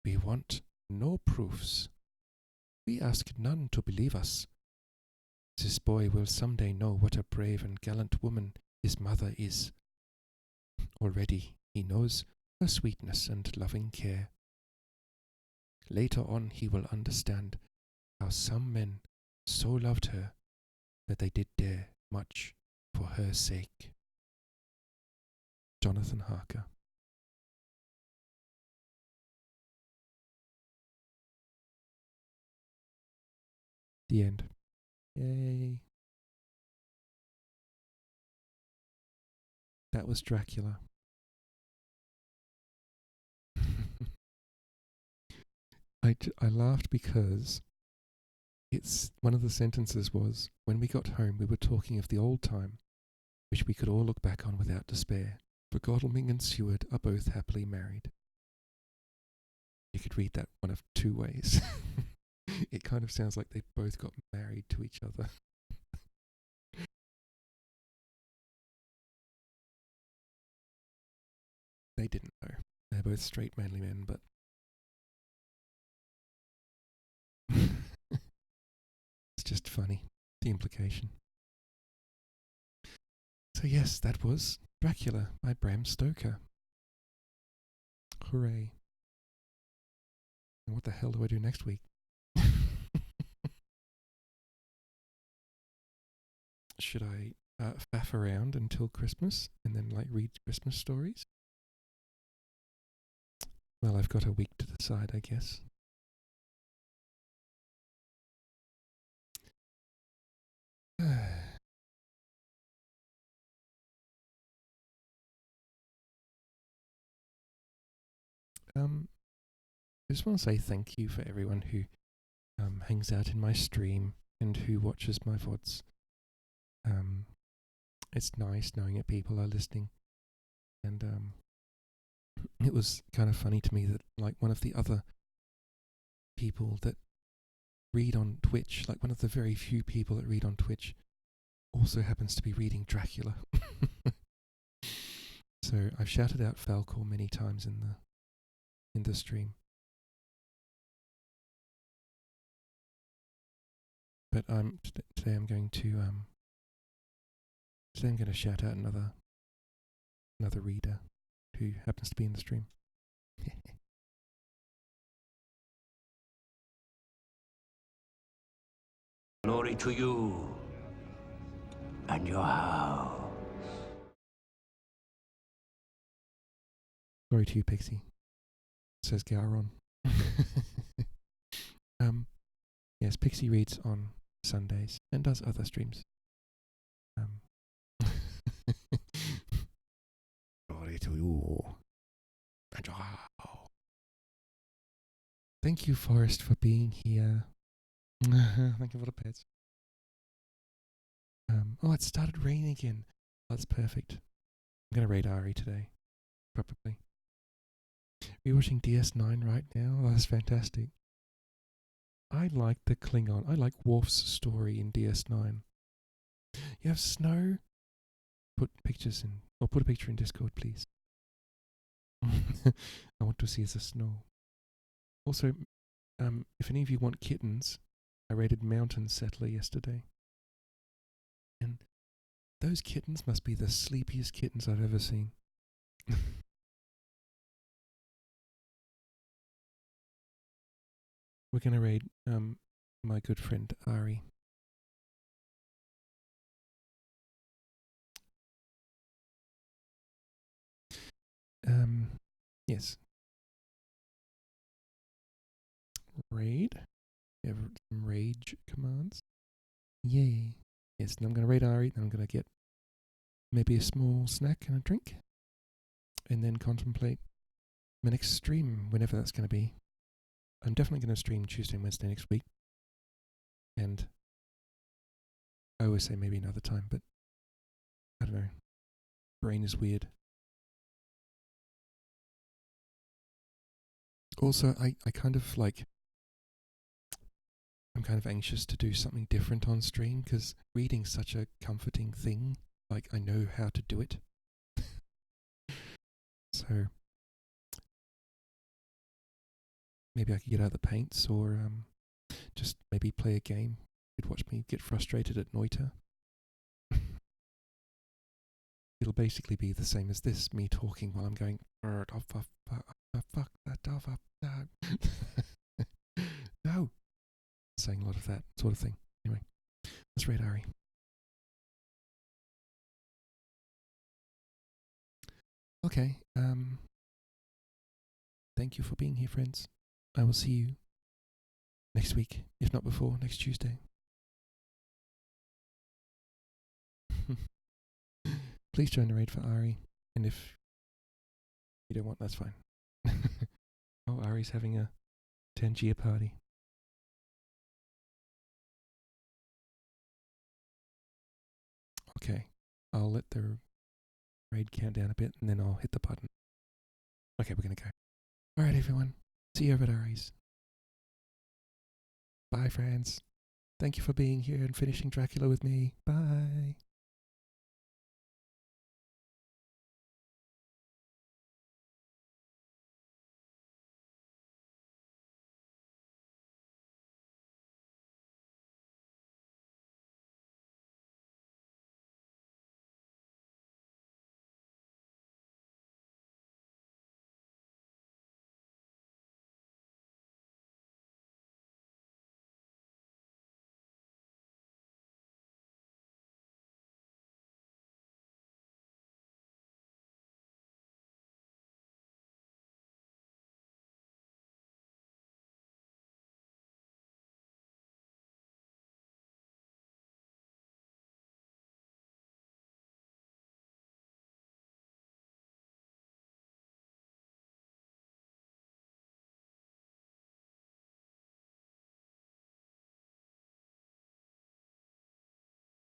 "We want no proofs, We ask none to believe us. This boy will some day know what a brave and gallant woman his mother is. Already he knows her sweetness and loving care. Later on he will understand how some men so loved her that they did dare much for her sake. Jonathan Harker. The end. Yay. That was Dracula. I laughed because it's one of the sentences was, when we got home we were talking of the old time, which we could all look back on without despair, for Godalming and Seward are both happily married. You could read that one of two ways. It kind of sounds like they both got married to each other. They didn't know. They're both straight manly men, but it's just funny, the implication. So yes, that was Dracula by Bram Stoker. Hooray. And what the hell do I do next week? Should I faff around until Christmas and then read Christmas stories? Well, I've got a week to decide, I guess. I just want to say thank you for everyone who hangs out in my stream and who watches my VODs. It's nice knowing that people are listening, and it was kind of funny to me that one of the other people that read on Twitch, one of the very few people that read on Twitch, also happens to be reading Dracula. So I've shouted out Falcor many times in the stream. But today I'm going to shout out another reader who happens to be in the stream. Glory to you and your house. Glory to you, Pixie, says Gowron. Yes, Pixie reads on Sundays and does other streams. Glory to you. Thank you, Forrest, for being here. Thank you for the pets. Oh, it started raining again. That's perfect. I'm going to raid Ari today. Probably. We're watching DS9 right now. Oh, that's fantastic. I like the Klingon. I like Worf's story in DS9. You have snow? Put pictures in. Or put a picture in Discord, please. I want to see the snow. Also, if any of you want kittens, I raided Mountain Settler yesterday. And those kittens must be the sleepiest kittens I've ever seen. We're going to raid my good friend Ari. Yes. Raid. We have some rage commands. Yay. Yes, and I'm going to raid Ari, then I'm going to get maybe a small snack and a drink, and then contemplate my next stream, whenever that's going to be. I'm definitely going to stream Tuesday and Wednesday next week. And I always say maybe another time, but I don't know. Brain is weird. Also, I kind of I'm kind of anxious to do something different on stream because reading's such a comforting thing. I know how to do it. So maybe I could get out the paints or just maybe play a game. You'd watch me get frustrated at Noita. It'll basically be the same as this, me talking while I'm going, fuck that, no. Saying a lot of that sort of thing. Anyway, let's read Ari. Okay, thank you for being here, friends. I will see you next week, if not before, next Tuesday. Please join the raid for Ari, and if you don't want, that's fine. Oh, Ari's having a Tangier party. Okay, I'll let the raid count down a bit, and then I'll hit the button. Okay, we're gonna go. Alright, everyone. See you over at Ari's. Bye, friends. Thank you for being here and finishing Dracula with me. Bye.